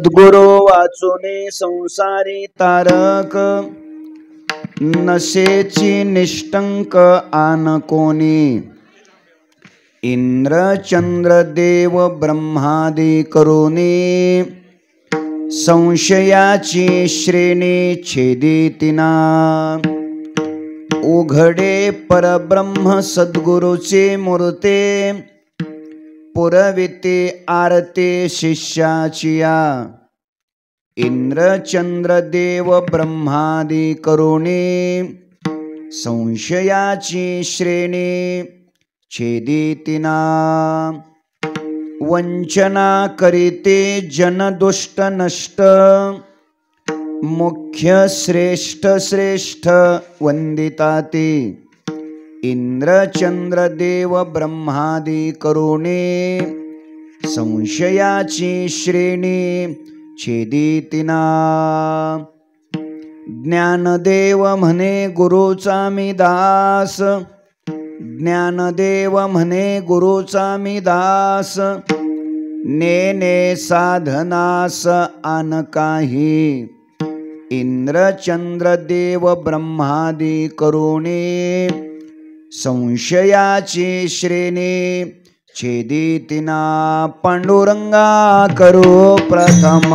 सद्गुरु वाचुने संसारी तारक, नशेची निष्टंक आन कोणी। इंद्र चंद्र देव ब्रह्मादी करुणी, संशयाची श्रेणी छेदितिना। उघडे परब्रह्म सद्गुरुचे मूर्ते, पुरविते आरते शिष्याचिया। इंद्र चंद्र देव ब्रह्मादी करुणी, संशयाची श्रेणी छेदितिना। वंचना करीते जन दुष्ट नष्ट, मुख्य श्रेष्ठ श्रेष्ठ वंदिताते। इंद्र चंद्र देव ब्रह्मादी करुणे, संशयाची श्रेणी छेदितिना। ज्ञानदेव म्हणे गुरुचा मी दास, ज्ञानदेव म्हणे गुरुचा मी दास। नेने साधनास आन काही, इंद्र चंद्र देव ब्रह्मादी करुणे, संशयाची श्रेणी छेदितिना। पांडुरंगा करू प्रथम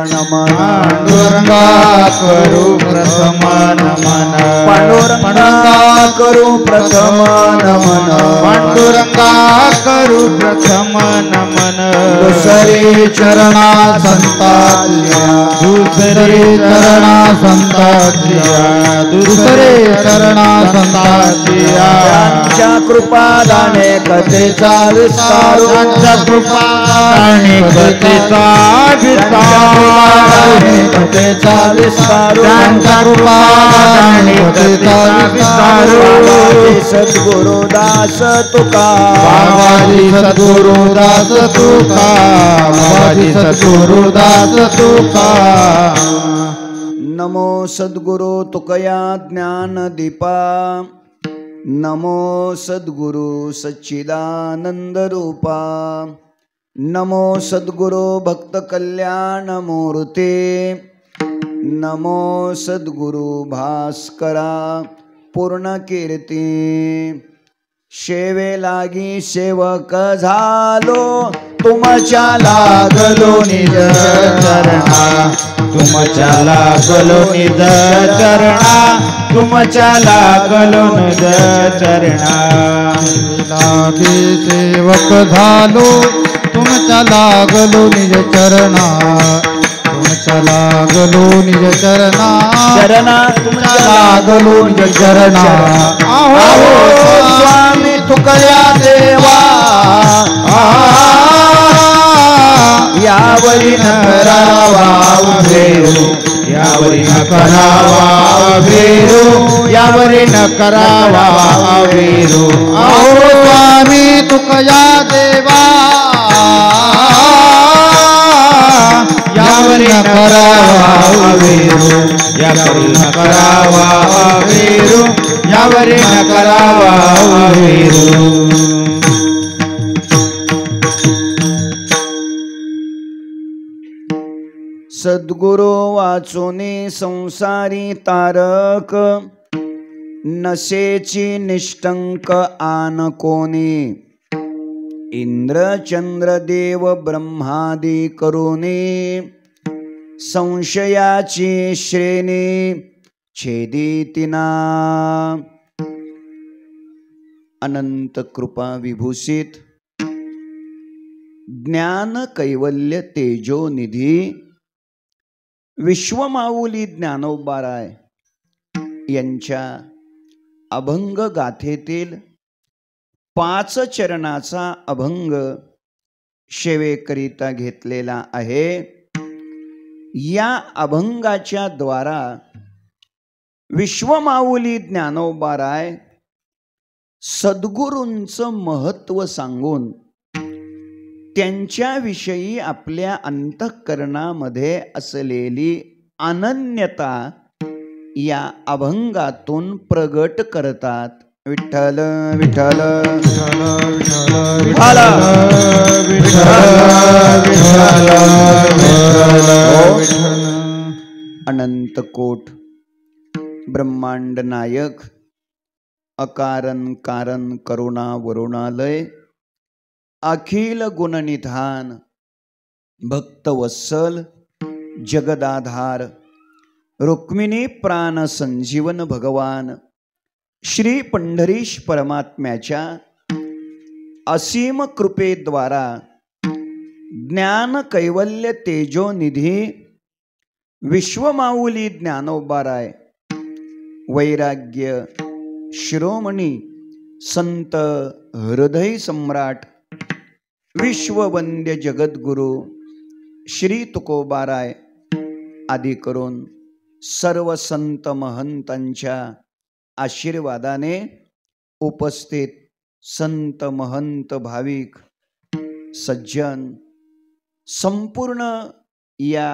नमन, पांडुरंगा करू प्रथम नमन, पांडुरंगा करू प्रथम नमन, पांडुरंगा करू प्रथम नमन। दुसरे चरणा संताच्या, दुसरे चरणा संताच्या, दुसरे चरणा संताच्या। त्यांच्या कृपादाने कथेचा विस्तार, त्यांच्या कृपादाने कथेचा विस्तार, कथेचा विस्तार, त्यांच्या कृपादाने कथेचा विस्तार। सद्गुरुदास तुका, बाबाजी सद्गुरुदास तुका, बाबाजी सद्गुरुदास तुका। नमो सद्गुरु तुकया ज्ञान दीपा, नमो सद्गुरु सच्चिदानंद रूपा। नमो सद्गुरु भक्त कल्याण मूर्ते, नमो सद्गुरु भास्करा पूर्ण कीर्ती। शेवे लागी सेवक झालो, तुमच्या लागलो निज चरणा, तुमच्या लागलो निज चरणा, तुमच्या लागलो निज चरणा। लागे सेवक झालो, तुमच्या लागलो निज चरणा, तुमच्या लागलो निज चरणा, चरणा तुमच्या लागलो निज चरणा। आहो स्वामी तुकया देवा, यावरी न करावा उभेरू, यावरी न करावा वीरू, यावरी न करावा वीरू। आहो स्वामी तुकया देवा, यावरी न करावा वीरू, यावरी न करावा वीरू, यावरी न करावा वीरू। सद्गुरु वाचुने संसारी तारक, नशेची निष्टंक आन कोणी। इंद्र चंद्र देव ब्रह्मादी करुणे, संशयाची श्रेणी छेदितिना। अनंत कृपा विभूषित ज्ञान कैवल्य तेजोनिधी विश्वमाऊली ज्ञानोबाराय यांच्या अभंग गाथेतील 5 चरणाचा अभंग सेवेकरिता घेतलेला आहे। या अभंगाच्या द्वारा विश्वमाऊली ज्ञानोबाराय सद्गुरूंचं महत्व सांगून त्यांच्याविषयी आपल्या अंतःकरणामध्ये असलेली अनन्यता या अभंगातून प्रगट करतात। विठ्ठल विठ्ठल विठ्ठल विठ्ठल विठ्ठल अनंत कोट ब्रह्मांड नायक अकारण कारण करुणा वरुणालय अखिल गुणनिधान भक्तवत्सल जगदाधार रुक्मिणी प्राण संजीवन भगवान श्री पंढरीश परमात्म्याच्या असीम कृपेद्वारा ज्ञान कैवल्य तेजोनिधी विश्वमाऊली ज्ञानोबाराय वैराग्य शिरोमणी संत हृदय सम्राट विश्ववंद्य जगद्गुरु श्री तुकोबाराय आदी करून सर्व संत महंतांच्या आशीर्वादाने उपस्थित संत महंत भाविक सज्जन संपूर्ण या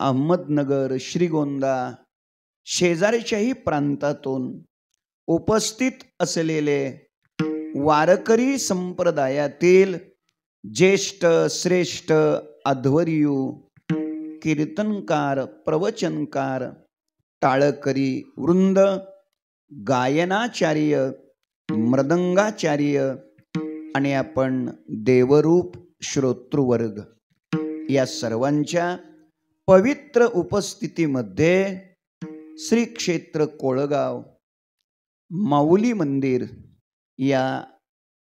अहमदनगर श्रीगोंदा शेजारीच्याही प्रांतातून उपस्थित असलेले वारकरी संप्रदायातील ज्येष्ठ श्रेष्ठ अध्वर्यू कीर्तनकार प्रवचनकार टाळकरी वृंद गायनाचार्य मृदंगाचार्य आणि आपण देवरूप श्रोतृवर्ग या सर्वांच्या पवित्र उपस्थितीमध्ये श्री क्षेत्र कोळगाव माऊली मंदिर या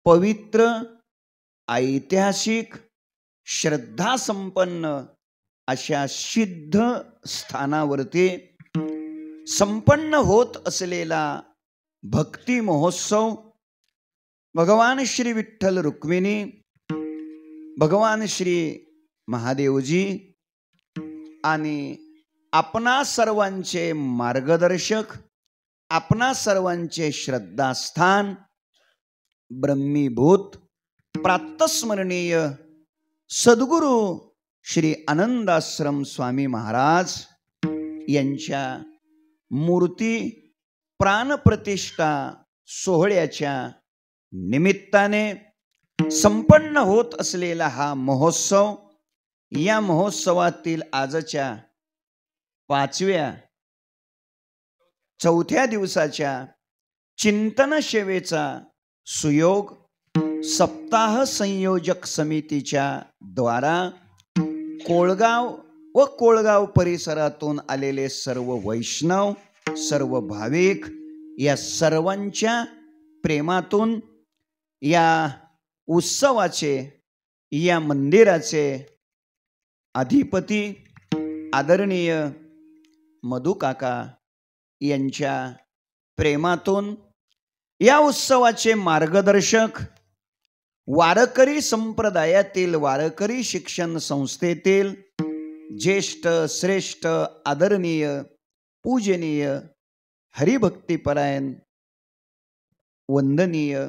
पवित्र ऐतिहासिक श्रद्धासंपन्न अशा सिद्ध स्थानावरती संपन्न होत असलेला भक्ती महोत्सव भगवान श्री विठ्ठल रुक्मिणी भगवान श्री महादेवजी आणि आपणा सर्वांचे मार्गदर्शक आपणा सर्वांचे श्रद्धास्थान ब्रह्मीभूत प्रातस्मरणीय सद्गुरु श्री आनंदाश्रम स्वामी महाराज यांच्या मूर्ती प्राणप्रतिष्ठा सोहळ्याच्या निमित्ताने संपन्न होत असलेला हा महोत्सव या महोत्सवातील आजच्या चौथ्या दिवसाच्या चिंतन सेवेचा सुयोग सप्ताह संयोजक समितीच्या द्वारा कोळगाव व कोळगाव परिसरातून आलेले सर्व वैष्णव सर्व भाविक या सर्वांच्या प्रेमातून या उत्सवाचे या मंदिराचे अधिपती आदरणीय मधुकाका यांच्या प्रेमातून या उत्सवाचे मार्गदर्शक वारकरी संप्रदायातील वारकरी शिक्षण संस्थेतील ज्येष्ठ श्रेष्ठ आदरणीय पूजनीय हरिभक्तीपरायण वंदनीय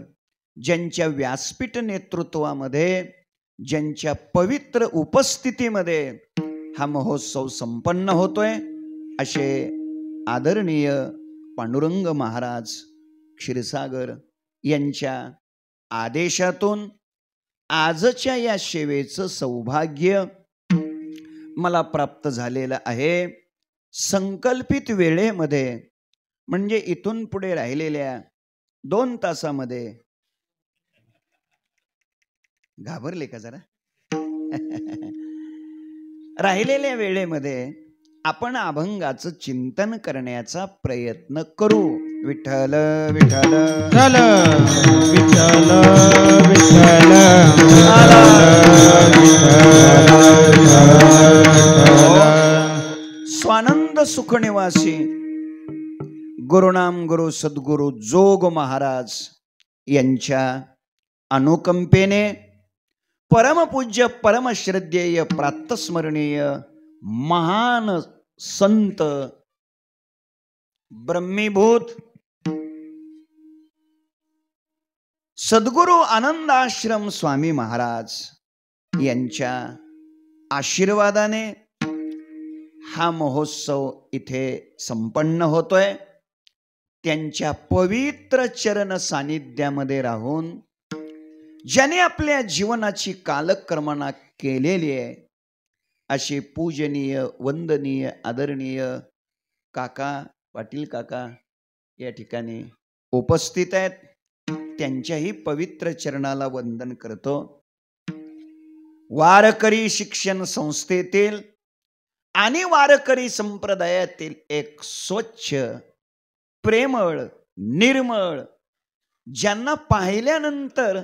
ज्यांच्या व्यासपीठ नेतृत्वामध्ये ज्यांच्या पवित्र उपस्थितीमध्ये हा महोत्सव संपन्न होतोय असे आदरणीय पांडुरंग महाराज क्षीरसागर यांच्या आदेशातून आजच्या या सेवेचं सौभाग्य मला प्राप्त झालेलं आहे. संकल्पित वेळेमध्ये म्हणजे इथून पुढे राहिलेल्या 2 तासामध्ये घाबरले का जरा राहिलेल्या वेळेमध्ये आपण अभंगाचं चिंतन करण्याचा प्रयत्न करू. विठ्ठल विठ्ठल चल विठ्ठल विठ्ठल स्वानंद सुखनिवासी गुरुनाम गुरु सद्गुरु जोग महाराज यांच्या अनुकंपेने परमपूज्य परमश्रद्धेय प्रातस्मरणीय महान संत ब्रह्मीभूत सद्गुरु आनंदाश्रम स्वामी महाराज यांच्या आशीर्वादाने हा महोत्सव इथे संपन्न होतोय. त्यांच्या पवित्र चरण सानिध्यामध्ये राहून ज्याने आपल्या जीवनाची कालक्रमणा केलेली आहे असे पूजनीय वंदनीय आदरणीय काका, पाटील काका या ठिकाणी उपस्थित आहेत, त्यांच्याही पवित्र चरणाला वंदन करतो. वारकरी शिक्षण संस्थेतील आणि वारकरी संप्रदायातील एक स्वच्छ, प्रेमळ, निर्मळ, ज्यांना पाहिल्यानंतर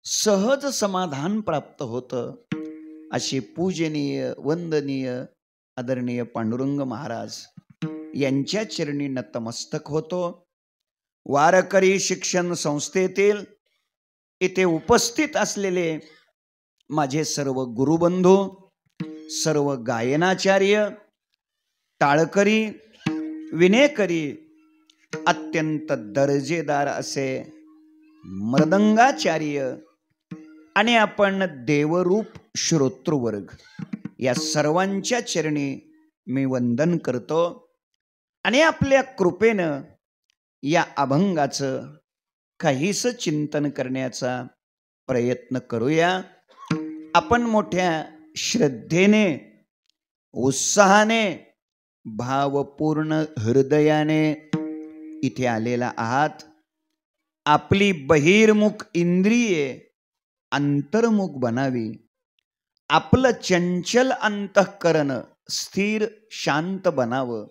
सहज समाधान प्राप्त होतं, अशी पूजनीय, वंदनीय, आदरणीय पांडुरंग महाराज यांच्या चरणी नतमस्तक होतो. वारकरी शिक्षण संस्थेतील इथे उपस्थित असलेले माझे सर्व गुरुबंधू, सर्व गायनाचार्य, टाळकरी, विनेकरी, अत्यंत दर्जेदार असे मृदंगाचार्य आणि आपण देवरूप श्रोतृवर्ग, या सर्वांच्या चरणी मी वंदन करतो आणि आपल्या कृपेनं या अभंगाचं काहीसं चिंतन करण्याचा प्रयत्न करूया. आपण मोठ्या श्रद्धेने, उत्साहाने, भावपूर्ण हृदयाने इथे आलेला आहात. आपली बहिर्मुख इंद्रिये अंतर्मुख बनावी, आपलं चंचल अंतःकरण स्थिर शांत बनावं,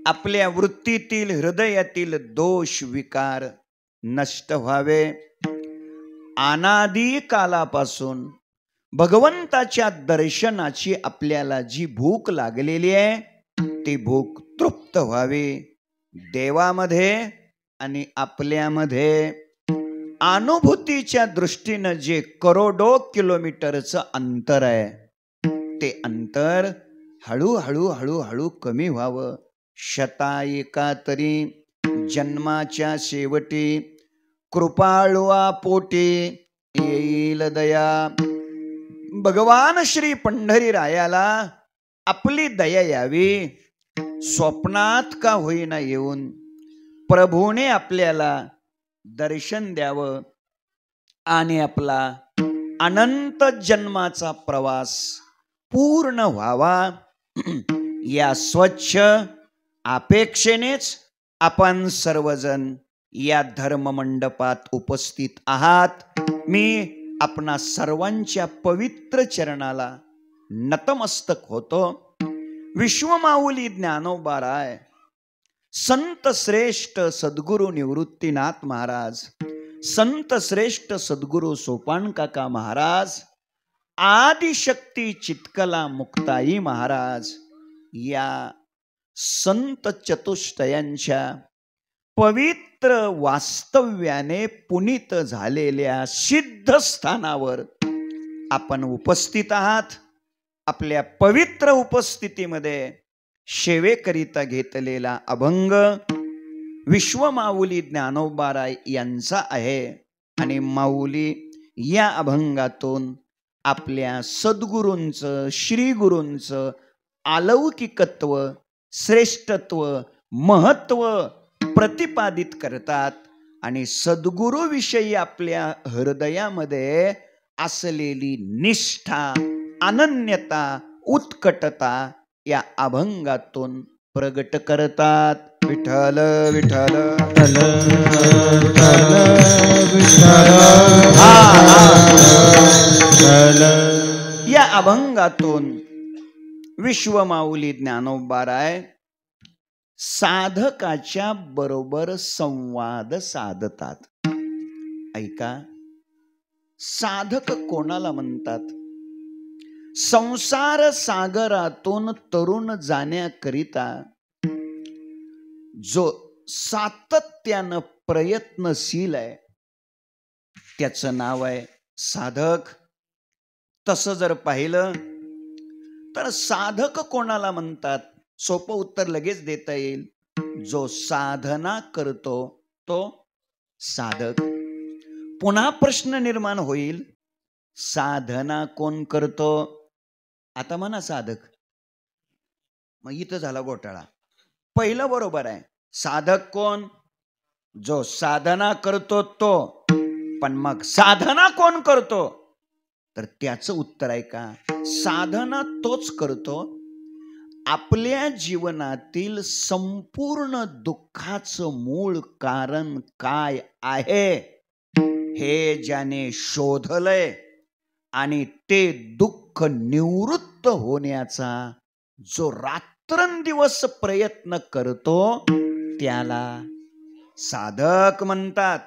आपल्या वृत्तीतील हृदयातील दोष विकार नष्ट व्हावे. अनादी कालापासून भगवंताच्या दर्शनाची आपल्याला जी भूक लागलेली आहे, ती भूक तृप्त व्हावी. देवामध्ये आणि आपल्यामध्ये अनुभूतीच्या दृष्टीनं जे करोडो किलोमीटरचं अंतर आहे, ते अंतर हळूहळू हळूहळू कमी व्हावं. शताएका तरी जन्माच्या शेवटी कृपाळुआ पोटी येईल दया. भगवान श्री पंढरीरायाला आपली दया यावी. स्वप्नात का होईना येऊन प्रभूने आपल्याला दर्शन द्यावं आणि आपला अनंत जन्माचा प्रवास पूर्ण व्हावा. या स्वच्छ अपेक्षेनेच आपण सर्वजण या धर्ममंडपात उपस्थित आहात. मी आपणा सर्वांच्या पवित्र चरणाला नतमस्तक होतो. विश्वमाऊली ज्ञानोबाराय, संत श्रेष्ठ सद्गुरु निवृत्तीनाथ महाराज, संत श्रेष्ठ सद्गुरु सोपान काका महाराज, आदिशक्ती चितकला मुक्ताई महाराज, या संत चतुष्टयांच्या पवित्र वास्तव्याने पुनीत झालेल्या सिद्ध स्थानावर आपण उपस्थित आहात. आपल्या पवित्र उपस्थितीमध्ये सेवेकरिता घेतलेला अभंग विश्वमाऊली ज्ञानोबाराय यांचा आहे आणि माऊली या अभंगातून आपल्या सद्गुरूंचं, श्रीगुरूंचं अलौकिकत्व, श्रेष्ठत्व, महत्व प्रतिपादित करतात आणि सद्गुरूविषयी आपल्या हृदयामध्ये असलेली निष्ठा, अनन्यता, उत्कटता या अभंगातून प्रगट करतात. विठ्ठल विठ्ठल या अभंगातून विश्वमाऊली ज्ञानोबाराय साधकाच्या बरोबर संवाद साधतात. ऐका, साधक कोणाला म्हणतात? संसार सागरातून तरुण जाण्याकरिता जो सातत्यानं प्रयत्नशील आहे, त्याचं नाव आहे साधक. तसं जर पाहिलं तर साधक कोणाला म्हणतात? सोपं उत्तर लगेच देता येईल. जो साधना करतो तो साधक. पुन्हा प्रश्न निर्माण होईल, साधना कोण करतो? आता म्हणा साधक, मग इथं झाला घोटाळा. पहिलं बरोबर आहे, साधक कोण? जो साधना करतो तो. पण मग साधना कोण करतो? तर त्याचं उत्तर आहे का, साधना तोच करतो आपल्या जीवनातील संपूर्ण दुःखाचं मूळ कारण काय आहे हे ज्याने शोधलंय आणि ते दुःख निवृत्त होण्याचा जो रात्रंदिवस प्रयत्न करतो त्याला साधक म्हणतात.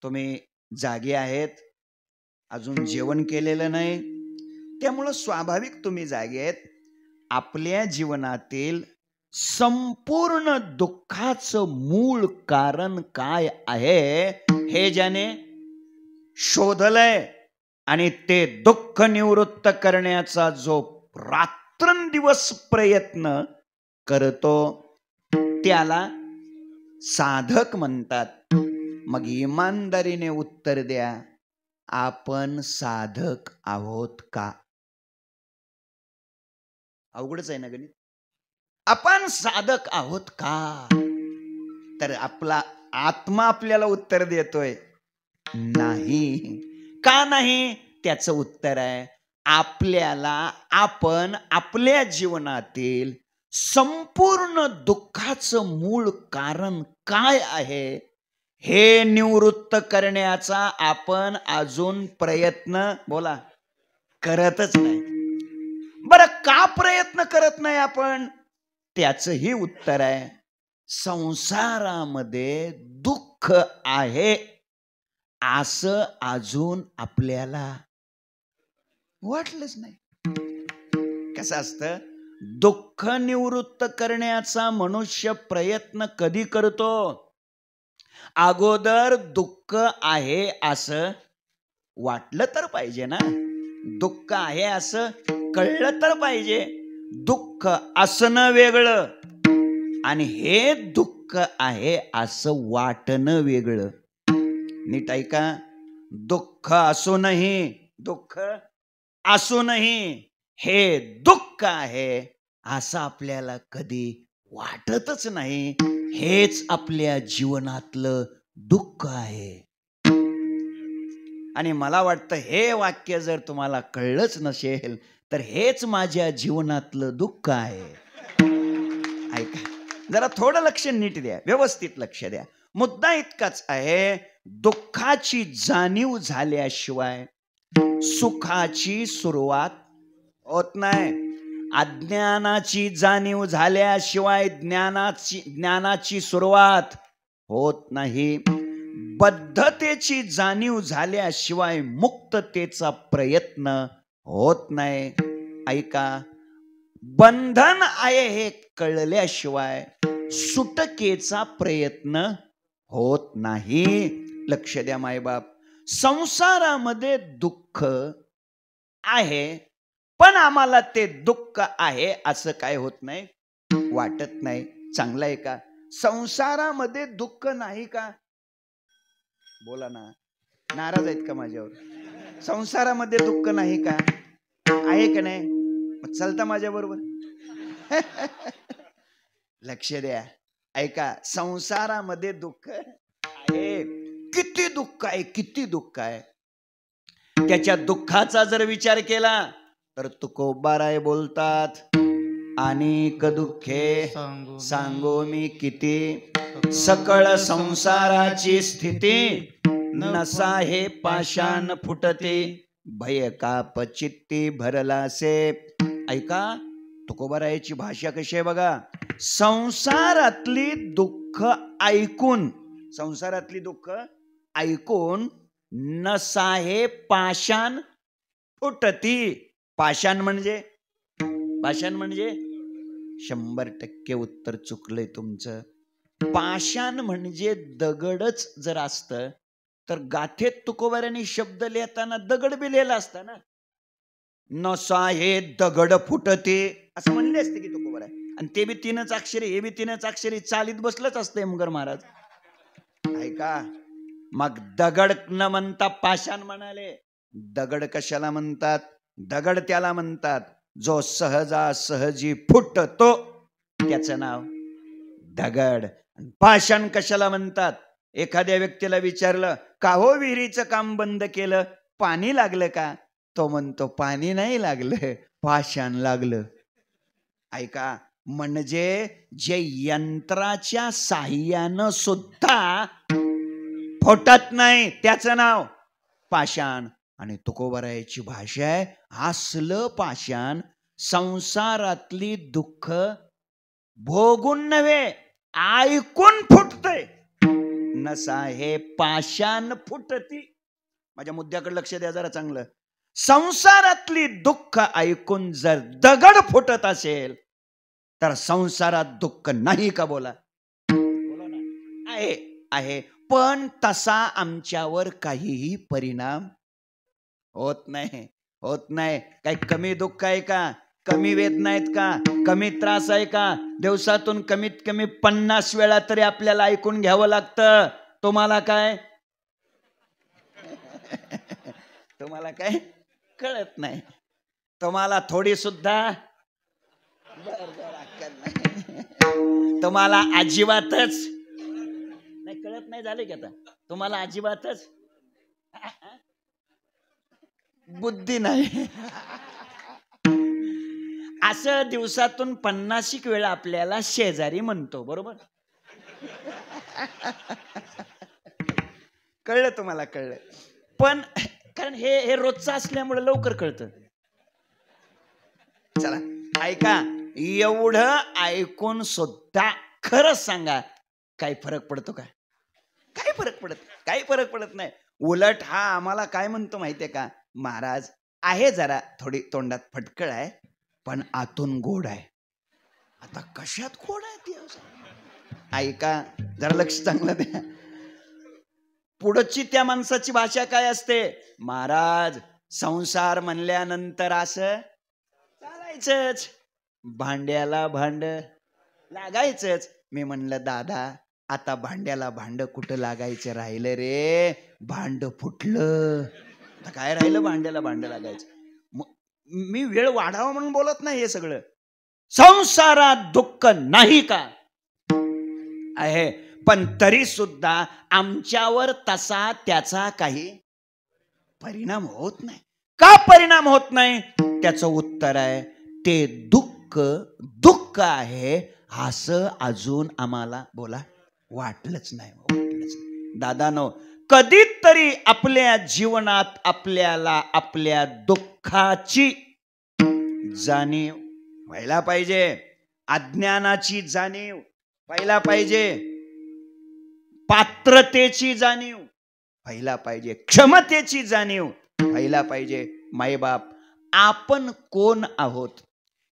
तुम्ही जागे आहेत, अजून जेवण केलेलं नाही, त्यामुळं स्वाभाविक तुम्ही जागे आहेत. आपल्या जीवनातील संपूर्ण दुःखाचं मूळ कारण काय आहे हे ज्याने शोधलंय आणि ते दुःख निवृत्त करण्याचा जो रात्रंदिवस प्रयत्न करतो त्याला साधक म्हणतात. मग इमानदारीने उत्तर द्या, आपण साधक आहोत का? अवघडच आहे ना गणित. आपण साधक आहोत का? तर आपला आत्मा आपल्याला उत्तर देतोय नाही. का नाही? त्याचं उत्तर आहे, आपण आपल्या जीवनातील संपूर्ण दुःखाचं मूळ कारण काय आहे हे निवृत्त करण्याचा आपण अजून प्रयत्न बोला करतच नाही. बरं, का प्रयत्न करत नाही आपण? त्याचंही उत्तर आहे, संसारामध्ये दुःख आहे असं अजून आपल्याला वाटलंच नाही. कसं असतं, दुःख निवृत्त करण्याचा मनुष्य प्रयत्न कधी करतो? अगोदर दुःख आहे असं वाटलं तर पाहिजे ना. दुःख आहे असं कळलं तर पाहिजे. दुःख असणं वेगळं आणि हे दुःख आहे असं वाटणं वेगळं. नीट ऐका, दुःख असूनही हे दुःख आहे असं आपल्याला कधी वाटतच नाही. हेच आपल्या जीवनातलं दुःख आहे. आणि मला वाटतं हे वाक्य जर तुम्हाला कळलंच नसेल तर हेच माझ्या जीवनातलं दुःख आहे. ऐका, जरा थोडं लक्ष नीट द्या, व्यवस्थित लक्ष द्या. मुद्दा इतकाच आहे, दुःखाची जाणीव झाल्याशिवाय सुखाची सुरुवात होत नाही. अज्ञानाची जाणीव झाल्याशिवाय ज्ञानाची सुरुवात होत नाही. बद्धतेची जाणीव झाल्याशिवाय मुक्ततेचा प्रयत्न होत नाही. ऐका, बंधन आहे हे कळल्याशिवाय सुटकेचा प्रयत्न होत नाही. लक्ष द्या मायबाप, संसारामध्ये दुःख आहे पण आम्हाला ते दुःख आहे असं काय होत नाही, वाटत नाही. चांगलं आहे का? संसारामध्ये दुःख नाही का? बोला ना, नाराज आहेत का माझ्यावर? संसारामध्ये दुःख नाही का? आहे का नाही? चलता माझ्या बरोबर? लक्ष द्या, ऐका, संसारामध्ये दुःख आहे. किती दुःख आहे, किती दुःख आहे. त्याच्या दुःखाचा जर विचार केला तर तुकोबाराय बोलतात, अनेक दुःखे सांगो मी किती, सकळ संसाराची स्थिती, नसा हे पाषाण फुटते, भय काप चित्ती भरलासे. ऐका, तुकोबारायाची भाषा कशी आहे बघा. संसारातली दुःख ऐकून नसा हे पाषाण फुटती. पाषाण म्हणजे 100% उत्तर चुकलंय तुमचं. पाषाण म्हणजे दगडच जर असतं तर गाथेत तुकोबारायांनी शब्द लिहिताना दगड बी लिहिला असता ना. नसा हे दगड फुटते असं म्हणले असते की तुकोबाराय. आणि ते बी 3च अक्षरी, हे बी 3च अक्षरी, चालीत बसलंच असतंय मुगर महाराज. ऐका, मग दगड न म्हणता पाषाण म्हणाले. दगड कशाला म्हणतात? दगड त्याला म्हणतात जो सहजासहजी फुटतो, त्याचं नाव दगड. पाषाण कशाला म्हणतात? एखाद्या व्यक्तीला विचारलं, का हो विहिरीचं काम बंद केलं, पाणी लागलं का? तो म्हणतो पाणी नाही लागलं, पाषाण लागलं. ऐका, म्हणजे जे यंत्राच्या साह्यानं सुद्धा फुटत नाही त्याचं नाव पाषाण. आणि तुकोबारायाची भाषा आहे, असलं पाषाण संसारातली दुःख भोगून नव्हे ऐकून फुटतय. नसा हे पाषाण फुटती. माझ्या मुद्द्याकडे लक्ष द्या जरा चांगलं. संसारातली दुःख ऐकून जर दगड फुटत असेल तर संसारात दुःख नाही का? बोला ना. आहे आहे, पण तसा आमच्यावर काहीही परिणाम होत नाही. होत नाही. काही कमी दुःख आहे का? कमी वेदना आहेत का? कमी त्रास आहे का? दिवसातून कमीत कमी 50 वेळा तरी आपल्याला ऐकून घ्यावं लागतं. तुम्हाला काय तुम्हाला काय कळत नाही? तुम्हाला थोडी सुद्धा अक्कल नाही. तुम्हाला अजिबातच नाही कळत नाही. झाले की आता तुम्हाला अजिबातच बुद्धी नाही. असं दिवसातून 50 वेळा आपल्याला शेजारी म्हणतो. बरोबर? कळलं तुम्हाला? कळलं. पण कारण हे रोजचं असल्यामुळे लवकर कळतं. चला ऐका, एवढं ऐकून सुद्धा खरंच सांगा, काही फरक पडतो का? काही फरक पडत नाही. उलट हा आम्हाला काय म्हणतो माहितीये का? महाराज आहे जरा थोडी तोंडात फटकळ आहे, पण आतून गोड आहे. आता कशात गोड आहे ती? ऐका जरा लक्ष चांगलं द्या. पुढची त्या माणसाची भाषा काय असते? महाराज संसार म्हणल्यानंतर असं चालायचंच, भांड्याला भांड लागायचंच. मी म्हणलं दादा, आता भांड्याला भांड कुठं लागायचं राहिलं रे? भांड फुटलं. आता काय राहिलं भांड्याला भांड लागायचं? मी वेळ वाढावा म्हणून बोलत नाही. हे सगळं संसारात दुःख नाही का? आहे, पण तरी सुद्धा आमच्यावर तसा त्याचा काही परिणाम होत नाही. का परिणाम होत नाही? त्याचं उत्तर आहे, ते दुःख आहे असं अजून आम्हाला बोला वाटलंच नाही. दादानो, कधीतरी आपल्या जीवनात आपल्याला आपल्या दुःखाची जाणीव व्हायला पाहिजे. अज्ञानाची जाणीव व्हायला पाहिजे. पात्रतेची जाणीव व्हायला पाहिजे. क्षमतेची जाणीव व्हायला पाहिजे. माईबाप, आपण कोण आहोत,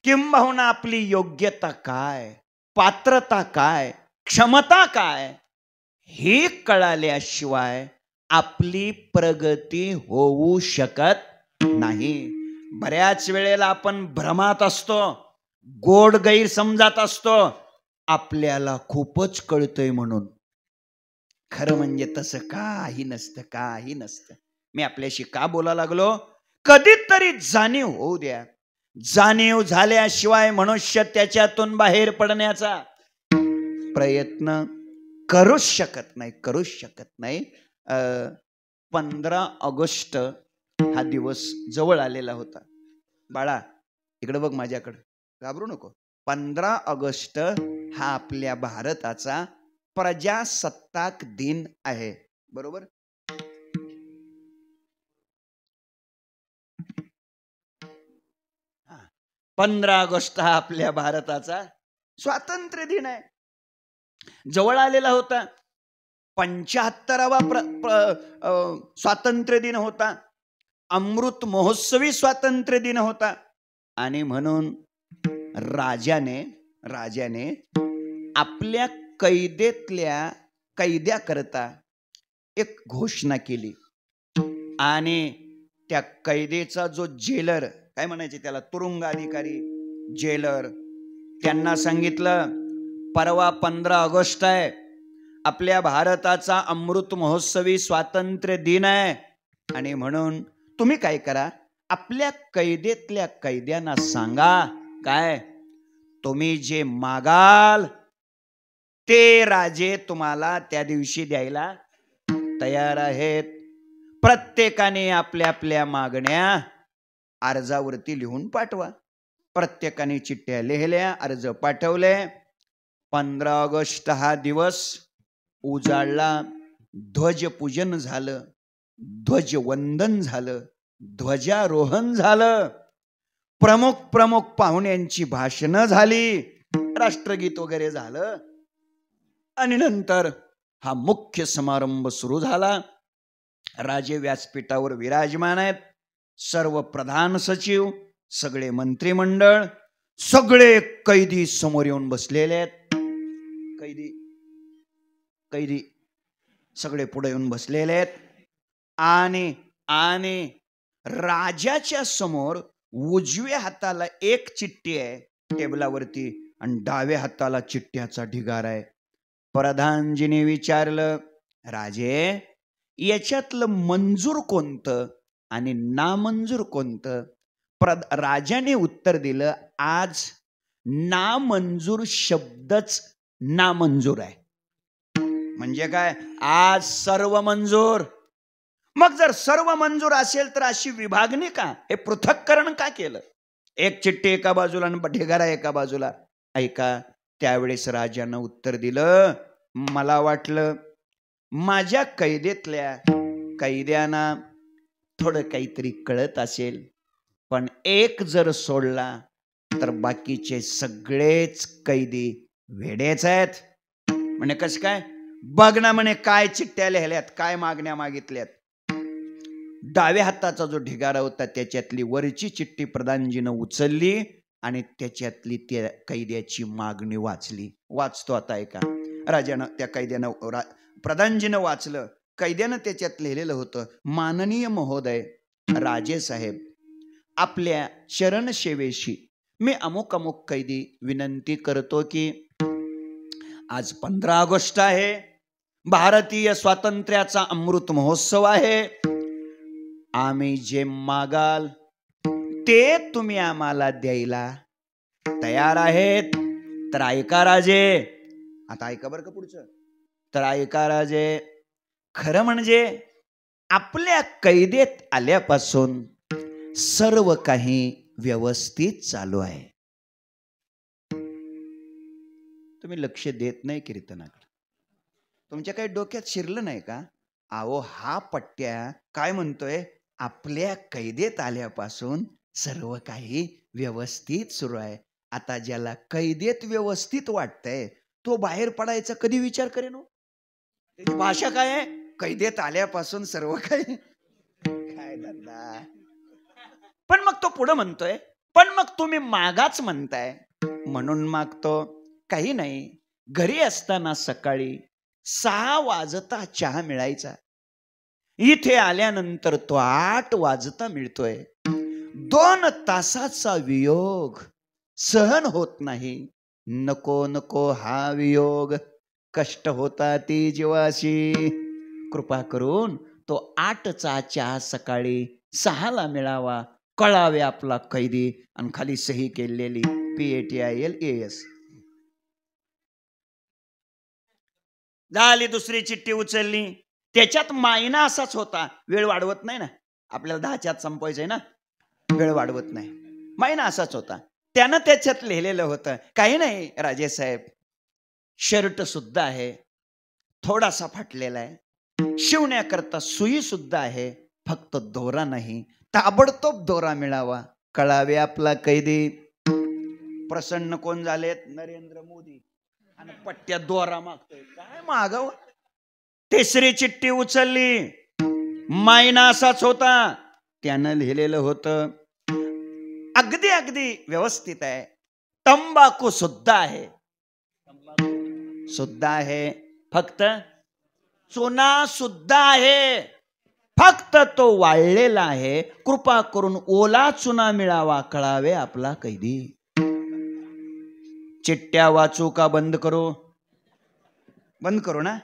किंबहुना आपली योग्यता काय, पात्रता काय, क्षमता काय, हे कळाल्याशिवाय आपली प्रगती होऊ शकत नाही. बऱ्याच वेळेला आपण भ्रमात असतो, गोड गैरसमजात असतो, आपल्याला खूपच कळतंय म्हणून. खरं म्हणजे तसं काही नसतं. मी आपल्याशी का बोला लागलो? कधीतरी जाणीव होऊ द्या. जाणीव झाल्याशिवाय मनुष्य त्याच्यातून बाहेर पडण्याचा प्रयत्न करूच शकत नाही. 15 ऑगस्ट हा दिवस जवळ आलेला होता. बाळा इकडे बघ माझ्याकडे, घाबरू नको. 15 ऑगस्ट हा आपल्या भारताचा प्रजासत्ताक दिन आहे. बरोबर? हा, 15 ऑगस्ट हा आपल्या भारताचा स्वातंत्र्य दिन आहे. जवळ आलेला होता. 75वा स्वातंत्र्य दिन होता. अमृत महोत्सवी स्वातंत्र्य दिन होता. आणि म्हणून राजाने आपल्या कैद्याकरता एक घोषणा केली. आणि त्या कैदेचा जो जेलर, काय म्हणायचे त्याला, तुरुंग अधिकारी, जेलर, त्यांना सांगितलं, परवा 15 ऑगस्ट आहे, आपल्या भारताचा अमृत महोत्सवी स्वातंत्र्य दिन आहे. आणि म्हणून तुम्ही काय करा, आपल्या कैदेतल्या कैद्यांना सांगा, काय तुम्ही जे मागाल ते राजे तुम्हाला त्या दिवशी द्यायला तयार आहेत. प्रत्येकाने आपल्या आपल्या मागण्या अर्जावरती लिहून पाठवा. प्रत्येकाने चिठ्ठ्या लिहिल्या, अर्ज पाठवले. 15 ऑगस्ट हा दिवस उजाडला. ध्वजपूजन झालं, ध्वजवंदन झालं, ध्वजारोहण झालं, प्रमुख प्रमुख पाहुण्यांची भाषणं झाली, राष्ट्रगीत वगैरे झालं आणि नंतर हा मुख्य समारंभ सुरू झाला. राजे व्यासपीठावर विराजमान आहेत. सर्व प्रधान सचिव, सगळे मंत्रिमंडळ, सगळे कैदी समोर येऊन बसलेले आहेत. कैदी सगळे पुढे येऊन बसलेले आहेत. आणि राजाच्या समोर उजव्या हाताला एक चिठ्ठी आहे टेबलावरती आणि डाव्या हाताला चिठ्ठ्याचा ढिगारा आहे. प्रधानजीने विचारलं, राजे याच्यातलं मंजूर कोणतं आणि नामंजूर कोणतं? राजाने उत्तर दिलं, आज नामंजूर शब्दच नामंजूर आहे. म्हणजे काय? आज सर्व मंजूर. मग जर सर्व मंजूर असेल तर अशी विभागणी का, हे पृथक्करण का केलं? एक चिठ्ठी एका बाजूला आणि ढिगारा एका बाजूला. ऐका, त्यावेळेस राजानं उत्तर दिलं, मला वाटलं माझ्या कैदेतल्या कैद्यांना थोडं काहीतरी कळत असेल, पण एक जर सोडला तर बाकीचे सगळेच कैदी वेडेच आहेत. म्हणे कसं काय? बघ ना म्हणे काय चिठ्ठ्या लिहिल्यात, काय मागण्या मागितल्यात. डाव्या हाताचा जो ढिगारा होता त्याच्यातली वरची चिठ्ठी प्रधानजीनं उचलली आणि त्याच्यातली त्या कैद्याची मागणी वाचली. वाचतो आता ऐका. राजानं त्या कैद्यानं प्रधानजीनं वाचलं. कैद्यानं त्याच्यात लिहिलेलं होतं, माननीय महोदय राजे साहेब, आपल्या शरणसेवेशी मी अमुक अमुक कैदी विनंती करतो की आज 15 ऑगस्ट आहे, भारतीय स्वातंत्र्याचा अमृत महोत्सव आहे. आम्ही जे मागाल ते तुम्ही आम्हाला द्यायला तयार आहेत. तर ऐका राजे, आता ऐका बरं का पुढचं. तर ऐका राजे, खरं म्हणजे आपल्या कैदेत आल्यापासून सर्व काही व्यवस्थित चालू आहे. तुम्ही लक्ष देत नाही कीर्तनाकडे. तुमच्या काही डोक्यात शिरलं नाही का? अहो हा पट्ट्या काय म्हणतोय, आपल्या कैदेत आल्यापासून सर्व काही व्यवस्थित सुरू आहे. आता ज्याला कैदेत व्यवस्थित वाटतंय तो बाहेर पडायचा कधी विचार करेन? त्याची भाषा काय आहे? कैदेत आल्यापासून सर्व काही काय धंदा. पण मग तो पुढे म्हणतोय, पण मग तुम्ही मागाच म्हणताय. म्हणून मागतो. काही नाही, घरी असताना सकाळी 6 वाजता चहा मिळायचा. इथे आल्यानंतर तो 8 वाजता मिळतोय. 2 तासाचा वियोग सहन होत नाही. नको नको हा वियोग, कष्ट होता ती जीवाशी. कृपा करून तो 8चा चहा सकाळी 6ला मिळावा. कळावे आपला कैदी. आणि खाली सही केलेली PATILAS. झाली. दुसरी चिठ्ठी उचलली. त्याच्यात मायना असाच होता. वेळ वाढवत नाही ना, आपल्याला 10च्या आत संपवायचंय ना, वेळ वाढवत नाही. मायना असाच होता. त्यानं त्याच्यात लिहिलेलं होतं, काही नाही राजेसाहेब, शर्ट सुद्धा आहे, थोडासा फाटलेला आहे, शिवण्याकरता सुई सुद्धा आहे, फक्त दोरा नाही. ताबडतोब दोरा मिळावा. कळावे आपला कैदी. प्रसन्न कोण झालेत? नरेंद्र मोदी. आणि पट्ट्या दोरा मागतोय. काय मागाव? तिसरी चिठ्ठी उचलली. मायना असाच होता. त्यानं लिहिलेलं होतं, अगदी अगदी व्यवस्थित आहे, तंबाखू सुद्धा आहे, सुद्धा आहे, फक्त चुना सुद्धा आहे, फक्त तो वाळलेला आहे. कृपा करून ओला चुना मिळावा. कळावे आपला कैदी. चिठ्ठ्या वाचू का बंद करू? बंद करू ना.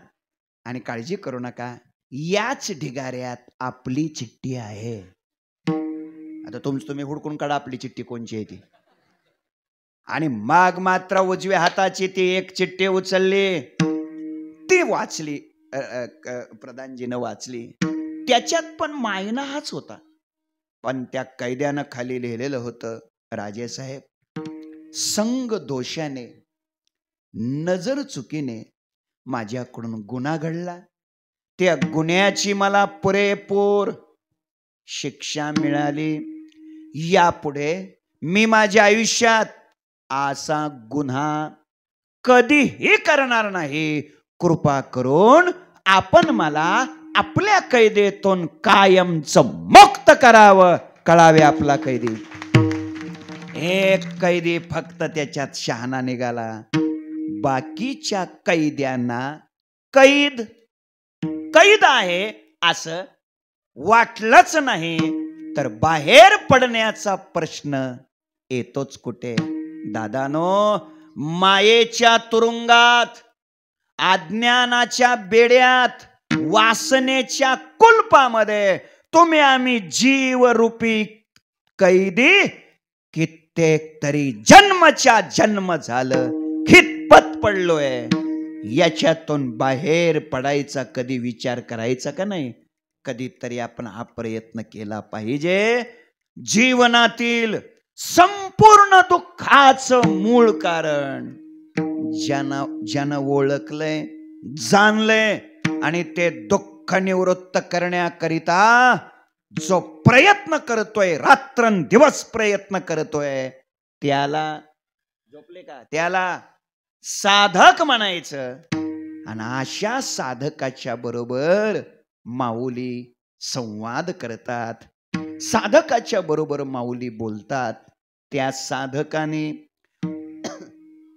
आणि काळजी करू नका, याच ढिगाऱ्यात आपली चिठ्ठी आहे. आता तुम्ही हुडकून काढा आपली चिठ्ठी कोणची आहे ती. आणि मग मात्र उजव्या हाताची ती एक चिठ्ठी उचलली, ती वाचली. प्रधानजीनं वाचली. त्याच्यात पण मायना हाच होता. पण त्या कैद्यानं खाली लिहिलेलं होतं, राजेसाहेब संग दोषाने नजर चुकीने माझ्याकडून गुन्हा घडला, त्या गुन्ह्याची मला पुरेपूर शिक्षा मिळाली. यापुढे मी माझ्या आयुष्यात असा गुन्हा कधीही करणार नाही. कृपा करून आपण मला आपल्या कैदेतून कायमचं मुक्त करावं. कळावे आपला कैदी. एक कैदी फक्त त्याच्यात शहाणा निघाला. बाकीच्या कैद्यांना कैद आहे असं वाटलंच नाही, तर बाहेर पडण्याचा प्रश्न येतोच कुठे. दादानो, मायेच्या तुरुंगात, अज्ञानाच्या बेड्यात, वासनेच्या कुलपामध्ये तुम्ही आम्ही जीवरूपी कैदी कित्येक तरी जन्मच्या जन्म झालं खितपत पडलोय. याच्यातून बाहेर पडायचा कधी विचार करायचा का नाही? कधीतरी आपण हा प्रयत्न केला पाहिजे. जीवनातील संपूर्ण दुःखाचं मूळ कारण ज्यानं ओळखलंय, जाणलंय आणि ते दुःख निवृत्त करण्याकरिता जो प्रयत्न करतोय, रात्रंदिवस प्रयत्न करतोय, त्याला झोपले का? त्याला साधक म्हणायचं. आणि अशा साधकाच्या बरोबर माऊली संवाद करतात, साधकाच्या बरोबर माऊली बोलतात. त्या साधकाने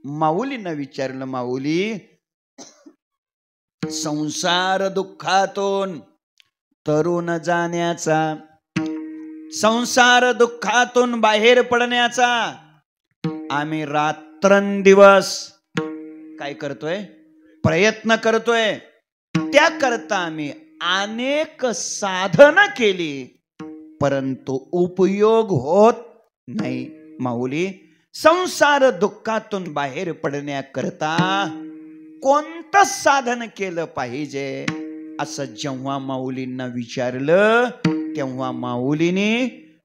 माऊलींना विचारलं, माऊली, संसार दुःखातून तरुण जाण्याचा, संसार दुःखातून बाहेर पडण्याचा आम्ही रात्रंदिवस काय करतोय? प्रयत्न करतोय. त्याकरता आम्ही अनेक साधना केली, परंतु उपयोग होत नाही. माऊली, संसार दुःखातून बाहेर पडण्याकरता कोणतं साधन केलं पाहिजे? असं जेव्हा माऊलींना विचारलं, तेव्हा माऊलीने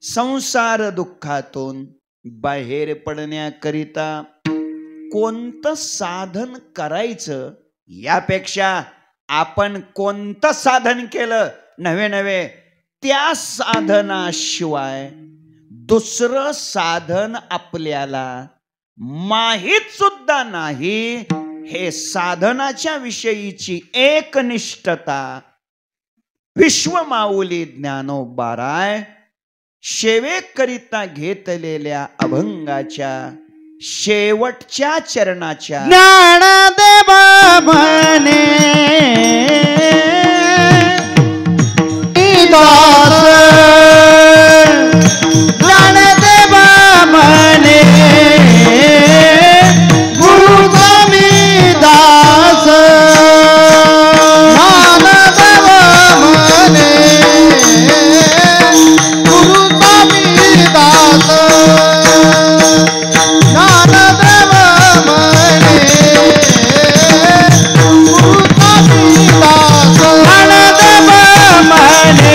संसार दुःखातून बाहेर पडण्याकरिता कोणतं साधन करायचं यापेक्षा आपण कोणतं साधन केलं नव्हे त्या साधनाशिवाय दुसरं साधन आपल्याला माहित सुद्धा नाही, हे साधनाच्या विषयीची एकनिष्ठता विश्वमाऊली ज्ञानोबाराय सेवेकरिता घेतलेल्या अभंगाच्या शेवटच्या चरणाच्या ज्ञानदेव म्हणे दास, ज्ञानदेव म्हणे गुरु स्वामी दास, ज्ञानदेव म्हणे गुरु स्वामी दास, ज्ञानदेव म्हणे गुरु स्वामी दास, ज्ञानदेव म्हणे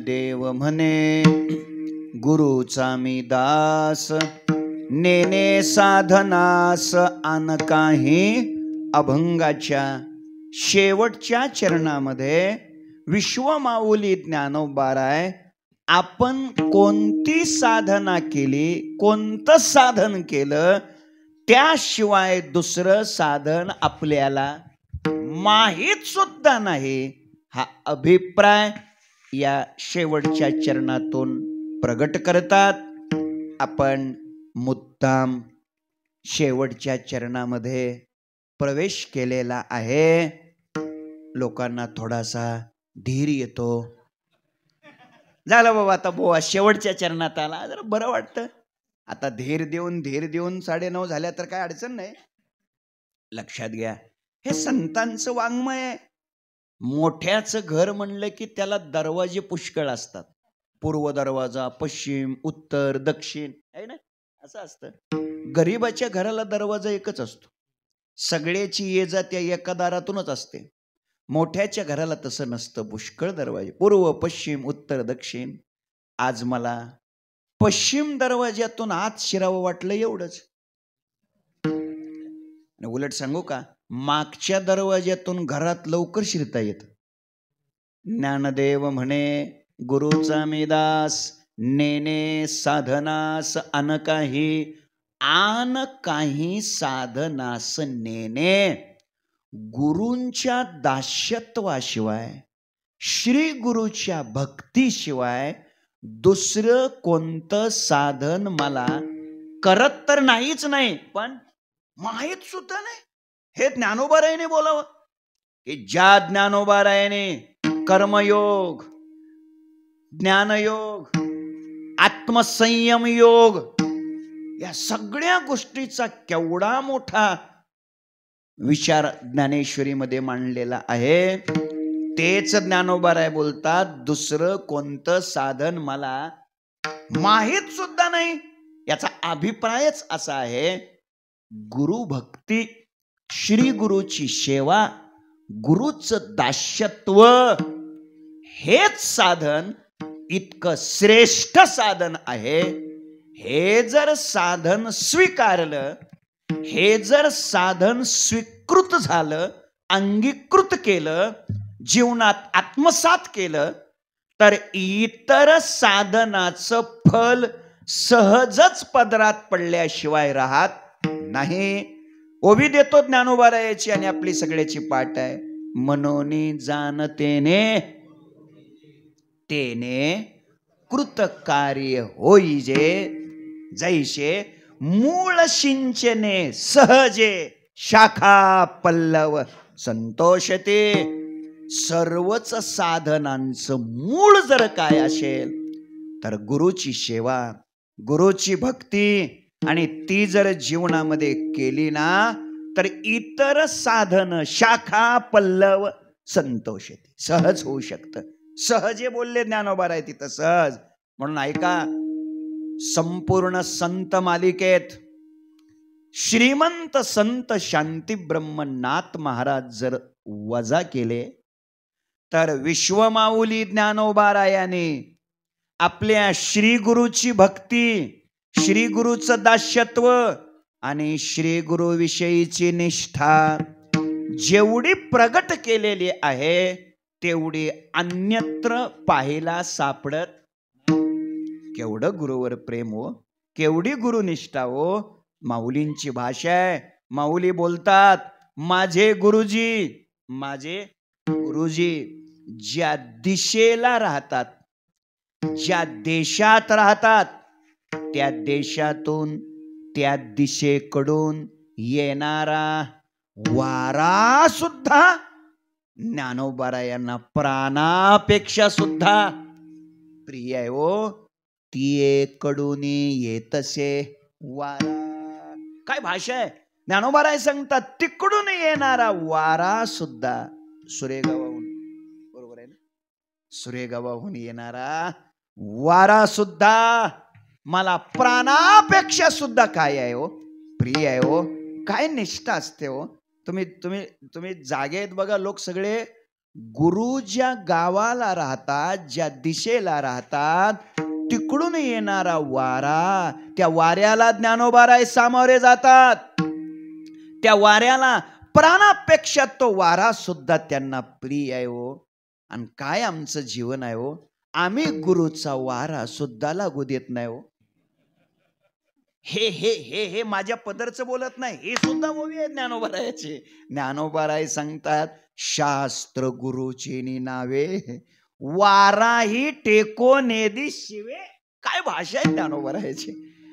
ज्ञानदेव म्हणे गुरुचा मी दास, नेने साधनास आन काही. अभंगाच्या शेवटच्या चरणामध्ये विश्वमाऊली ज्ञानोबाराय आपण कोणती साधना केली, कोणतं साधन केलं, त्याशिवाय दुसरं साधन आपल्याला माहीत सुद्धा नाही, हा अभिप्राय या शेवटच्या चरणातून प्रगट करतात. आपण मुद्दाम शेवटच्या चरणामध्ये प्रवेश केलेला आहे. लोकांना थोडासा धीर येतो. झालं बाबा, आता बोवा शेवटच्या चरणात आला, जरा बरं वाटतं. आता धीर देऊन 9:30 झाल्या तर काय अडचण नाही. लक्षात घ्या, हे संतांचं वाङ्मय आहे. मोठ्याचं घर म्हणलं की त्याला दरवाजे पुष्कळ असतात. पूर्व दरवाजा, पश्चिम, उत्तर, दक्षिण, आहे ना, असं असतं. गरीबाच्या घराला दरवाजा एकच असतो. सगळ्याची ये जा त्या एका दारातूनच असते. मोठ्याच्या घराला तसं नसतं, पुष्कळ दरवाजे, पूर्व, पश्चिम, उत्तर, दक्षिण. आज मला पश्चिम दरवाज्यातून आत शिरावं वाटलं एवढंच. उलट सांगू का, मागच्या दरवाज्यातून घरात लवकर शिरता येत. ज्ञानदेव म्हणे गुरुचा मी दास, नेने साधनास आन काही. आन काही साधनास नेणे. गुरूंच्या दास्यत्वाशिवाय, श्री गुरुच्या भक्तीशिवाय दुसरं कोणतं साधन मला करत तर नाहीच नाही, पण माहीत सुद्धा नाही. हे ज्ञानोबारायाने बोलावं की ज्या ज्ञानोबारायाने कर्मयोग, ज्ञानयोग, आत्मसंयम योग या सगळ्या गोष्टीचा केवढा मोठा विचार ज्ञानेश्वरीमध्ये मांडलेला आहे. तेच ज्ञानोबाराय बोलतात दुसरं कोणतं साधन मला माहीत सुद्धा नाही. याचा अभिप्रायच असा आहे, गुरु भक्ती, श्री गुरुची सेवा, गुरुचं दास्यत्व हेच साधन इतकं श्रेष्ठ साधन आहे. हे जर साधन स्वीकारलं, हे जर साधन स्वीकृत झालं, अंगीकृत केलं, जीवनात आत्मसात केलं, तर इतर साधनाचं फल सहजच पदरात पडल्याशिवाय राहत नाही. ओवी देतो ज्ञानोबारायाची आणि आपली सगळ्याची पाठ आहे. मनोनी जाणतेने तेने कृतकार्य होईजे, जैसे मूळ सिंचने सहजे शाखा पल्लव संतोषते. सर्वच साधनांचं मूळ जर काय असेल तर गुरुची सेवा, गुरुची भक्ती, आणि ती जर जीवनामध्ये केली ना तर इतर साधन शाखा पल्लव संतोषते, सहज होऊ शकतं. सहजे बोलले ज्ञानोबाराय तिथं सहज. म्हणून ऐका, संपूर्ण संत मालिकेत श्रीमंत संत शांती ब्रह्मनाथ महाराज जर वजा केले तर विश्वमाऊली ज्ञानोबारायाने आपल्या श्री गुरुची भक्ती, श्री गुरुचं दास्यत्व आणि श्री गुरु विषयीची निष्ठा जेवढी प्रगट केलेली आहे तेवढी अन्यत्र पाहायला सापडत. केवढं गुरुवर प्रेम हो, केवढी गुरुनिष्ठा हो. माऊलींची भाषा आहे. माऊली बोलतात, माझे गुरुजी, माझे गुरुजी ज्या दिशेला राहतात, ज्या देशात राहतात, त्या देशातून, त्या दिशेकडून येणारा वारा सुद्धा ज्ञानोबारायांना प्राणापेक्षा सुद्धा प्रिय आहे हो. ती कडून येतसे वारा. काय भाषा आहे. ज्ञानोबाराय सांगतात तिकडून येणारा वारा सुद्धा, सुरेगावाहून, बरोबर आहे ना, सुरेगावाहून येणारा वारा सुद्धा मला प्राणापेक्षा सुद्धा काय आहे हो, प्रिय आहे हो. काय निष्ठा असते हो. तुम्ही तुम्ही तुम्ही जागेत बघा, लोक सगळे गुरु ज्या गावाला राहतात, ज्या दिशेला राहतात, तिकडून येणारा वारा, त्या वाऱ्याला ज्ञानोबाराय सामोरे जातात. त्या वाऱ्याला प्राणापेक्षा तो वारा सुद्धा त्यांना प्रिय आहे हो. आणि काय आमचं जीवन आहे हो, आम्ही गुरुचा वारा सुद्धा लागू देत नाही हो. हे हे हे हे माझ्या पदरचं बोलत नाही, हे सुद्धा ओवी आहे ज्ञानोबारायाचे. ज्ञानोबाराय सांगतात, शास्त्र गुरुची नावे वाराही टेको नेदी शिवे. काय भाषा आहे ज्ञानोबारायाची.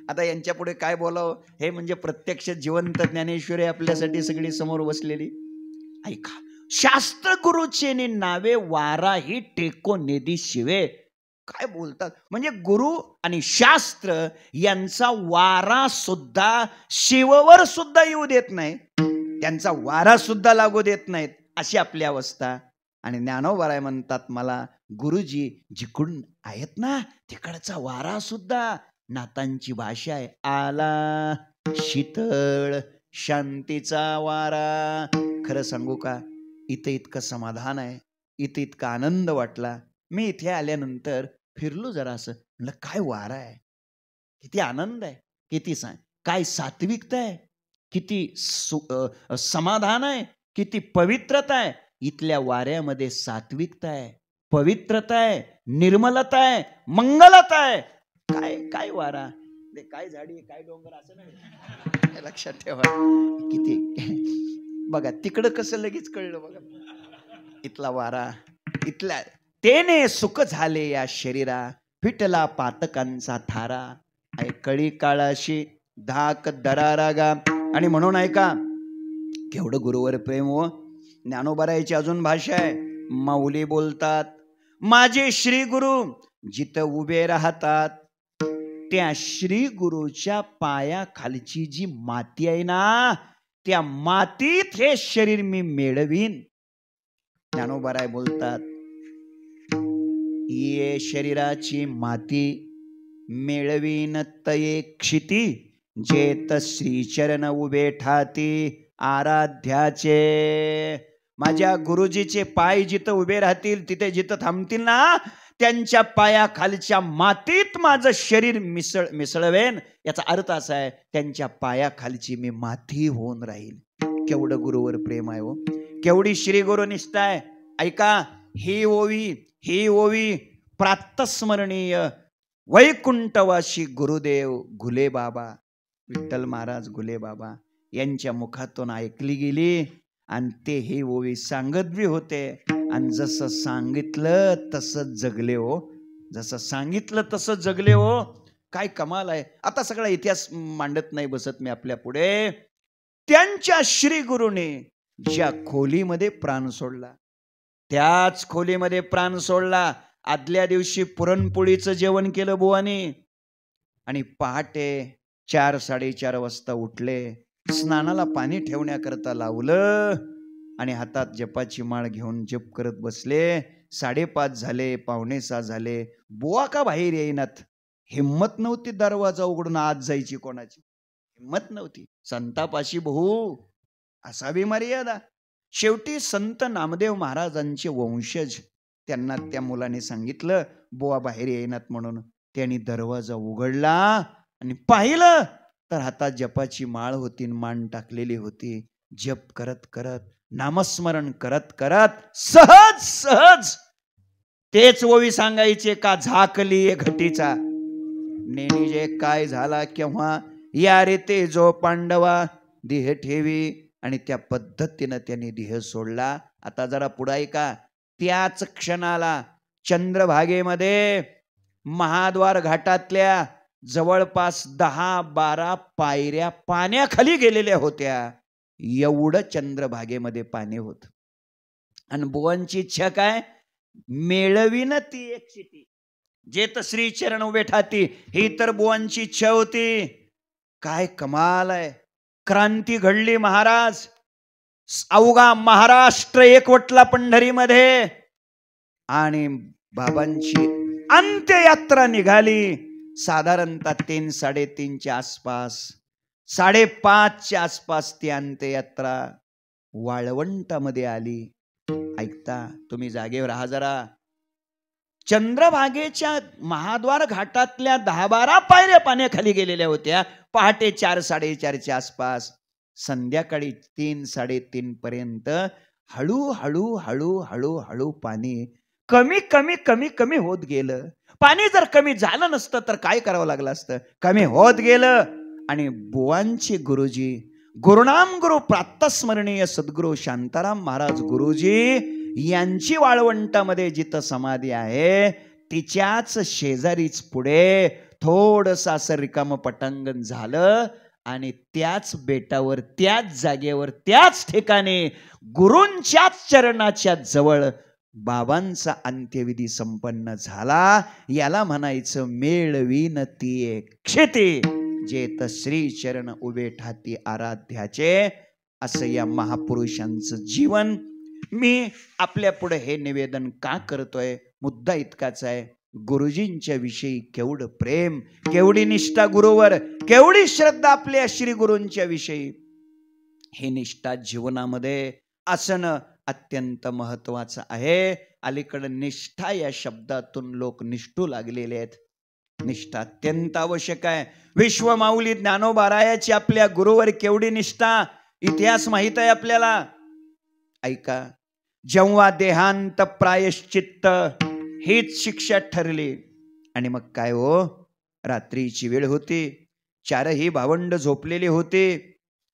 आता यांच्या पुढे काय बोलावं, हे म्हणजे प्रत्यक्ष जिवंत ज्ञानेश्वरी आपल्यासाठी सगळी समोर बसलेली. ऐका, शास्त्र गुरुचे नावे वाराही टेको नेदी शिवे. काय बोलतात म्हणजे गुरु आणि शास्त्र यांचा वारा सुद्धा शिववर सुद्धा येऊ देत नाही, त्यांचा वारा सुद्धा लागू देत नाहीत, अशी आपली अवस्था. आणि ज्ञानोबाराय म्हणतात, मला गुरुजी जिकडून आहेत ना तिकडचा वारा सुद्धा नातांची भाषा आहे. आला शीतळ शांतीचा वारा. खरं सांगू का, इथं इतकं समाधान आहे, इथं इतका आनंद वाटला. मी इथे आल्यानंतर फिरलो जरा, असं म्हणलं काय वारा आहे, किती आनंद आहे, किती काय सात्विकता आहे, किती समाधान आहे, किती पवित्रता आहे. इथल्या वाऱ्यामध्ये सात्विकता आहे, पवित्रता आहे, निर्मलता आहे, मंगलता आहे. काय काय वारा, काय झाडी, काय डोंगर, असं नाही. लक्षात ठेवा किती. बघा तिकडं कसं लगेच कळलं बघा. इथला वारा, इथल्या तेने सुख झाले या शरीरा, फिटला पातकांचा थारा. कळी काळाशी धाक दरारा गा. आणि म्हणून ऐका, केवढं गुरुवर प्रेम हो. ज्ञानोबारायची अजून भाषा आहे. माऊली बोलतात, माझे श्री गुरु जिथं उभे राहतात, त्या श्री गुरुच्या पायाखालची जी माती आहे ना, त्या मातीत हे शरीर मी मेळवीन. ज्ञानोबाराय बोलतात, ये शरीराची माती मेळवीन तये क्षिती, जेत श्रीचरण उभे ठाती आराध्याचे. माझ्या गुरुजीचे पाय जिथं उभे राहतील, तिथे जिथं थांबतील ना, त्यांच्या पायाखालच्या मातीत माझं शरीर मिसळवेन. याचा अर्थ असा आहे, त्यांच्या पायाखालची मी माती होऊन राहील. केवढं गुरुवर प्रेम आहे हो, केवढी श्री गुरु निष्ठा आहे. ऐका, ही ओवी प्रातस्मरणीय वैकुंठवासी गुरुदेव घुले बाबा, विठ्ठल महाराज घुले बाबा यांच्या मुखातून ऐकली गेली. आणि ते हे ओवी सांगत बी होते. आणि जसं सांगितलं तसं जगले हो, जसं सांगितलं तसं जगले हो. काय कमाल आहे. आता सगळा इतिहास मांडत नाही बसत मी आपल्या पुढे. त्यांच्या श्री गुरुने ज्या खोलीमध्ये प्राण सोडला, त्याच खोलीमध्ये प्राण सोडला. आदल्या दिवशी पुरणपोळीचं जेवण केलं बुवानी, आणि पहाटे 4-4:30 वाजता उठले, स्नानाला पाणी ठेवण्याकरता लावलं, आणि हातात जपाची माळ घेऊन जप करत बसले. 5:30 झाले, 5:45 झाले, बुवा का बाहेर येईनात. हिम्मत नव्हती दरवाजा उघडून आत जायची, कोणाची हिम्मत नव्हती. संतापाशी बहु असावी मर्यादा. शेवटी संत नामदेव महाराजांचे वंशज, त्यांना त्या मुलाने सांगितलं बुवा बाहेर येईनात म्हणून. त्यांनी दरवाजा उघडला आणि पाहिलं तर हातात जपाची माळ होती, मान टाकलेली होती. जप करत करत, नामस्मरण करत करत सहज सहज तेच ओवी सांगायचे का, झाकली घटीचा नेणी जे काय झाला केव्हा, या रे ते जो पांडवा देह ठेवी. आणि त्या पद्धतीनं त्यांनी देह सोडला. आता जरा पुढे का, त्याच क्षणाला चंद्रभागेमध्ये महाद्वार घाटातल्या जवळपास 10-12 पायऱ्या पाण्याखाली गेलेल्या होत्या. एवढं चंद्रभागेमध्ये पाणी होत. आणि बुवांची इच्छा काय, मेळवीन ती एक शिटी, जे तर श्री चरण उभे ठाती, ही तर बुवांची इच्छा होती. काय कमाल आहे. क्रांती घडली महाराज. अवघा महाराष्ट्र एकवटला पंढरीमध्ये, आणि बाबांची अंत्ययात्रा निघाली. साधारणतः 3-3:30च्या आसपास, 5:30च्या आसपास ती अंत्ययात्रा वाळवंटामध्ये आली. ऐकता तुम्ही जागेवर राहा जरा. चंद्रभागेच्या महाद्वार घाटातल्या 10-12 पायऱ्या पाण्याखाली गेलेल्या होत्या पहाटे 4-4:30च्या आसपास. संध्याकाळी 3-3:30 पर्यंत हळूहळू हळूहळू हळू पाणी कमी कमी कमी कमी होत गेलं. पाणी जर कमी झालं नसतं तर काय करावं लागलं असतं? कमी होत गेलं. आणि बुवांचे गुरुजी, गुरुनाम गुरु प्रातस्मरणीय सद्गुरु शांताराम महाराज गुरुजी यांची वाळवंटामध्ये जिथं समाधी आहे तिच्याच शेजारीच पुढे थोडंसं असं रिकामं पटांगण झालं. आणि त्याच बेटावर, त्याच जागेवर, त्याच ठिकाणी गुरूंच्याच चरणाच्या जवळ बाबांचा अंत्यविधी संपन्न झाला. याला म्हणायचं मेळवीन ती क्षिती जेत श्री चरण उभे ठाती आराध्याचे. असं या महापुरुषांचं जीवन. मी आपल्या पुढे हे निवेदन का करतोय? मुद्दा इतकाच आहे, गुरुजींच्या विषयी केवढं प्रेम, केवढी निष्ठा गुरुवर, केवढी श्रद्धा आपल्या श्री गुरूंच्या विषयी. हे निष्ठा जीवनामध्ये असणं अत्यंत महत्वाचं आहे. अलीकडे निष्ठा या शब्दातून लोक निष्ठू लागलेले आहेत. निष्ठा अत्यंत आवश्यक आहे. विश्वमाऊली ज्ञानोबारायाची आपल्या गुरुवर केवढी निष्ठा, इतिहास माहित आहे आपल्याला. ऐका, जेव्हा देहांत प्रायश्चित्त हीच शिक्षा ठरली. आणि मग काय हो, रात्रीची वेळ होती, 4ही भावंड झोपलेली होती.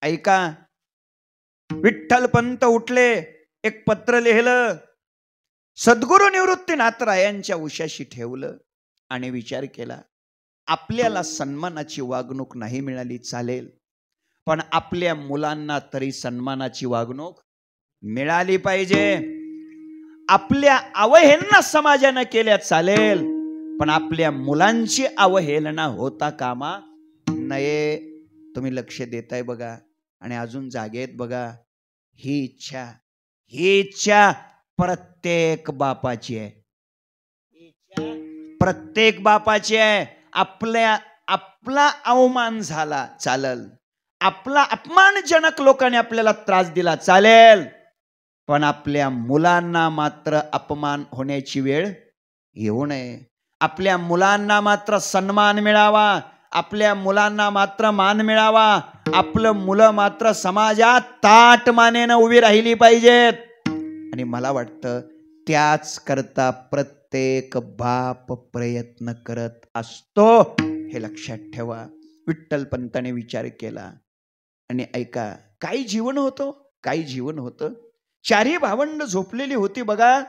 ऐका, विठ्ठल पंत उठले, एक पत्र लिहिलं, सद्गुरु निवृत्तीनाथरायांच्या उशाशी ठेवलं आणि विचार केला, आपल्याला सन्मानाची वागणूक नाही मिळाली चालेल, पण आपल्या मुलांना तरी सन्मानाची वागणूक मिळाली पाहिजे. आपल्या अवहेलना समाजानं केल्या चालेल, पण आपल्या मुलांची अवहेलना होता कामा नये. तुम्ही लक्ष देताय बघा आणि अजून जागेत बघा. ही इच्छा प्रत्येक बापाची आहे. प्रत्येक बापाची आहे. आपला अवमान झाला चालेल, आपला अपमानजनक लोकांनी आपल्याला त्रास दिला चालेल, पण आपल्या मुलांना मात्र अपमान होण्याची वेळ येऊ नये. आपल्या मुलांना मात्र सन्मान मिळावा, आपल्या मुलांना मात्र मान मिळावा. आपलं मुलं मात्र समाजात ताट मानेनं उभी राहिली पाहिजेत. आणि मला वाटतं त्याच करता प्रत्येक बाप प्रयत्न करत असतो, हे लक्षात ठेवा. विठ्ठल पंताने विचार केला आणि ऐका, काही जीवन होतं, काही जीवन होतं. 4ही भावंड झोपलेली होती बघा.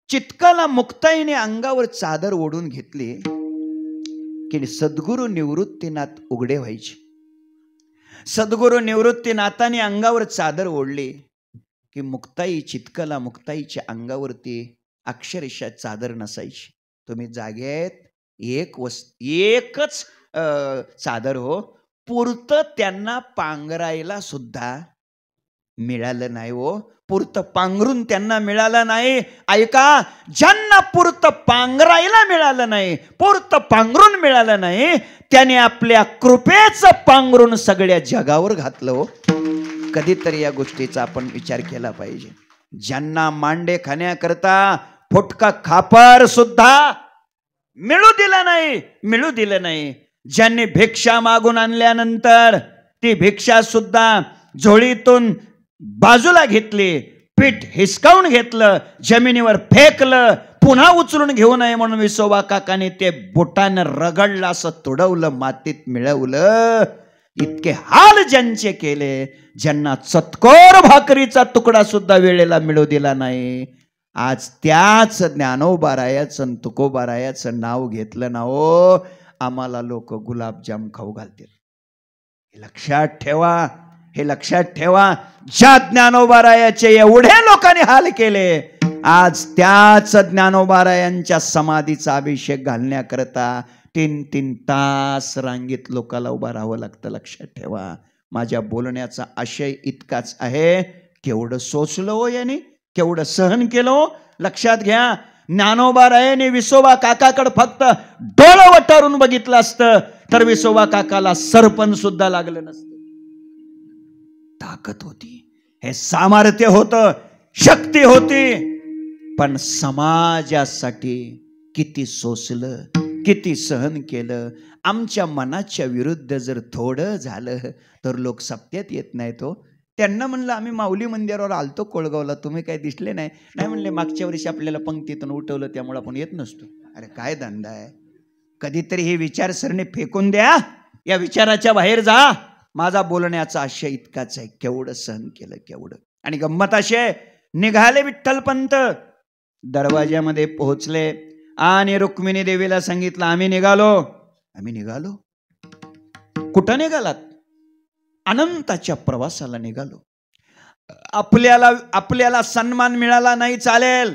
चित्काला मुक्ताईने अंगावर चादर ओढून घेतली की सद्गुरु निवृत्तीनाथ उघडे व्हायचे. सद्गुरु निवृत्तीनाथाने अंगावर चादर ओढली की मुक्ताई, चित्काला मुक्ताईच्या अंगावरती अक्षरशः चादर नसायची. तुम्ही जागे आहेत, एकच चादर हो, पुरतं त्यांना पांघरायला सुद्धा मिळालं नाही हो. पुरतं पांघरून त्यांना मिळालं नाही. ऐका, ज्यांना पुरतं पांघरायला मिळालं नाही, पुरतं पांघरून मिळालं नाही, त्याने आपल्या कृपेचं पांघरून सगळ्या जगावर घातलं हो. कधीतरी या गोष्टीचा आपण विचार केला पाहिजे. ज्यांना मांडे खाण्याकरता फुटका खापर सुद्धा मिळू दिलं नाही, ज्यांनी भिक्षा मागून आणल्यानंतर ती भिक्षा सुद्धा झोळीतून बाजूला घेतली, पीठ हिसकावून घेतलं, जमिनीवर फेकलं, पुन्हा उचलून घेऊ नये म्हणून विसोबा काकाने ते बोटानं रगडलं, असं तुडवलं, मातीत मिळवलं. इतके हाल ज्यांचे केले, ज्यांना चतकोर भाकरीचा तुकडा सुद्धा वेळेला मिळू दिला नाही, आज त्याच ज्ञानोबारायाचं तुकोबारायाचं नाव घेतलं ना हो, आम्हाला लोक गुलाबजाम खाऊ घालतील. हे लक्षात ठेवा, हे लक्षात ठेवा. ज्या ज्ञानोबारायाचे एवढे लोकांनी हाल केले, आज त्याच ज्ञानोबारायांच्या समाधीचा अभिषेक घालण्याकरता 3-3 तास रांगेत लोकाला उभा राहावं लागतं. लक्षात ठेवा. माझ्या बोलण्याचा आशय इतकाच आहे, केवढं सोचलं हो याने, केवढं सहन केलं हो. लक्षात घ्या, ज्ञानोबारायाने विसोबा काकाकडे फक्त डोळं वटारून बघितलं असतं तर विसोबा काकाला सरपण सुद्धा लागलं नसतं. ताकद होती, हे सामर्थ्य होतं, शक्ती होती. पण समाजासाठी किती सोसलं, किती सहन केलं. आमच्या मनाच्या विरुद्ध जर थोडं झालं तर लोक सप्त्यात येत नाही. तो त्यांना म्हणलं आम्ही माऊली मंदिरावर आलतो कोळगावला, तुम्ही काय दिसले नाही. नाही म्हणले मागच्या वर्षी आपल्याला पंक्तीतून उठवलं त्यामुळे आपण येत नसतो. अरे काय धंदा आहे. कधीतरी ही विचारसरणी फेकून द्या, या विचाराच्या बाहेर जा. माझा बोलण्याचा आशय इतकाच आहे, केवढं सहन केलं केवढं. आणि गंमत अशी आहे, निघाले विठ्ठलपंत, दरवाज्यामध्ये पोहोचले आणि रुक्मिणी देवीला सांगितलं आम्ही निघालो. आम्ही निघालो? कुठं निघालात? अनंताच्या प्रवासाला निघालो. आपल्याला सन्मान मिळाला नाही चालेल,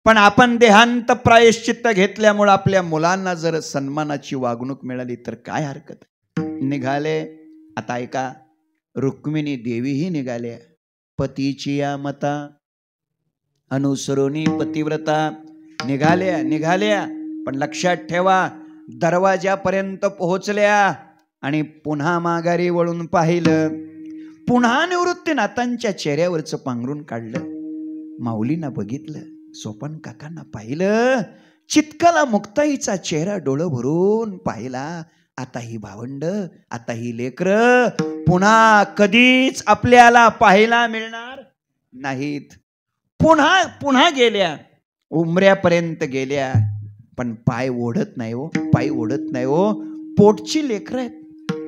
पण आपण देहांत प्रायश्चित्त घेतल्यामुळे आपल्या मुलांना जर सन्मानाची वागणूक मिळाली तर काय हरकत. निघाले. आता ऐका, रुक्मिणी देवीही निघाल्या. पतीची या मता अनुसरोनी पतिव्रता. निघाल्या पण लक्षात ठेवा, दरवाजापर्यंत पोहोचल्या आणि पुन्हा माघारी वळून पाहिलं. पुन्हा निवृत्तीनाथांच्या चेहऱ्यावरचं पांघरून काढलं. माऊलींना बघितलं, सोपान काकांना पाहिलं. चित्काला मुक्ताईचा चेहरा डोळं भरून पाहिला. आता ही भावंड, आता ही लेकरं पुन्हा कधीच आपल्याला पाहायला मिळणार नाहीत. पुन्हा गेल्या, उमऱ्यापर्यंत गेल्या, पण पाय ओढत नाही हो, पाय ओढत नाही हो. पोटची लेकरं आहेत,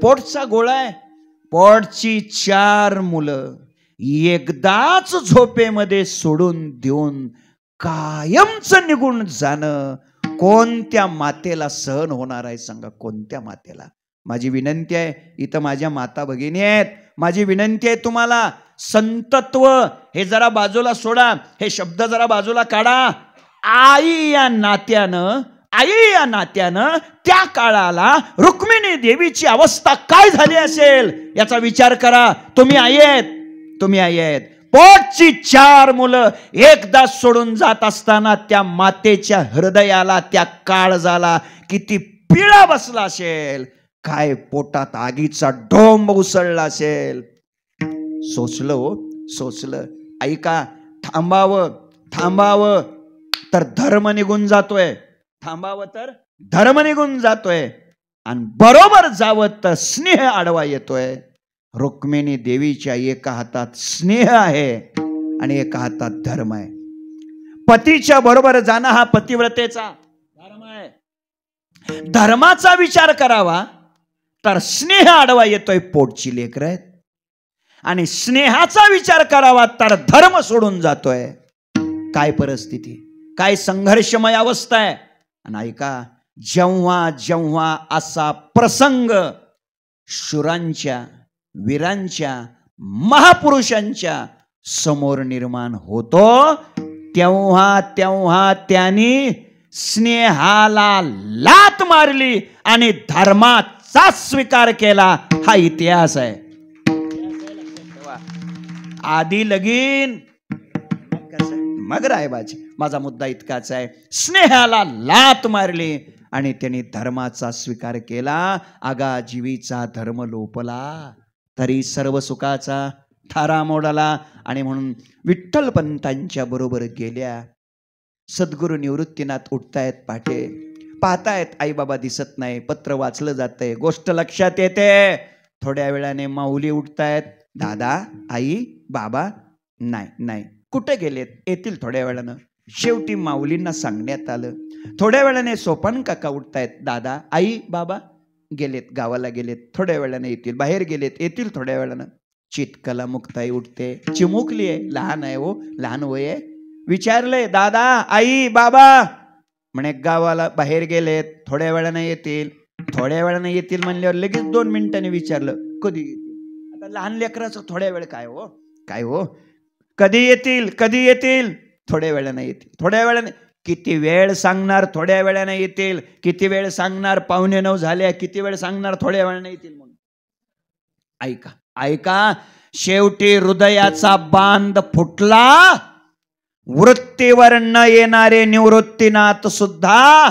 पोटचा गोळा आहे. पोटची 4 मुलं एकदाच झोपेमध्ये सोडून देऊन कायमच निघून जाणं कोणत्या मातेला सहन होणार आहे सांगा, कोणत्या मातेला. माझी विनंती आहे, इथं माझ्या माता भगिनी आहेत, माझी विनंती आहे तुम्हाला, संतत्व हे जरा बाजूला सोडा, हे शब्द जरा बाजूला काढा. आई या नात्यानं त्या काळाला रुक्मिणी देवीची अवस्था काय झाली असेल याचा विचार करा. तुम्ही आई आहेत, पोटची 4 मुलं एकदा सोडून जात असताना त्या मातेच्या हृदयाला, त्या काळजाला किती पिळा बसला असेल, काय पोटात आगीचा डोंब उसळला असेल. सोचलं. ऐका, थांबावं तर धर्म निघून जातोय, आणि बरोबर जावं तर स्नेह आडवा येतोय. रुक्मिणी देवीच्या एका हातात स्नेह आहे आणि एका हातात धर्म आहे. पतीच्या बरोबर जाणं हा पतिव्रतेचा धर्म आहे. धर्माचा विचार करावा तर स्नेह आडवा येतोय, पोटची लेकरं आहेत. आणि स्नेहाचा विचार करावा तर धर्म सोडून जातोय. काय परिस्थिती, काय संघर्षमय अवस्था आहे. आणि ऐका, जेव्हा असा प्रसंग शूरांच्या, वीरांच्या, महापुरुषांच्या समोर निर्माण होतो, तेव्हा त्यांनी स्नेहाला लात मारली आणि धर्माचा स्वीकार केला. हा इतिहास आहे. आधी लगीन मग रायबाजी. माझा मुद्दा इतकाच आहे, स्नेहाला लात मारली आणि त्यांनी धर्माचा स्वीकार केला. आगा जीवीचा धर्म लोपला तरी सर्व सुखाचा थारा मोडाला. आणि म्हणून विठ्ठलपंतांच्या बरोबर गेल्या. सद्गुरू निवृत्तीनाथ उठतायत पहाटे, पाहतायत आई बाबा दिसत नाही, पत्र वाचलं जातंय, गोष्ट लक्षात येते. थोड्या वेळाने माऊली उठतायत, दादा, आई, बाबा नाही कुठे गेलेत, येतील थोड्या वेळानं. शेवटी माऊलींना सांगण्यात आलं. थोड्या वेळाने सोपान काका उठतायत, दादा, आई, बाबा गेलेत, गावाला गेलेत, थोड्या वेळाने येतील, बाहेर गेलेत, येतील थोड्या वेळानं. चितकला मुक्ताई उठते, चिमुकली आहे, लहान आहे हो, लहान वय आहे. विचारलंय, दादा, आई, बाबा, म्हणे गावाला बाहेर गेलेत, थोड्या वेळाने येतील. थोड्या वेळाने येतील म्हणल्यावर लगेच 2 मिनिटांनी विचारलं, कधी येतील. आता लहान लेकराचं थोड्या वेळ काय हो, कधी येतील, थोड्या वेळाने येतील. थोड्या वेळाने किती वेळ सांगणार, थोड्या वेळाने येतील. किती वेळ सांगणार, 8:45 झाल्या, किती वेळ सांगणार, थोड्या वेळाने येतील म्हणून. ऐका, शेवटी हृदयाचा बांध फुटला. वृत्तीवर न येणारे निवृत्तीनाथ सुद्धा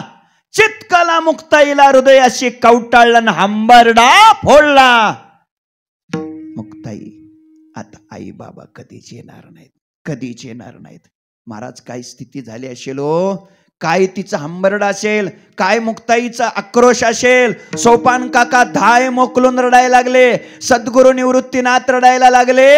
चित्कला मुक्ताईला हृदयाशी कवटाळला, हंबरडा फोडला. मुक्ताई आता आई बाबा कधीच येणार नाहीत, कधीच येणार नाहीत. महाराज काय स्थिती झाली असेल हो, काय तिचा हंबरडा असेल, काय मुक्ताईचा आक्रोश असेल. सोपान काका धाय मोकलून रडायला लागले, सद्गुरू निवृत्तीनाथ रडायला लागले.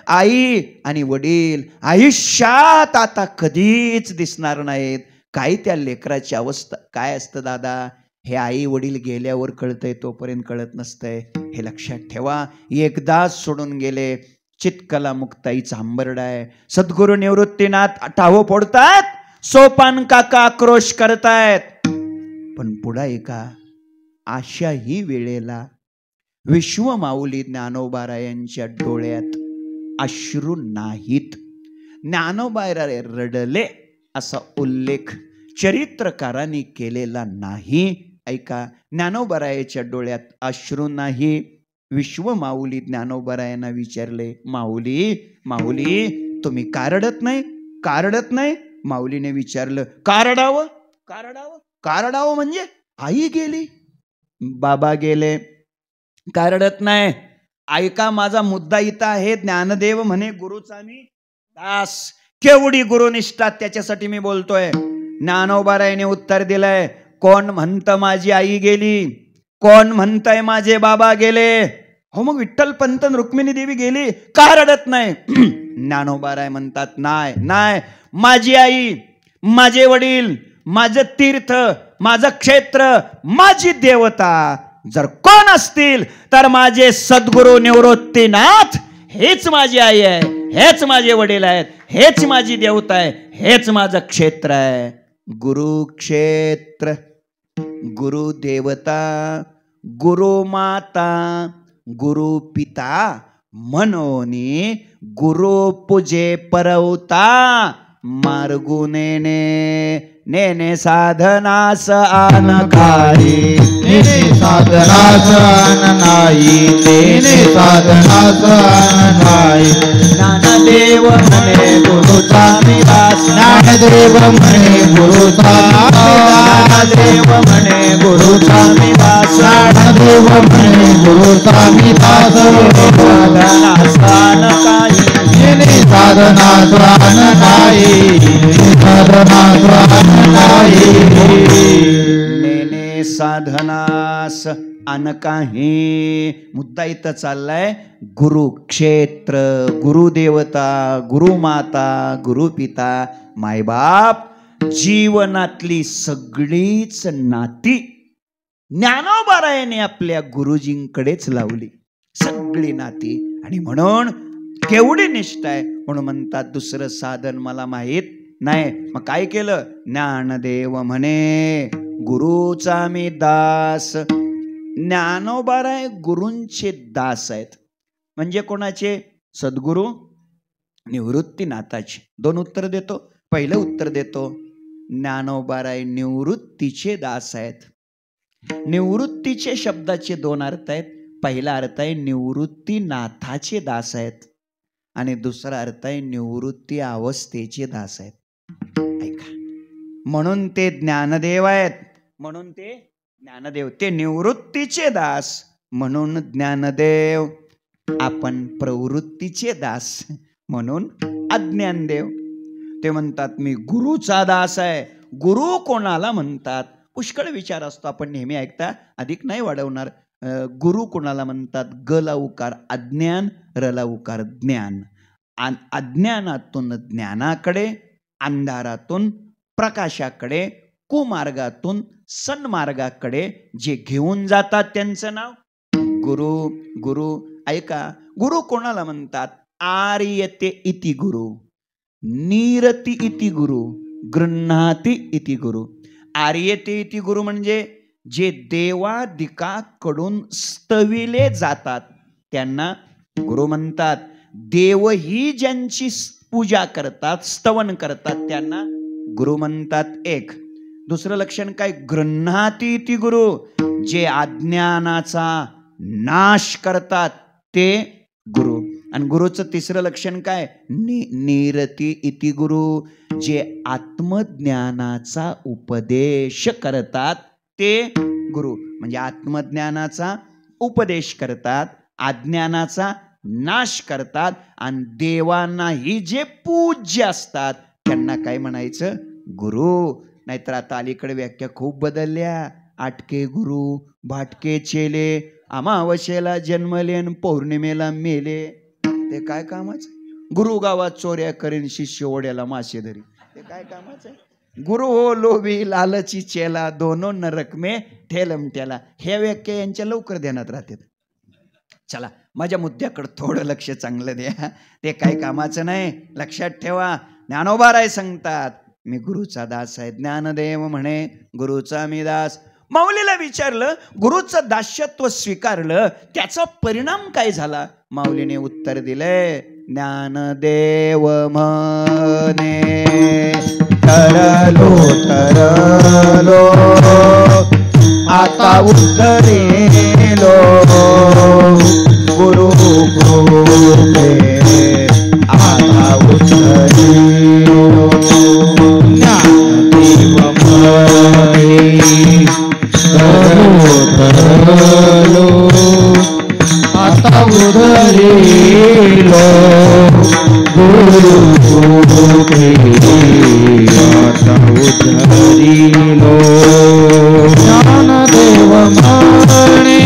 आई आणि वडील आयुष्यात आता कधीच दिसणार नाहीत. काय त्या लेकराची अवस्था काय असतं दादा, हे आई वडील गेल्यावर कळतंय, तोपर्यंत कळत नसतंय. हे लक्षात ठेवा. एकदा सोडून गेले, चितकला मुक्ताईचा हंबरडा आहे. सद्गुरू निवृत्तीनाथ टाहो फोडतात, सोपान काका आक्रोश करतायत. पण पुढा एका अशाही वेळेला विश्वमाऊली ज्ञानोबारायांच्या डोळ्यात अश्रू नाहीत. ज्ञानोबा रडले असा उल्लेख चरित्रकारांनी केलेला नाही. ऐका, ज्ञानोबारायाच्या डोळ्यात अश्रू नाही. विश्वमाऊली ज्ञानोबारायांना विचारले, माऊली माऊली तुम्ही का रडत नाही, का रडत नाही? माऊलीने विचारलं, का रडावं, का रडावं, का रडावं म्हणजे आई गेली, बाबा गेले, का रडत नाही? ऐका, माझा मुद्दा इथं आहे. ज्ञानदेव म्हणे गुरुचा मी दास. केवढी गुरुनिष्ठा, त्याच्यासाठी मी बोलतोय. ज्ञानोबारायाने उत्तर दिलंय, कोण म्हणतं माझी आई गेली, कोण म्हणतंय माझे बाबा गेले? हो मग विठ्ठल पंत रुक्मिणी देवी गेली, का रडत नाही? ज्ञानोबाराय म्हणतात, नाही नाही, माझी आई, माझे वडील, माझं तीर्थ, माझं क्षेत्र, माझी देवता जर कोण असतील तर माझे सद्गुरू निवृत्तीनाथ हेच माझी आई आहे, हेच माझे वडील आहेत, हेच माझी देवता आहे, हेच माझं क्षेत्र आहे. गुरुक्षेत्र, गुरुदेवता, गुरुमाता, गुरुपिता मनोनी गुरुपूजे परवता. मार्गुनेने नेने साधनास आन खाई, नेने साधनास आन नाही, नेने साधनास आन नाही. ज्ञानदेव म्हणे गुरुचा मी दास, ज्ञानदेव म्हणे गुरुचा मी दास, ज्ञानदेव म्हणे गुरुचा मी दास, ज्ञानदेव म्हणे गुरुचा मी दास. साधनास आन खाई, नेने साधनास आन नाही, साधनास आन नाही. नेने साधनास अन काही. मुद्दा इथं चाललाय, गुरुक्षेत्र, गुरुदेवता, गुरुमाता, गुरुपिता, मायबाप, जीवनातली सगळीच नाती ज्ञानोबारायाने आपल्या गुरुजींकडेच लावली, सगळी नाती. आणि म्हणून केवढी निष्ठा आहे, म्हणून म्हणतात दुसरं साधन मला माहीत नाही. मग काय केलं? ज्ञानदेव म्हणे गुरुचा मी दास. ज्ञानोबाराय गुरूंचे दास आहेत. म्हणजे कोणाचे? सद्गुरू निवृत्तीनाथाचे. दोन उत्तर देतो. पहिलं उत्तर देतो, ज्ञानोबाराय निवृत्तीचे दास आहेत. निवृत्तीचे शब्दाचे दोन अर्थ आहेत. पहिला अर्थ आहे निवृत्तीनाथाचे दास आहेत, आणि दुसरा अर्थ आहे निवृत्ती अवस्थेचे दास आहेत. ऐका, म्हणून ते ज्ञानदेव आहेत, म्हणून ते ज्ञानदेव, ते निवृत्तीचे दास म्हणून ज्ञानदेव. आपण प्रवृत्तीचे दास म्हणून अज्ञानदेव. ते म्हणतात मी गुरुचा दास आहे. गुरु कोणाला म्हणतात? पुष्कळ विचार असतो, आपण नेहमी ऐकता, अधिक नाही वाढवणार. गुरु कोणाला म्हणतात? ग ला उकार अज्ञान, र ला उकार ज्ञान. अज्ञानातून ज्ञानाकडे, अंधारातून प्रकाशाकडे, कुमार्गातून सन्मार्गाकडे जे घेऊन जातात त्यांचं नाव गुरु. गुरु ऐका, गुरु कोणाला म्हणतात? आर्यते इति गुरु, नीरति इति गुरु, गृह्णाति इति गुरु. आर्यते इति गुरु म्हणजे जे देवादिकाकडून स्तविले जातात त्यांना गुरु म्हणतात. देवही ज्यांची पूजा करतात, स्तवन करतात, त्यांना गुरु म्हणतात. एक. दुसरं लक्षण काय? गृह्णाति इति गुरु, जे अज्ञानाचा नाश करतात ते गुरु. आणि गुरुचं तिसरं लक्षण काय? नीरति इति गुरु, जे आत्मज्ञानाचा उपदेश करतात ते गुरु. म्हणजे आत्मज्ञानाचा उपदेश करतात, अज्ञानाचा नाश करतात आणि देवांनाही जे पूज्य असतात त्यांना काय म्हणायचं? गुरु. नाहीतर आता अलीकडे व्याख्या खूप बदलल्या. आटके गुरु, भाटके चेले, अमावस्येला जन्मले आणि पौर्णिमेला मेले. ते काय कामाचं? गुरु गावात चोऱ्या करीन, शिष्य ओढ्याला मासे धरी. ते काय कामाचं? गुरु हो लोभी लालची चेला, दोनो नरक में ठेलम ठेला. ह्या व्याख्या यांच्या लवकर ध्यानात राहतात. चला माझ्या मुद्द्याकडे थोडं लक्ष चांगलं द्या. ते काही कामाचं नाही, लक्षात ठेवा. ज्ञानोबा राय सांगतात, मी गुरुचा दास आहे. ज्ञानदेव म्हणे गुरुचा मी दास. माऊलीला विचारलं, गुरुचं दास्यत्व स्वीकारलं, त्याचा परिणाम काय झाला? माऊलीने उत्तर दिले, ज्ञानदेव म्हणे तरलो तरलो आता उद्धरेलो गुरु कृपे आता उद्धरेलो ज्ञानदेव म्हणे तरलो तरलो आता उद्धरेलो गुरु कृपे आता उद्धरेलो ज्ञानदेव म्हणे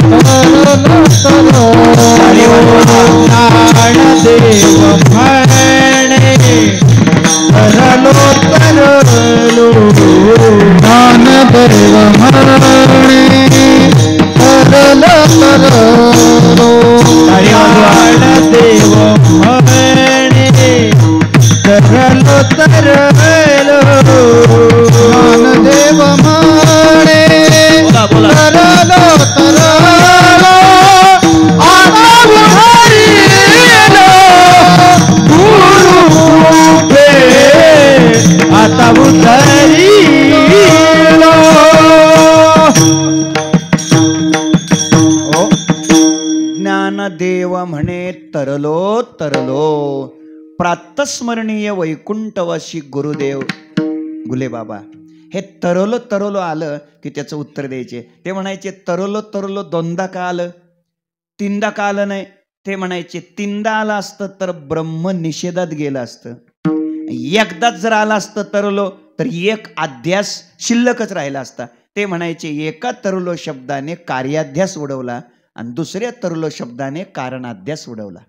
तरलो तरलो ज्ञानदेव म्हणे तरलो तरलो ज्ञानदेव म्हणे तरलो तरलो ज्ञानदेव म्हणे तरलो तरलो ज्ञानदेव म्हणे तरलो तरलो आता उद्धरेलो गुरु कृपे आता उद्धरेलो. ज्ञानदेव म्हणे तरलो तरलो. प्रातस्मरणीय वैकुंठवासी गुरुदेव गुलेबाबा हे तरलो तरलो आलं की त्याचं उत्तर द्यायचे. ते म्हणायचे तरलो तरलो दोनदा का आलं, तीनदा का आलं नाही. ते म्हणायचे तीनदा आलं असतं तर ब्रह्म निषेधात गेलं असतं. एकदाच जर आलं असतं तरलो तर एक अध्यास शिल्लकच राहिला असता. ते म्हणायचे एका तरलो शब्दाने कार्याध्यास उडवला आणि दुसऱ्या तरलो शब्दाने कारणाध्यास उडवला.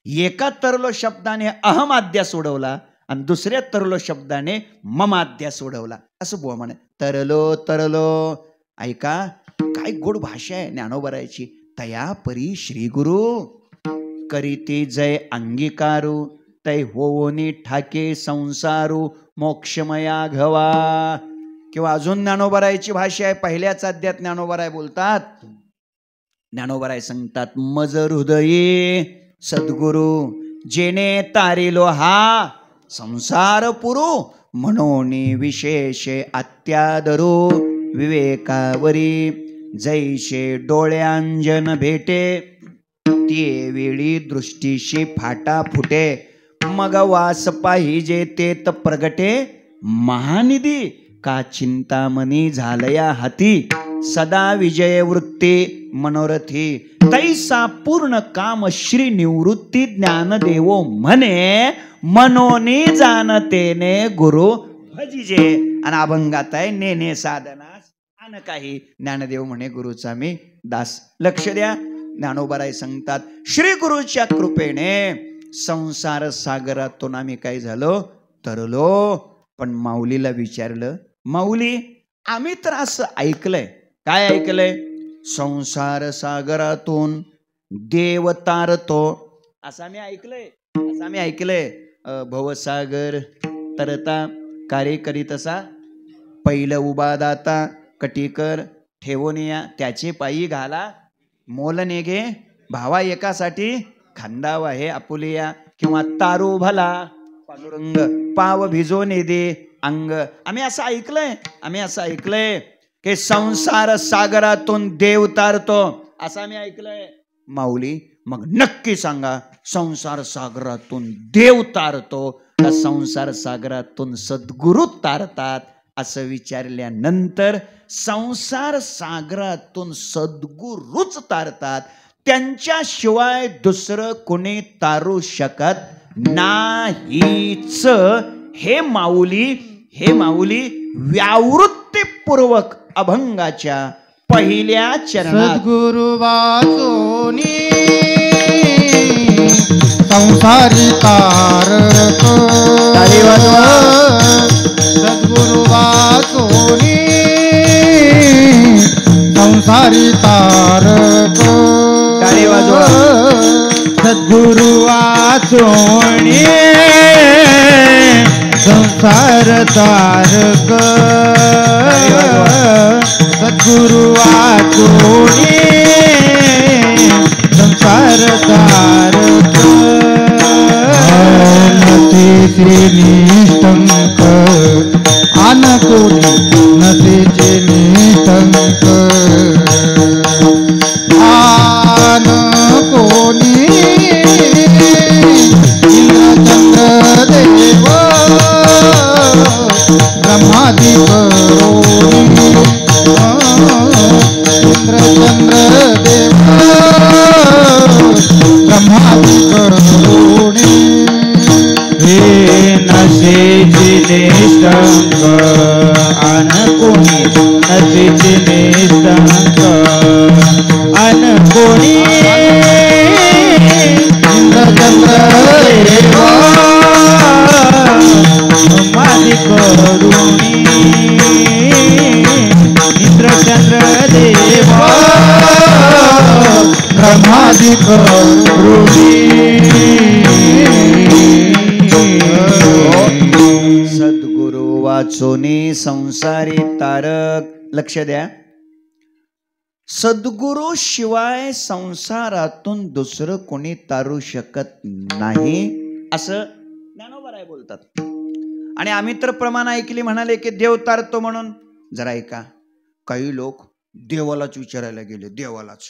एका तरलो शब्दाने अहमाध्यास उडवला आणि दुसऱ्या तरलो शब्दाने ममाध्यास उडवला. असं बुवा म्हणे तरलो तरलो. ऐका काय गोड भाषा आहे ज्ञानोबरायची. तया परी श्री गुरु करीती जय अंगीकारू तै होवोनी ठाके संसारू मोक्षमया घवा. किंवा अजून ज्ञानोबरायची भाषा आहे. पहिल्याच अध्यात ज्ञानोबराय बोलतात, ज्ञानोबराय सांगतात, मज हृदयी सद्गुरु जेने तारिलो हा संसार पुरू म्हणून विशेष अत्यादरू विवेकावरी जैसे डोळ्यांजन भेटे ते वेळी दृष्टीशी फाटा फुटे मग वास पाहिजे तेत प्रगटे महानिधी का चिंतामणी झालया हाती सदा विजय वृत्ती मनोरथी तैसा पूर्ण काम श्री निवृत्ती ज्ञानदेवो म्हणे मनोनी जाणतेने गुरु भजिजे. आणि अभंगात आहे नेने साधनास आन काही ज्ञानदेव म्हणे गुरुचा मी दास. लक्ष द्या ज्ञानोबराय सांगतात श्री गुरुच्या कृपेने संसार सागरातून आम्ही काय झालो तरलो. पण माऊलीला विचारलं, माऊली आम्ही तर असं ऐकलंय. काय ऐकलंय? संसार सागरातून देव तारतो असं आम्ही ऐकलंय. असं आम्ही ऐकलंय. भवसागर तरता कार्य करीत असा पहिलं उभा दाता कटीकर ठेवून या त्याचे पायी घाला मोल नेगे भावा एकासाठी खांदावा हे आपुलिया किंवा तारू भला पांडुरंग पाव भिजवणे दे अंग. आम्ही असं ऐकलंय. आम्ही असं ऐकलंय की संसार सागरातून देव तारतो असं आम्ही ऐकलंय. माऊली मग नक्की सांगा संसार सागरातून देव तारतो का संसार सागरातून सद्गुरु तारतात? असं विचारल्यानंतर संसार सागरातून सद्गुरुच तारतात. त्यांच्याशिवाय दुसरं कोणी तारू शकत नाहीच. हे माऊली व्यावृत्तीपूर्वक अभंगाच्या पहिल्या चरणात सद्गुरु वाचोनी संसारी तारक, सद्गुरु वाचोनी संसारी तारक, टाळी वाजवा. सद्गुरु वाचोनी संसार तारक, सद्गुरु वाचोनी संसार तारक, नसेचे निष्ठंक आनकोनी, नसेचे निष्ठंक आनकोनी, इंद्रचंद्र देव ब्रह्मादि करोनी, इंद्रचंद्र देव ब्रह्मादि करोनी, हे नसेचे निष्ठंक अनकोनी, नसेचे निष्ठंक अनकोनी, इंद्रचंद्र देव ब्रह्मादि करोनी, इंद्रचंद्र देव ब्रह्मादि करोनी. सद्गुरु वाचोनी संसारी तारक. लक्ष द्या, सद्गुरु शिवाय संसारातून दुसरं कोणी तारू शकत नाही असं ज्ञानोबा बोलतात. आणि आम्ही तर प्रमाण ऐकली, म्हणाले की देव तारतो म्हणून. जरा ऐका, काही लोक देवालाच विचारायला गेले, देवालाच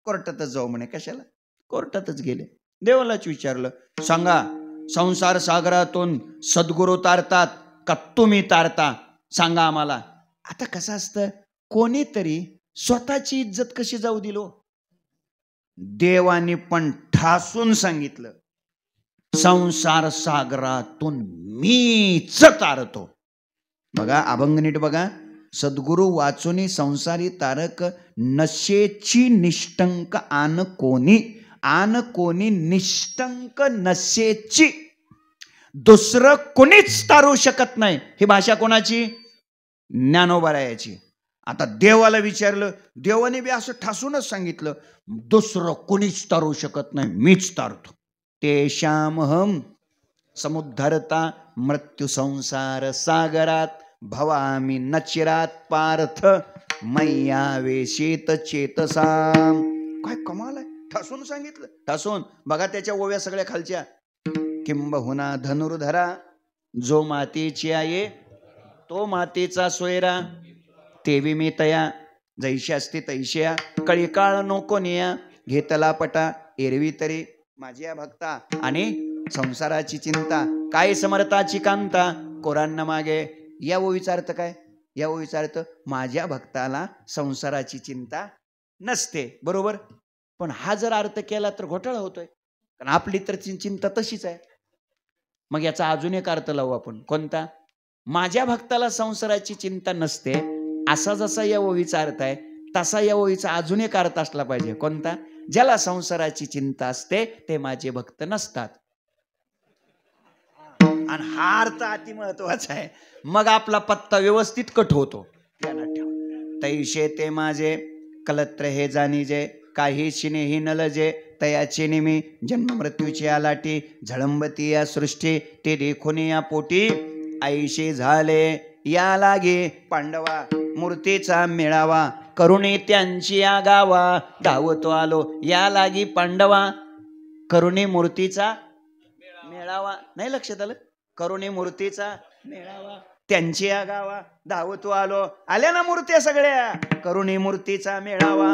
कोर्टातच जाऊ म्हणे. कशाला? कोर्टातच गेले, देवालाच विचारलं, सांगा संसार सागरातून सद्गुरु तारतात का तुम्ही तारता, सांगा आम्हाला. आता कसं असतं, कोणीतरी स्वतःची इज्जत कशी जाऊ दिलो. देवाने पण ठासून सांगितलं, संसार सागरातून मीच तारतो. बघा अभंग नीट बघा, सद्गुरु वाचोनी संसारी तारक, नशेची निष्ठंक आन कोणी निष्ठंक नशेची, दुसरं कोणीच तारू शकत नाही. ही भाषा कोणाची? ज्ञानोबारायाची. आता देवाला विचारलं, देवाने बी असं ठासूनच सांगितलं, दुसरं कोणीच तारू शकत नाही, मीच तारतो. तेषामहम समुद्धरता मृत्यू संसार सागरात, भवामी नचिरात पार्थ मैया वेशित चेतसा. काय कमाल आहे, ठासून सांगितलं, ठासून. बघा त्याच्या ओव्या सगळ्या खालच्या. किंबहुना धनुर्धरा, जो मातीची आहे तो मातीचा सोयरा, तेवी मी तया जैशी असती तैशिया, कळी काळ नको निया, घेतला पटा एरवी तरी माझ्या भक्ता. आणि संसाराची चिंता, काय समर्थाची कांता, कोरांना मागे. या ओवीचा अर्थ काय? या ओवीचा अर्थ माझ्या भक्ताला संसाराची चिंता नसते, बरोबर. पण हा जर अर्थ केला तर घोटाळा होतोय, कारण आपली तर चिंता तशीच आहे. मग याचा अजून एक अर्थ लावू आपण. कोणता? माझ्या भक्ताला संसाराची चिंता नसते असा जसा या ओवीचा अर्थ आहे, तसा या ओवीचा अजून एक अर्थ असला पाहिजे. कोणता? ज्याला संसाराची चिंता असते ते माझे भक्त नसतात. आणि हा अर्थ अति महत्वाचा आहे. मग आपला पत्ता व्यवस्थित कट होतो. तैशे ते माझे कलत्र हे जाणीजे, काही शिनेही न लजे, तयाचे निमी जन्म मृत्यूची आलाटी, झळंबती या सृष्टी ते देखून या पोटी, ऐशी झाले या लागे पांडवा, मूर्तीचा मेळावा, करुणे त्यांची या गावा, धावतो आलो या लागी पांडवा. करुणे मूर्तीचा मेळावा, नाही लक्षात आलं? करुणे मूर्तीचा मेळावा, त्यांची या गावा, धावतो आलो. आल्या ना मूर्त्या सगळ्या, करुणे मूर्तीचा मेळावा,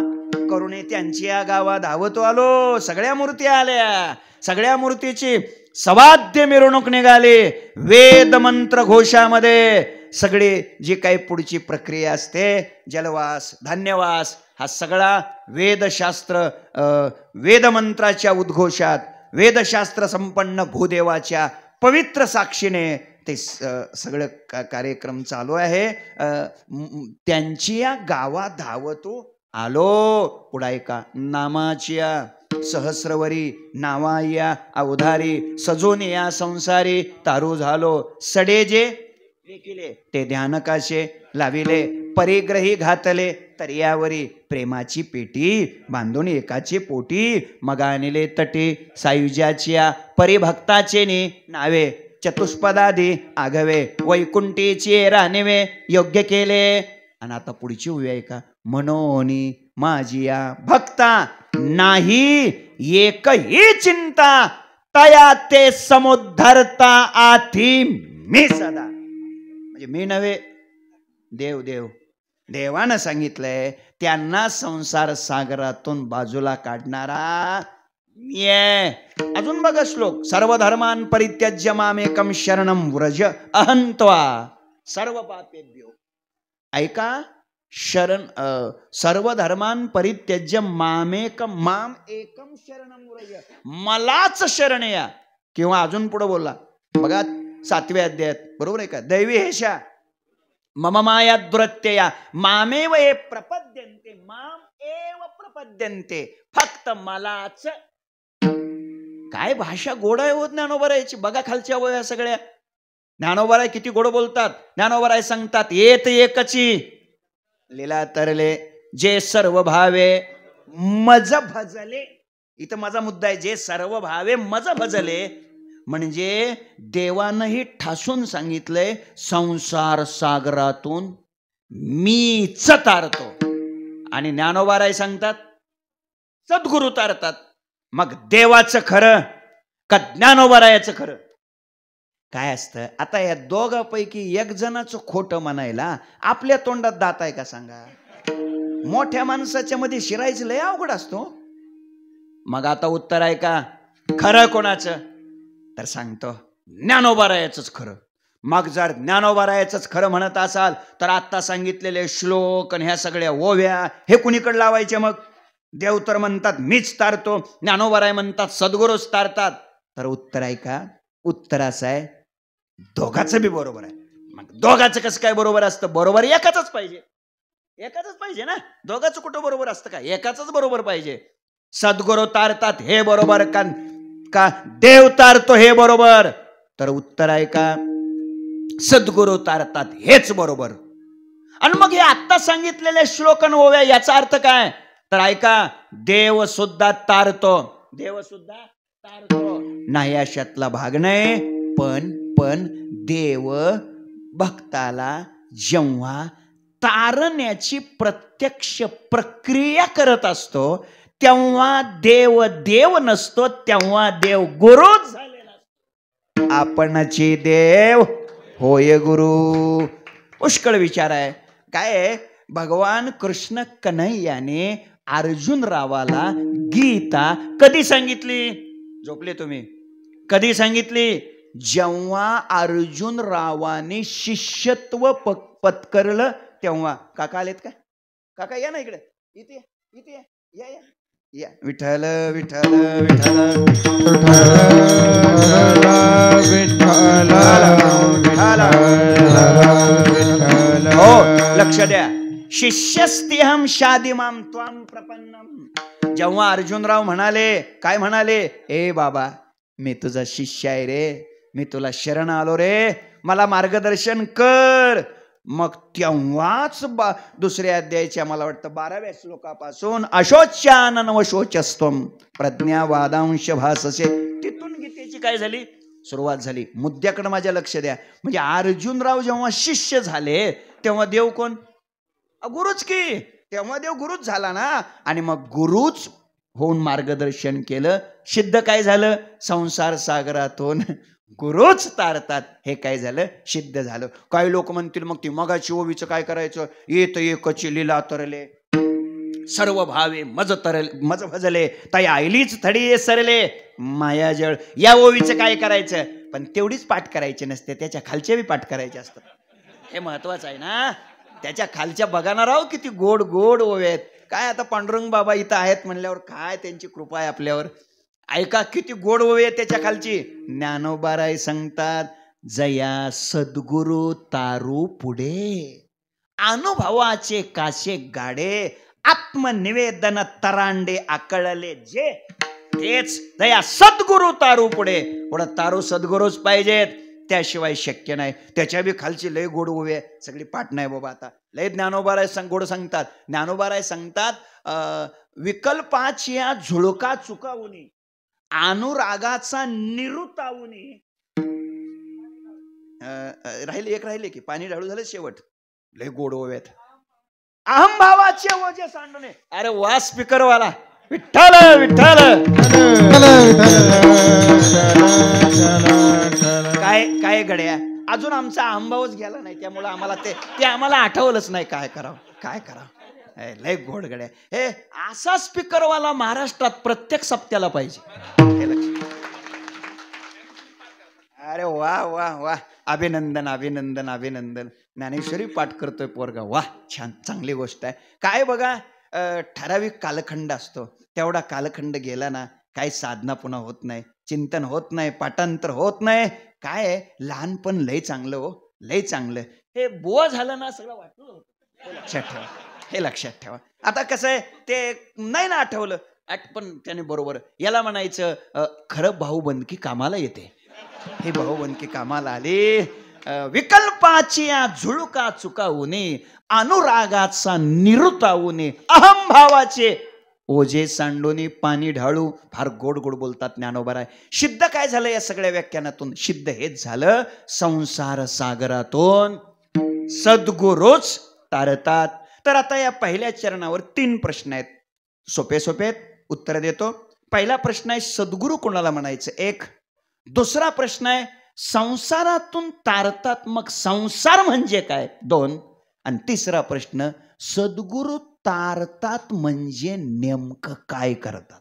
करुणे त्यांची या गावा, धावतो आलो. सगळ्या मूर्ती आल्या, सगळ्या मूर्तीची सवाद्य मिरवणूक निघाली. वेद मंत्र घोषामध्ये सगळे जी काही पुढची प्रक्रिया असते, जलवास, धान्यवास, हा सगळा वेदशास्त्र वेदमंत्राच्या उद्घोषात वेदशास्त्र संपन्न भूदेवाच्या पवित्र साक्षीने ते सगळं कार्यक्रम चालू आहे. त्यांची या गावा धावतो आलो. पुढे का नामाच्या सहस्रवरी नावाया अवधारी सजून या संसारी तारू झालो. सडे जे लेखिले ते ध्यानकाशे लाविले परिग्रही घातले तर्यावरी प्रेमाची पेटी बांधून एकाचे पोटी. मग आणले तटे सायुज्याच्या परिभक्ताचे नावे चतुष्पदादी आघवे वैकुंठीचे रानिवे योग्य केले. आणि आता पुढची उभी आहे का मनोनी माझिया भक्ता नाही एकही चिंता तया ते समुद्धरता आधी मी सदा. म्हणजे मी नव्हे देव देव देवानं सांगितलंय त्यांना संसार सागरातून बाजूला काढणारा मी आहे. अजून बघा श्लोक सर्व धर्मान परित्यज्य मामेकम शरणम व्रज अहंत्वा सर्व पापेभ्यो. ऐका शरण सर्व धर्मान परित्यज्य माम एकम शरणम व्रज मलाच शरण या. किंवा अजून पुढे बोलला बघा 7व्या अध्यायात बरोबर आहे का दैवी हेशा मम माया दुरत्यया मामेव हे प्रपद्यन्ते माम एव प्रपद्यन्ते फक्त मलाच. काय भाषा गोड आहे हो ज्ञानोबरायची. बघा खालच्या वया सगळ्या ज्ञानोबराय किती गोड बोलतात. ज्ञानोबराय सांगतात येत एकची लीला तरले जे सर्व भावे मज भजले. इथं माझा मुद्दा आहे जे सर्व भावे मज भजले म्हणजे देवानंही ठासून सांगितलंय संसार सागरातून मीच तारतो. आणि ज्ञानोबाराय सांगतात सद्गुरु तारतात. मग देवाचं खरं का ज्ञानोबारायाचं खरं काय असतं. आता या दोघांपैकी एक जणाचं खोटं म्हणायला आपल्या तोंडात दात आहे का सांगा. मोठ्या माणसाच्या मध्ये शिरायचं लय अवघड असतो. मग आता उत्तर आहे का खरं कोणाचं तर सांगतो ज्ञानोबारायाचंच खरं. मग जर ज्ञानोबारायाचंच खरं म्हणत असाल तर आता सांगितलेले श्लोक आणि ह्या सगळ्या ओव्या हे कुणीकडे लावायचे. मग देव तर म्हणतात मीच तारतो ज्ञानोबाराय म्हणतात सद्गुरूच तारतात. तर उत्तर आहे का उत्तर असं आहे दोघाचं बी बरोबर आहे. मग दोघाचं कसं काय बरोबर असतं. बरोबर एकाच पाहिजे ना. दोघाचं कुठं बरोबर असतं का एकाच बरोबर पाहिजे. सद्गुरू तारतात हे बरोबर का देव तारतो हे बरोबर. तर उत्तर आहे का सद्गुरू तारतात हेच बरोबर. आणि मग हे आत्ता सांगितलेले श्लोकन ओव्या याचा अर्थ काय तर ऐका देव सुद्धा तारतो. देव सुद्धा तारतो नाही अशातला भाग नाही. पण देव भक्ताला जेव्हा तारण्याची प्रत्यक्ष प्रक्रिया करत असतो तेव्हा देव नसतो. तेव्हा देव गुरुच झालेला असतो. आपणची देव होय गुरु. पुष्कळ विचार आहे. काय भगवान कृष्ण कन्हैयाने अर्जुन रावाला गीता कधी सांगितली. झोपले तुम्ही. कधी सांगितली जेव्हा अर्जुन रावाने शिष्यत्व पत्करलं तेव्हा. काका आलेत का काका या ना इकडे. इथे या या विठ्ठल विठ्ठल विठ्ठल हो लक्ष द्या. शिष्यस्तेहम शादिमाम त्वाम प्रपन्नम. जेव्हा अर्जुनराव म्हणाले काय म्हणाले ए बाबा मी तुझा शिष्य आहे रे. मी तुला शरण आलो रे. मला मार्गदर्शन कर. मग तेव्हाच दुसऱ्या अध्यायाच्या मला वाटतं 12व्या श्लोकापासून अशोच्यानन वशोचस्तम प्रज्ञावादांश भाससे तिथून गीतेची काय झाली सुरुवात झाली. मुद्द्याकडे माझ्या लक्ष द्या. म्हणजे अर्जुनराव जेव्हा शिष्य झाले तेव्हा देव कोण गुरुच की. तेव्हा देव गुरुच झाला ना. आणि मग गुरुच होऊन मार्गदर्शन केलं. सिद्ध काय झालं संसार सागरातून गुरुच तारतात हे काय झालं सिद्ध झालं. काही लोक म्हणतील मग ती मगाची ओवीचं काय करायचं. येत एकची लीला तरले सर्व भावे मज भजले ताई आईलीच थडी सरले मायाजळ. या ओवीचं काय करायचं. पण तेवढीच पाठ करायची नसते त्याच्या खालच्या बी पाठ करायचे असतात. हे महत्वाचं आहे ना. त्याच्या खालच्या बघा ना राव किती गोड गोड ओव्या आहेत. काय आता पांडुरंग बाबा इथं आहेत म्हणल्यावर काय त्यांची कृपा आहे आपल्यावर. ऐका किती गोड ओवी आहे त्याच्या खालची. ज्ञानोबाराय सांगतात, जया सद्गुरु तारू पुढे, अनुभवाचे काशे गाडे, आत्मनिवेदन तरांडे आकळले जे, तेच दया सद्गुरु तारू पुढे. पुढे तारू सद्गुरूच पाहिजेत, त्याशिवाय शक्य नाही. त्याच्या बी खालची लय गोड उभी आहे, सगळी पाठ नाही बाबा आता. लय ज्ञानोबाराय गोड सांगतात. ज्ञानोबाराय सांगतात, विकल्पाची झुळका चुकावूनी, अनुरागाचा निरुतावुनी. राहिले की पाणी ढाळू झालं शेवट. लय गोड ओव्यात. अहमभावाचे ओझे सांडणे. अरे वा स्पीकरवाला, विठ्ठल विठ्ठल. काय गड्या, अजून आमचा अहमभावच गेला नाही, त्यामुळे आम्हाला ते आम्हाला आठवलंच नाही. काय करावं. लय गोड गड्या. हे असा स्पीकरवाला महाराष्ट्रात प्रत्येक सप्त्याला पाहिजे. अरे वा वा वा, अभिनंदन अभिनंदन अभिनंदन. ज्ञानेश्वरी पाठ करतोय पोरगा, वा छान, चांगली गोष्ट आहे. काय बघा, ठराविक कालखंड असतो, तेवढा कालखंड गेला ना, काही साधना पुन्हा होत नाही, चिंतन होत नाही, पाठांतर होत नाही. काय लहानपण लय चांगलं हो, लय चांगलं. हे बुवा झालं ना सगळं वाटलं. हे लक्षात ठेवा. आता कसं आहे, ते नाही ना आठवलं, पण त्याने बरोबर याला म्हणायचं खरं भाऊबंदकी कामाला येते. हे भाऊबंदकी कामाला आली. विकल्पाची झुळका चुकावूने, अनुरागाचा निरुतावूने, अहमभावाचे ओझे सांडूनी पाणी ढाळू. फार गोड गोड बोलतात ज्ञानोबाराय. सिद्ध काय झालं या सगळ्या व्याख्यानातून? सिद्ध हेच झालं, संसार सागरातून सद्गुरूच तारतात. तर आता या पहिल्या चरणावर 3 प्रश्न आहेत, सोपे सोपे आहेत, उत्तर देतो. पहिला प्रश्न आहे, सद्गुरू कोणाला म्हणायचं? 1. दुसरा प्रश्न आहे, संसारातून तारतात, मग संसार म्हणजे काय? 2. आणि तिसरा प्रश्न, सद्गुरू तारतात म्हणजे नेमकं काय करतात?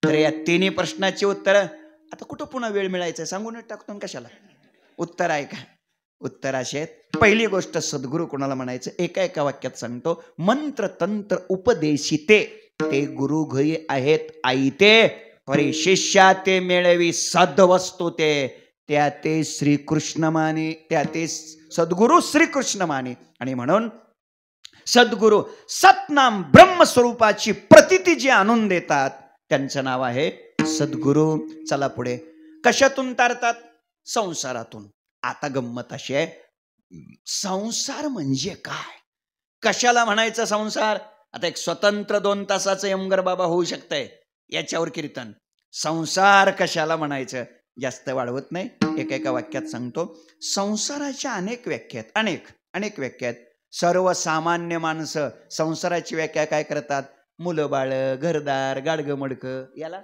तर या 3 प्रश्नाची उत्तर आता कुठं पुन्हा वेळ मिळायचा, सांगून टाकतो कशाला. उत्तर आहे का? उत्तर असे आहेत. पहिली गोष्ट, सद्गुरू कोणाला म्हणायचं? एका वाक्यात सांगतो, मंत्र तंत्र उपदेशिते ते गुरु घई आहेत आई ते, परी शिष्या ते मिळवी सद्वस्तू ते, त्या ते श्रीकृष्ण माने, त्या ते सद्गुरू श्रीकृष्ण माने. आणि म्हणून सद्गुरू सतनाम ब्रह्मस्वरूपाची प्रतिती जी आणून देतात, त्यांचं नाव आहे सद्गुरू. चला पुढे. कशातून तारतात? संसारातून. आता गंमत अशी आहे, संसार म्हणजे काय, कशाला म्हणायचं संसार? आता एक स्वतंत्र 2 तासाचं यमगर बाबा होऊ शकतंय याच्यावर कीर्तन. संसार कशाला म्हणायचं? जास्त वाढवत नाही, एका वाक्यात सांगतो. संसाराच्या अनेक व्याख्या आहेत, अनेक व्याख्या आहेत. सर्वसामान्य माणसं संसाराची व्याख्या काय करतात? मुलं बाळ, घरदार, गाडगं मडकं, याला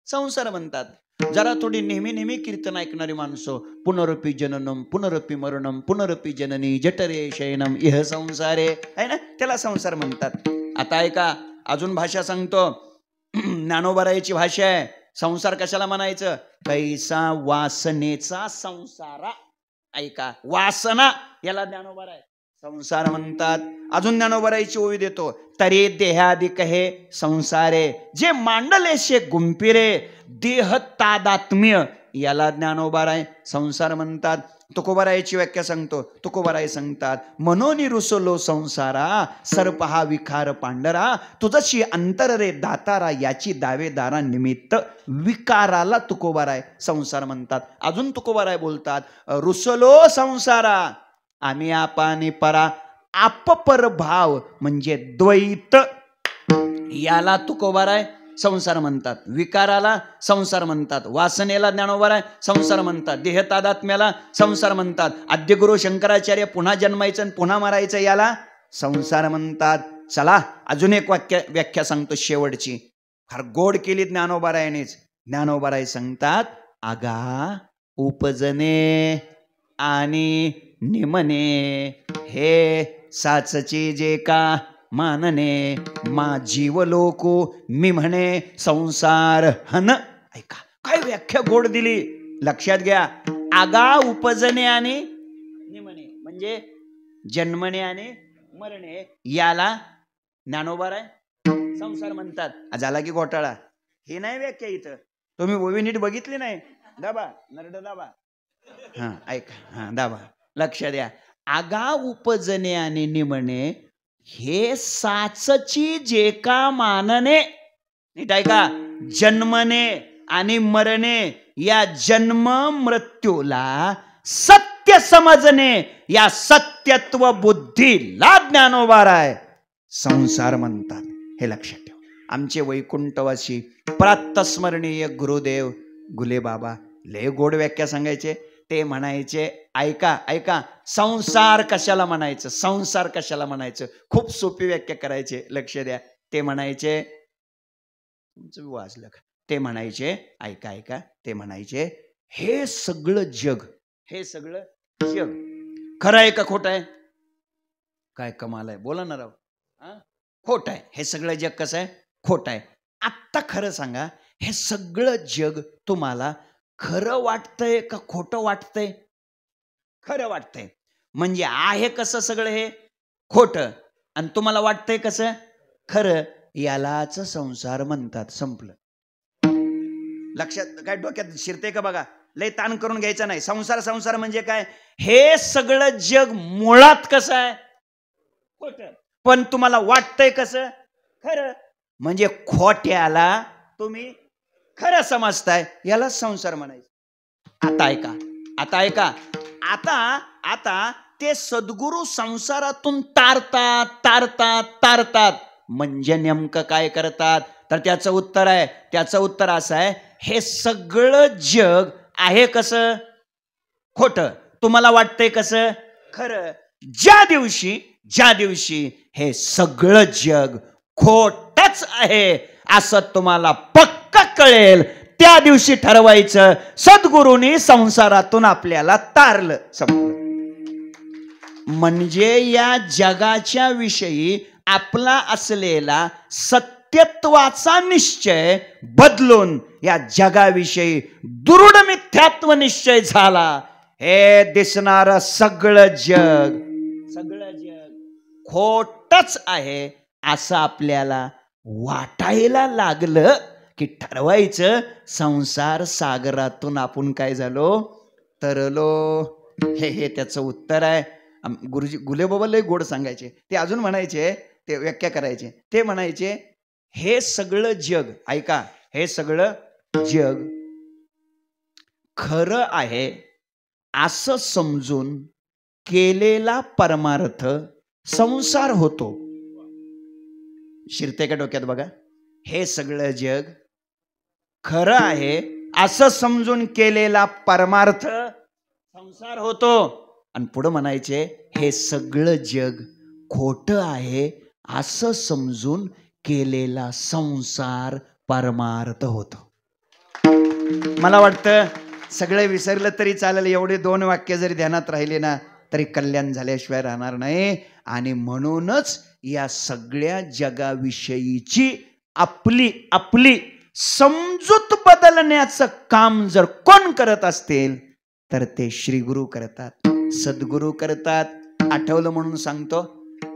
संसार म्हणतात. जरा थोडी नेहमी कीर्तन ऐकणारी माणसं, पुनरपी जननम पुनरपी मरणम पुनरपी जननी जठरे शयनम इह संसारे, आहे ना, त्याला संसार म्हणतात. आता ऐका, अजून भाषा सांगतो. ज्ञानोबारायची भाषा आहे. संसार कशाला म्हणायचं? कैसा वासनेचा संसारा. ऐका, वासना याला ज्ञानोबाराय संसार म्हणतात. अजून ज्ञानोबारायची ओवी देतो, तरी देहादिक हे संसारे, जे मांडलेशे गुंपिरे देह तादात्म्य, याला ज्ञानोबाराय संसार म्हणतात. तुकोबारायची व्याख्या सांगतो. तुकोबाराय सांगतात, मनोनी रुसलो संसारा, सर्प हा विकार पांढरा, तुझशी अंतर रे दातारा, याची दावेदारा निमित्त विकाराला तुकोबाराय संसार म्हणतात. अजून तुकोबाराय बोलतात, रुसलो संसारा, आम्ही आपानी परा, आपपर भाव म्हणजे द्वैत, याला तुकोबाराय संसार म्हणतात. विकाराला संसार म्हणतात. वासनेला ज्ञानोबाराय संसार म्हणतात. देहतादात्म्याला संसार म्हणतात. आद्यगुरु शंकराचार्य पुन्हा जन्मायचं पुन्हा मारायचं, याला संसार म्हणतात. चला अजून एक व्याख्या सांगतो शेवटची, फार गोड केली ज्ञानोबारायनेच. ज्ञानोबाराय सांगतात, आगा उपजने आणि निमने, हे साचची जे का मानने, मा जीव लोको मी म्हणे संसार हन. ऐका काय व्याख्या गोड दिली, लक्षात घ्या. आगा उपजणे आणि निमणे म्हणजे जन्मणे आणि मरणे, याला ज्ञानोबा आहे संसार म्हणतात. झाला की घोटाळा. हे नाही व्याख्या इथं. तुम्ही ओवी नीट बघितली नाही. दाबा नरड दाबा. हा ऐका. हा दाबा. लक्ष द्या. आगा उपजणे आणि निमणे हे साचची जे का मानने. नीट ऐका. जन्मने आणि मरणे या जन्म मृत्यूला सत्य समजणे या सत्यत्व बुद्धीला ज्ञानोबाराय संसार म्हणतात. हे लक्षात ठेवा. आमचे वैकुंठवासी प्रातस्मरणीय गुरुदेव गुले बाबा लय गोड व्याख्या सांगायचे. ते म्हणायचे ऐका ऐका संसार कशाला म्हणायचं, संसार कशाला म्हणायचं. खूप सोपी व्याख्या करायचे. लक्ष द्या. ते म्हणायचे तुमचं वाचलं का. ते म्हणायचे ऐका ऐका. ते म्हणायचे हे सगळं जग, हे सगळं जग खरं आहे का खोटं आहे. काय कमाल आहे. बोला ना राव. खोट आहे. हे सगळं जग कसं आहे. खोट आहे. आत्ता खरं सांगा हे सगळं जग तुम्हाला खरं वाटतंय का खोटं वाटतंय. खरं वाटतंय. म्हणजे आहे कसं सगळं हे खोटं आणि तुम्हाला वाटतंय कसं खरं. यालाच संसार म्हणतात. संपलं. लक्षात काय डोक्यात शिरते का बघा. लय ताण करून घ्यायचा नाही. संसार संसार म्हणजे काय. हे सगळं जग मुळात कसं आहे खोटं पण तुम्हाला वाटतंय कसं खरं. म्हणजे खोट्याला तुम्ही खरं समजताय. याला संसार म्हणायचं. आता ऐका. आता ऐका. आता आता ते सद्गुरू संसारातून तारतात तारतात तारतात. म्हणजे नेमकं काय करतात तर त्याचं उत्तर आहे. त्याचं उत्तर असं आहे हे सगळं जग आहे कसं खोटं. तुम्हाला वाटतंय कसं खरं. ज्या दिवशी हे सगळं जग खोटच आहे असं तुम्हाला पक्का कळेल त्या दिवशी ठरवायचं सद्गुरूंनी संसारातून आपल्याला तारलं. संपलं. म्हणजे या जगाच्या विषयी आपला असलेला सत्यत्वाचा निश्चय बदलून या जगाविषयी दृढ मिथ्यात्व निश्चय झाला. हे दिसणारं सगळं जग खोटच आहे असं आपल्याला वाटायला लागलं की ठरवायचं संसार सागरातून आपण काय झालो तरलो. हे त्याचं उत्तर आहे. गुरुजी गुलेबाबा लय गोड सांगायचे. ते अजून म्हणायचे. ते व्याख्या करायचे. ते म्हणायचे हे सगळं जग ऐका हे सगळं जग खरं आहे असं समजून केलेला परमार्थ संसार होतो. शिरते का डोक्यात बघा. हे सगळं जग खरं आहे असं समजून केलेला परमार्थ संसार होतो. आणि पुढं म्हणायचे हे सगळं जग खोटं आहे असं समजून केलेला संसार परमार्थ होतो. मला वाटतं सगळे विसरलं तरी चालेल. एवढे 2 वाक्य जरी ध्यानात राहिले ना तरी कल्याण झाल्याशिवाय राहणार नाही. आणि म्हणूनच या सगळ्या जगाविषयीची आपली आपली समजूत बदलण्याचं काम जर कोण करत असतील तर ते श्री गुरु करतात, सद्गुरू करतात. आठवलं म्हणून सांगतो.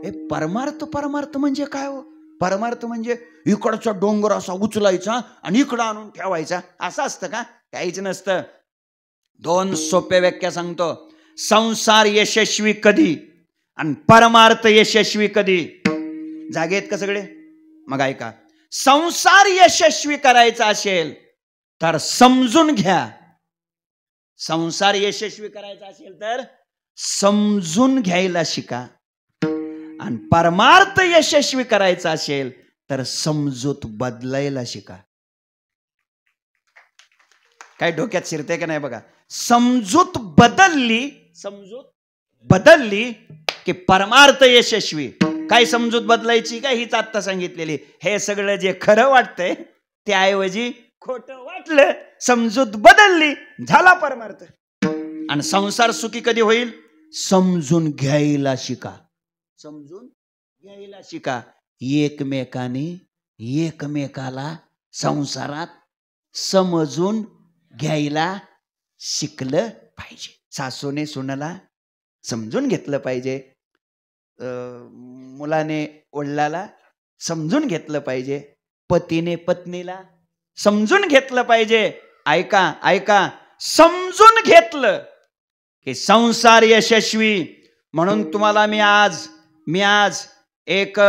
हे परमार्थ परमार्थ म्हणजे काय हो. परमार्थ म्हणजे इकडचा डोंगर असा उचलायचा आणि इकडं आणून ठेवायचा असं असतं का. काहीच नसतं. 2 सोप्या व्याख्या सांगतो. संसार यशस्वी कधी आणि परमार्थ यशस्वी कधी. जागेत का सगळे. मग ऐका. संसार यशस्वी करायचा असेल तर समजून घ्या. संसार यशस्वी करायचा असेल तर समजून घ्यायला शिका. आणि परमार्थ यशस्वी करायचा असेल तर समजूत बदलायला शिका. काय डोक्यात शिरते का नाही बघा. समजूत बदलली की परमार्थ यशस्वी. काय समजूत बदलायची काय हीच आत्ता सांगितलेली. हे सगळं जे खरं वाटतंय त्याऐवजी खोटं वाटलं. समजूत बदलली झाला परमार्थ. आणि संसार सुखी कधी होईल. समजून घ्यायला शिका. समजून घ्यायला शिका. एकमेकाला संसारात समजून घ्यायला शिकलं पाहिजे. सासूने सुनाला समजून घेतलं पाहिजे. मुलाने वडिलाला समजून घेतलं पाहिजे. पतीने पत्नीला समजून घेतलं पाहिजे. ऐका ऐका, समजून घेतलं की संसार यशस्वी. म्हणून तुम्हाला मी आज एक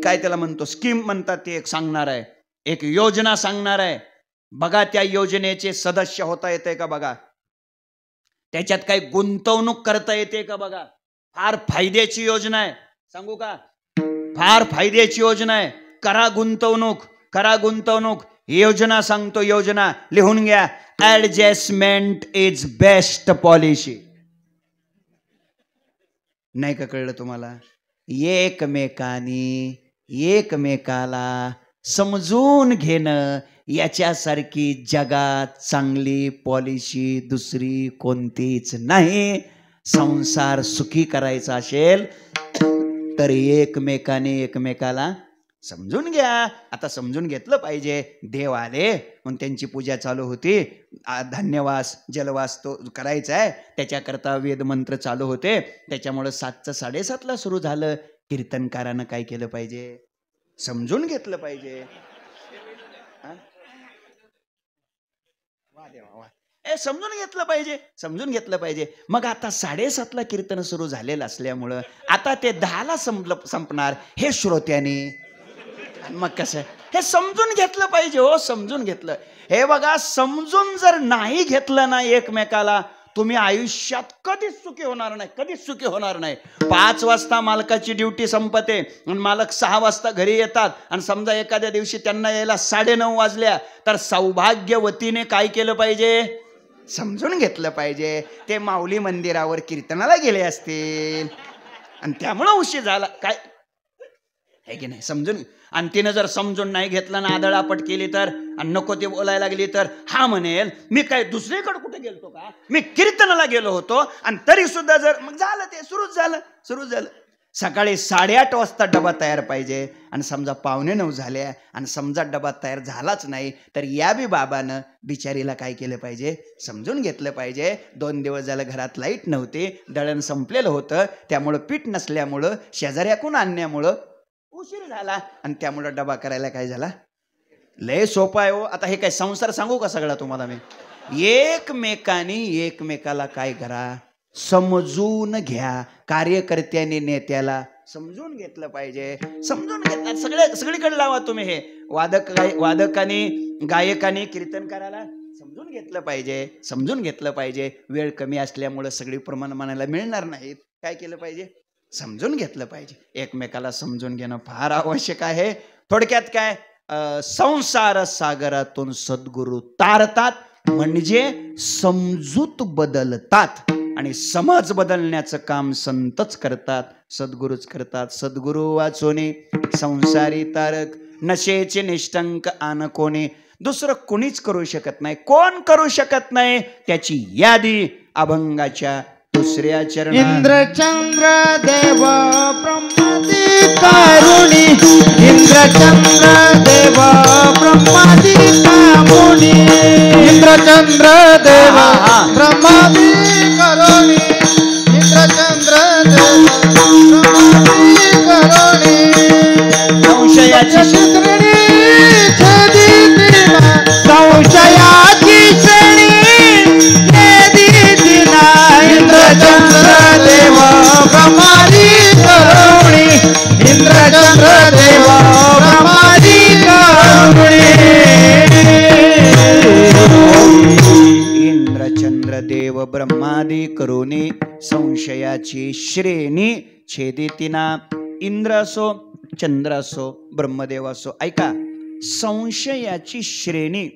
काय त्याला म्हणतो, स्कीम म्हणतात, ते एक सांगणार आहे, एक योजना सांगणार आहे. बघा त्या योजनेचे सदस्य होता येते का बघा, त्याच्यात काही गुंतवणूक करता येते का बघा. फार फायद्याची योजना आहे, सांगू का, फार फायद्याची योजना आहे. करा गुंतवणूक, करा गुंतवणूक. योजना सांगतो, योजना लिहून घ्या. Adjustment is best policy. नाही का कळलं तुम्हाला? एकमेकाला समजून घेणं याच्यासारखी जगात चांगली पॉलिसी दुसरी कोणतीच नाही. संसार सुखी करायचा असेल तर एकमेकाला समजून घ्या. आता समजून घेतलं पाहिजे. देव आले म्हणून त्यांची पूजा चालू होती, धान्यवास जलवास तो करायचा आहे, त्याच्याकरता वेदमंत्र चालू होते. त्याच्यामुळं 7चं 7:30ला सुरू झालं. कीर्तनकारानं काय केलं पाहिजे? समजून घेतलं पाहिजे. समजून घेतलं पाहिजे, समजून घेतलं पाहिजे. मग आता 7:30ला कीर्तन सुरू झालेलं असल्यामुळं आता ते 10ला संपणार हे श्रोत्याने. मग कसं हे समजून घेतलं पाहिजे. हो, समजून घेतलं. हे बघा, समजून जर नाही घेतलं ना एकमेकाला, तुम्ही आयुष्यात कधीच सुखी होणार नाही, कधीच सुखी होणार नाही. 5 वाजता मालकाची ड्युटी संपते आणि मालक 6 वाजता घरी येतात आणि समजा एखाद्या दिवशी त्यांना यायला 9:30 वाजल्या, तर सौभाग्यवतीने काय केलं पाहिजे? समजून घेतलं पाहिजे. ते माऊली मंदिरावर कीर्तनाला गेले असतील आणि त्यामुळं उशीर झाला, काय आहे की नाही? समजून. आणि तिनं जर समजून नाही घेतलं ना, आदळापट केली तर, आणि नको ते बोलायला लागली तर, हा म्हणेल मी काय दुसरीकडे कुठे गेलतो का, मी कीर्तनाला गेलो होतो. आणि तरी सुद्धा जर मग झालं, ते सुरूच झालं. सकाळी 8:30 वाजता डबा तयार पाहिजे. आणि समजा 8:45 झाल्या आणि समजा डबा तयार झालाच नाही, तर या बी बाबानं बिचारीला काय केलं पाहिजे? समजून घेतलं पाहिजे. 2 दिवस झालं घरात लाईट नव्हती, दळण संपलेलं होतं, त्यामुळं पीठ नसल्यामुळं शेजाऱ्याकून आणण्यामुळं उशीर झाला आणि त्यामुळं डबा करायला काय झाला. लय सोपा आहे हो. आता हे काय संसार सांगू का सगळा तुम्हाला मी? एकमेकाला काय करा, समजून घ्या. कार्यकर्त्यांनी नेत्याला समजून घेतलं पाहिजे. समजून घेतलं सगळीकडे लावा तुम्ही. हे वादकाने गायकाने कीर्तनकाराला समजून घेतलं पाहिजे, समजून घेतलं पाहिजे. वेळ कमी असल्यामुळं सगळी प्रमाण मानायला मिळणार नाहीत. काय केलं पाहिजे? समजून घेतलं पाहिजे. एकमेकाला समजून घेणं फार आवश्यक आहे. थोडक्यात काय, संसार सागरातून सद्गुरू तारतात, म्हणजे समजूत बदलतात. आणि समाज बदलण्याचं काम संतच करतात, सद्गुरूच करतात. सद्गुरू वाचोने संसारी तारक, नशेचे निष्ठंक आन कोणी. दुसरं कोणीच करू शकत नाही. कोण करू शकत नाही त्याची यादी अभंगाच्या 2ऱ्या चरणात. इंद्रचंद्र देव ब्रह्मादी कारुणी, इंद्रचंद्र देव ब्रह्मादी कामुनी, इंद्रचंद्र देव ब्रह्मादी करुणी, इंद्रचंद्र देव ब्रह्मादी करुणी. संशयाची श्रेणी छेदितिना, संशयाची श्रेणी छेदितिना, इंद्रचंद्र देव ब्रह्मादी करुणी, इंद्रचंद्र देव ब्रह्मादी करुणी. इंद्रचंद्र देव ब्रह्मादी करुणी, संशयाची श्रेणी छेदितिना. इंद्र असो, चंद्र असो, ब्रह्मदेव असो. ऐका, संशयाची श्रेणी.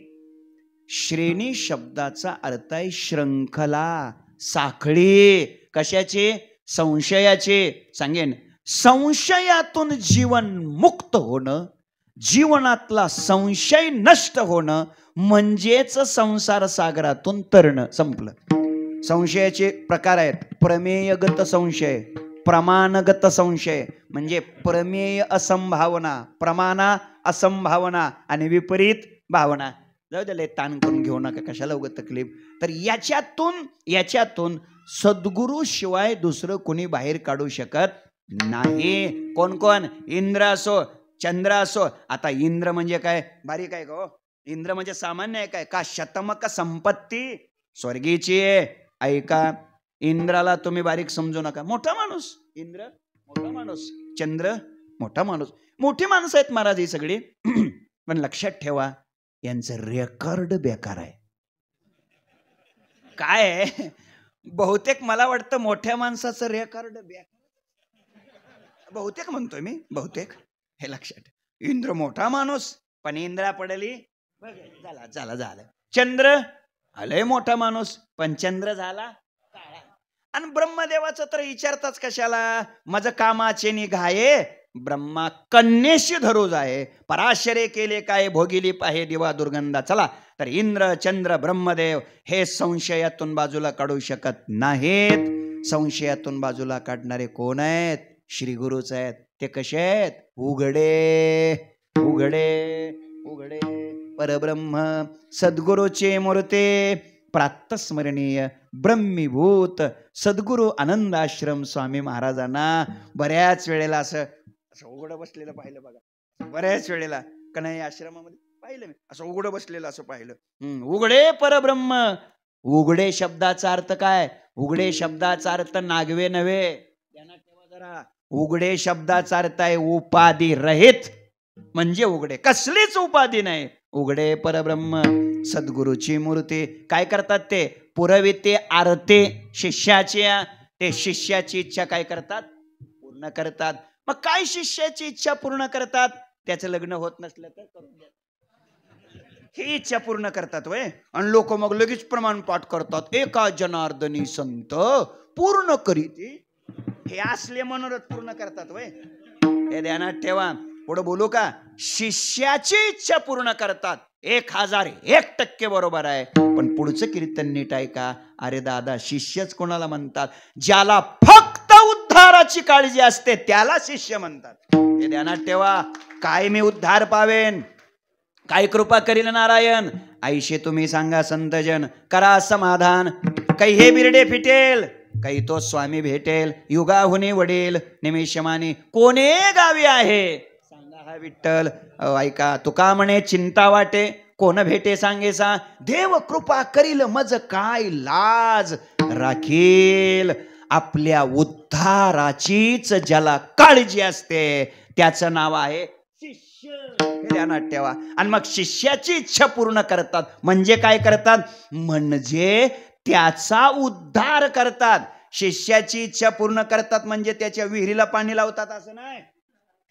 श्रेणी शब्दाचा अर्थ आहे श्रंखला, साखळी. कशाची? संशयाची. सांगेन, संशयातून जीवन मुक्त होणं, जीवनातला संशय नष्ट होणं म्हणजेच संसार सागरातून तरणं. संपलं. संशयाचे प्रकार आहेत. प्रमेयगत संशय, प्रमाणगत संशय, म्हणजे प्रमेय असंभावना, प्रमाणा असंभावना आणि विपरीत भावना. जाऊ दे, ताण करून घेऊ नका, कशाला उगाच तकलीफ. तर याच्यातून सद्गुरू शिवाय दुसरं कोणी बाहेर काढू शकत नाही. कोण कोण? इंद्र असो, चंद्र असो. आता इंद्र म्हणजे काय? बारीक आहे का? इंद्र म्हणजे सामान्य आहे काय? का शतमक संपत्ती स्वर्गीची आहे? ऐका, इंद्राला तुम्ही बारीक समजू नका. मोठा माणूस इंद्र, मोठा माणूस. चंद्र मोठा माणूस. मोठी माणसं आहेत महाराज ही सगळी. पण लक्षात ठेवा, यांचं रेकॉर्ड बेकार आहे. काय आहे? बहुतेक मला वाटतं मोठ्या माणसाचं रेकॉर्ड बेकार. बहुतेक म्हणतोय मी, बहुतेक. हे लक्षात. इंद्र मोठा माणूस, पण इंद्रा पडली झालं. चंद्र आलंय मोठा माणूस, पण चंद्र झाला काळा. आणि ब्रह्मदेवाचं तर विचारताच कशाला? माझं कामाचे निघाये, ब्रह्मा कन्येशी धरू जाये, पराशरे केले काय, भोगिली पाहे दिवा दुर्गंधा. चला तर इंद्र, चंद्र, ब्रह्मदेव हे संशयातून बाजूला काढू शकत नाहीत. संशयातून बाजूला काढणारे कोण आहेत? श्री गुरुच आहेत. ते कसे आहेत? उघडे उघडे उघडे परब्रह्म सद्गुरूचे मूर्ते, प्रातस्मरणीय ब्रह्मीभूत सद्गुरू आनंदाश्रम स्वामी महाराजांना बऱ्याच वेळेला असं उघडं बसलेलं पाहिलं बघा. बऱ्याच वेळेला कन्हैया या आश्रमामध्ये पाहिलं मी, असं उघडं बसलेलं असं पाहिलं. उघडे परब्रह्म. उघडे शब्दाचा अर्थ काय? उघडे शब्दाचा अर्थ नागवे नव्हे, त्यांना ठेवा जरा. उघडे शब्दाचा अर्थ आहे उपाधी रहित, म्हणजे उघडे, कसलीच उपाधी नाही. उघडे परब्रह्म सद्गुरूची मूर्ती. काय करतात ते? पुरविते आरते शिष्याची. ते शिष्याची इच्छा काय करतात? पूर्ण करतात. मग काय शिष्याची इच्छा पूर्ण करतात? त्याचं लग्न होत नसलं तर करून द्या, ही इच्छा पूर्ण करतात वय. आणि लोक मग लगेच प्रमाण पाठ करतात, एका जनार्दनी संत पूर्ण करीती. हे असले मनोरथ पूर्ण करतात वय. हे ध्यानात ठेवा. पुढे बोलू का? शिष्याची इच्छा पूर्ण करतात. 1001% बरोबर आहे. पण पुढचं कीर्तन नीट ऐका. अरे दादा, शिष्यच कोणाला म्हणतात? ज्याला फक्त उद्धाराची काळजी असते त्याला शिष्य म्हणतात. हे ध्यानात ठेवा. काय मी उद्धार पावेन, काय कृपा करील नारायण, आईशे तुम्ही सांगा संतजन. करा समाधान, काही हे बिरडे फिटेल, काही तो स्वामी भेटेल. युगाहुनी वडील निमिषमानी कोणे गावी आहे, सांगा हा विठ्ठल. ऐका, तुका म्हणे चिंता वाटे, कोण भेटे सांगेसा. देव कृपा करील मज काय लाज, राखील आपल्या उद्धाराचीच ज्याला काळजी असते त्याचं नाव आहे शिष्य. ध्यानात ठेवा. आणि मग शिष्याची इच्छा पूर्ण करतात म्हणजे काय करतात? म्हणजे त्याचा उद्धार करतात. शिष्याची इच्छा पूर्ण करतात म्हणजे त्याच्या विहिरीला पाणी लावतात असं नाही.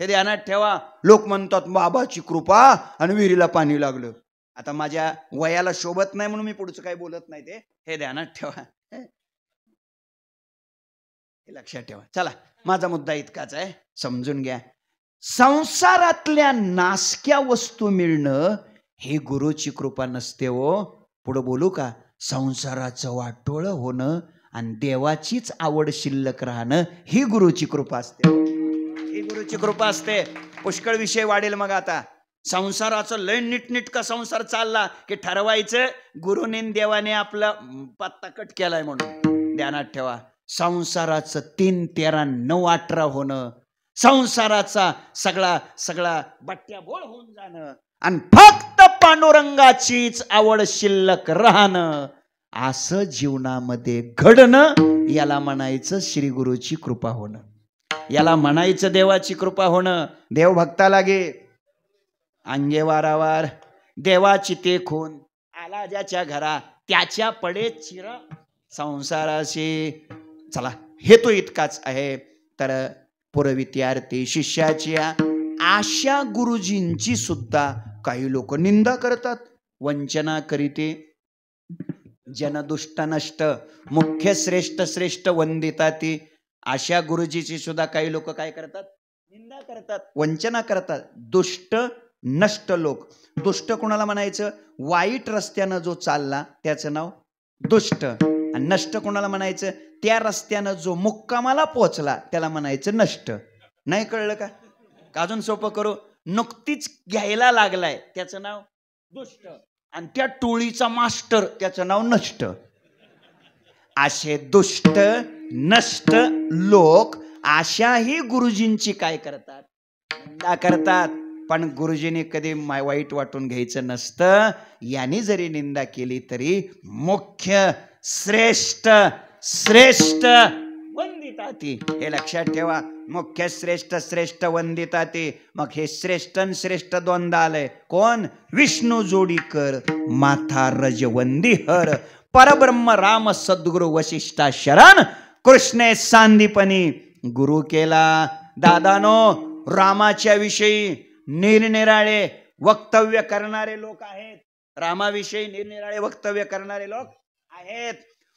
हे ध्यानात ठेवा. लोक म्हणतात बाबाची कृपा आणि विहिरीला पाणी लागलं. आता माझ्या वयाला शोभत नाही म्हणून मी पुढचं काही बोलत नाही ते. हे ध्यानात ठेवा, हे लक्षात ठेवा. चला, माझा मुद्दा इतकाच आहे, समजून घ्या. संसारातल्या नासक्या वस्तू मिळणं हे गुरुची कृपा नसते हो. पुढे बोलू का? संसाराचं वाटोळं होणं आणि देवाचीच आवड शिल्लक राहणं ही गुरुची कृपा असते. ही गुरुची कृपा असते. पुष्कळ विषय वाढेल मग. आता संसाराचं लय नीटनीटका संसार चालला की ठरवायचं गुरुने देवाने आपला पत्ता कट केलाय म्हणून. ध्यानात ठेवा. संसाराचं 3, 13, 9, 18 होणं, संसाराचा सगळा बट्ट्या बोळ होऊन जाणं आणि फक्त पांडुरंगाचीच आवड शिल्लक राहणं, असं जीवनामध्ये घडणं, याला म्हणायचं श्री गुरुची कृपा होणं. याला म्हणायचं देवाची कृपा होणं. देव भक्ताला गे अंगे वारावार देवाची ते खून आला ज्याच्या घरा त्याच्या पडे चिर संसाराशी. चला, हे तो इतकाच आहे. तर पुरवित्यार्थी शिष्याची आशा गुरुजींची सुद्धा काही लोक निंदा करतात, वंचना करीते. जनदुष्ट नष्ट मुख्य श्रेष्ठ श्रेष्ठ वंदिता ती. आशा गुरुजीची सुद्धा काही लोक काय करतात? निंदा करतात, वंचना करतात. दुष्ट नष्ट लोक. दुष्ट कोणाला म्हणायचं? वाईट रस्त्यानं जो चालला त्याचं नाव दुष्ट. आणि नष्ट कोणाला म्हणायचं? त्या रस्त्यानं जो मुक्कामाला पोहोचला त्याला म्हणायचं नष्ट. नाही कळलं का? अजून सोपं करू. नुकतीच घ्यायला लागलाय त्याचं नाव दुष्ट, आणि त्या टोळीचा मास्टर त्याचं नाव नष्ट. असे दुष्ट नष्ट लोक अशाही गुरुजींची काय करतात, निंदा करतात. पण गुरुजींनी कधी वाईट वाटून घ्यायचं नसतं. यांनी जरी निंदा केली तरी मुख्य श्रेष्ठ श्रेष्ठ वंदिताती, हे लक्षात ठेवा. मुख्य श्रेष्ठ श्रेष्ठ वंदिताती. मग हे श्रेष्ठ श्रेष्ठ द्वंद्व आलंय. कोण? विष्णू जोडीकर माथा रजवंदी हर, परब्रह्म राम सद्गुरु वशिष्ठा शरण, कृष्णे सांदीपनी गुरु केला. दादानो, रामाच्या विषयी निरनिराळे वक्तव्य करणारे लोक आहेत. रामाविषयी निरनिराळे वक्तव्य करणारे लोक आहेत.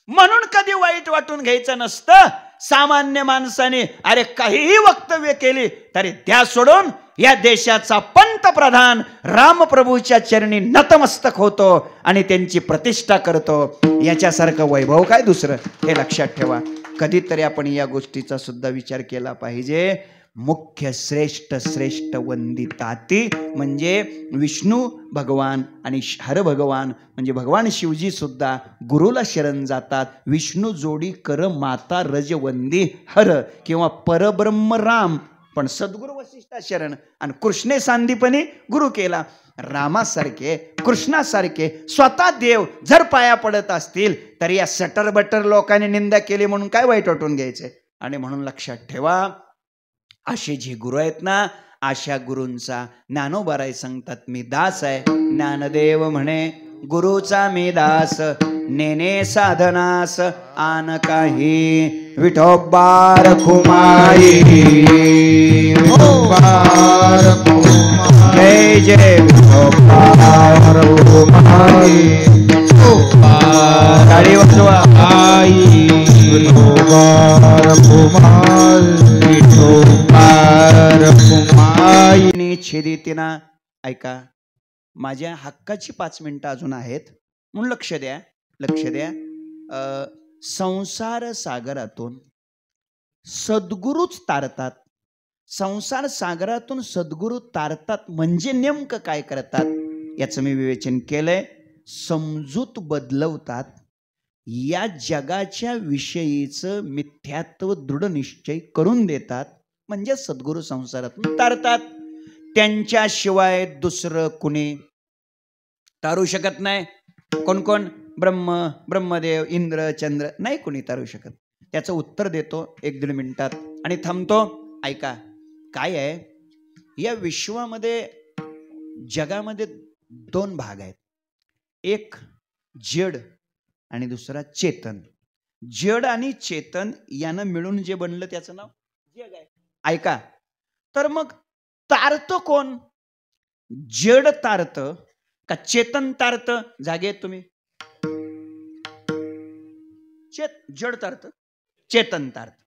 म्हणून कधी वाईट वाटून घ्यायचं नसतं. सामान्य माणसाने अरे काहीही वक्तव्य केली तरी त्या सोडून या देशाचा पंतप्रधान रामप्रभूच्या चरणी नतमस्तक होतो आणि त्यांची प्रतिष्ठा करतो. याच्यासारखं वैभव काय दुसरं, हे लक्षात ठेवा. कधीतरी आपण या गोष्टीचा सुद्धा विचार केला पाहिजे. मुख्य श्रेष्ठ श्रेष्ठ वंदिताती म्हणजे विष्णू भगवान आणि हर भगवान म्हणजे भगवान शिवजी सुद्धा गुरुला शरण जातात. विष्णू जोडी कर माता रजवंदी हर किंवा परब्रह्म राम पण सद्गुरु वशिष्ठा शरण, आणि कृष्णे सांदीपणी गुरु केला. रामासारखे कृष्णासारखे स्वतः देव जर पाया पडत असतील तर या सटर बटर लोकांनी निंदा केली म्हणून काय वाईट वाटून घ्यायचे. आणि म्हणून लक्षात ठेवा, असे जे गुरु आहेत ना, अशा गुरूंचा ज्ञानोबाराय सांगतात मी दास आहे. ज्ञानदेव म्हणे गुरुचा मी दास, नेने साधनास आन काही, विठोबा रखुमाई जय जय विठोबा रखुमाई. गाडी वाजवा छेदितीना. ऐका, माझ्या हक्काची 5 मिनिटं अजून आहेत म्हणून लक्ष द्या, लक्ष द्या. संसार सागरातून सद्गुरूच तारतात. संसार सागरातून सद्गुरू तारतात म्हणजे नेमकं काय करतात याचं मी विवेचन केलंय. समजूत बदलवतात. या जगाच्या विषयीचं मिथ्यात्व दृढ निश्चय करून देतात म्हणजे सद्गुरू संसारातून तारतात. त्यांच्याशिवाय दुसरं कुणी तारू शकत नाही. कोण कोण? ब्रह्मदेव, इंद्र, चंद्र, नाही कुणी तारू शकत. त्याचं उत्तर देतो 1-1.5 मिनिटात आणि थांबतो. ऐका, काय आहे या विश्वामध्ये, जगामध्ये 2 भाग आहेत. एक जड आणि दुसरा चेतन. जड आणि चेतन यानं मिळून जे बनलं त्याचं नाव जग आहे. ऐका, तर मग तारतं कोण? जड तारतं का चेतन तारतं? जागे आहेत तुम्ही? जड तारतं, चेतन तारतं.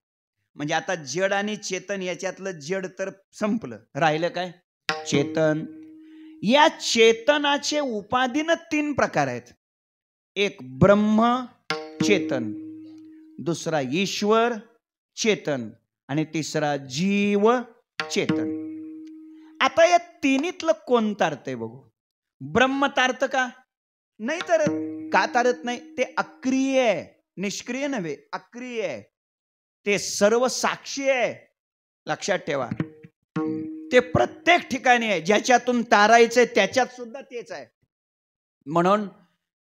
म्हणजे आता जड आणि चेतन याच्यातलं जड तर संपलं, राहिलं काय? चेतन. या चेतनाचे उपाधीनं 3 प्रकार आहेत. एक ब्रह्म चेतन, दुसरा ईश्वर चेतन आणि तिसरा जीव चेतन. आता या तिन्हीतलं कोण तारतंय बघू. ब्रह्म तारत का? नाही तारत. का तारत नाही? ते अक्रिय आहे, निष्क्रिय नव्हे, अक्रिय आहे. ते सर्व साक्षी आहे. लक्षात ठेवा, ते प्रत्येक ठिकाणी आहे. ज्याच्यातून तारायचंय त्याच्यात सुद्धा तेच आहे. म्हणून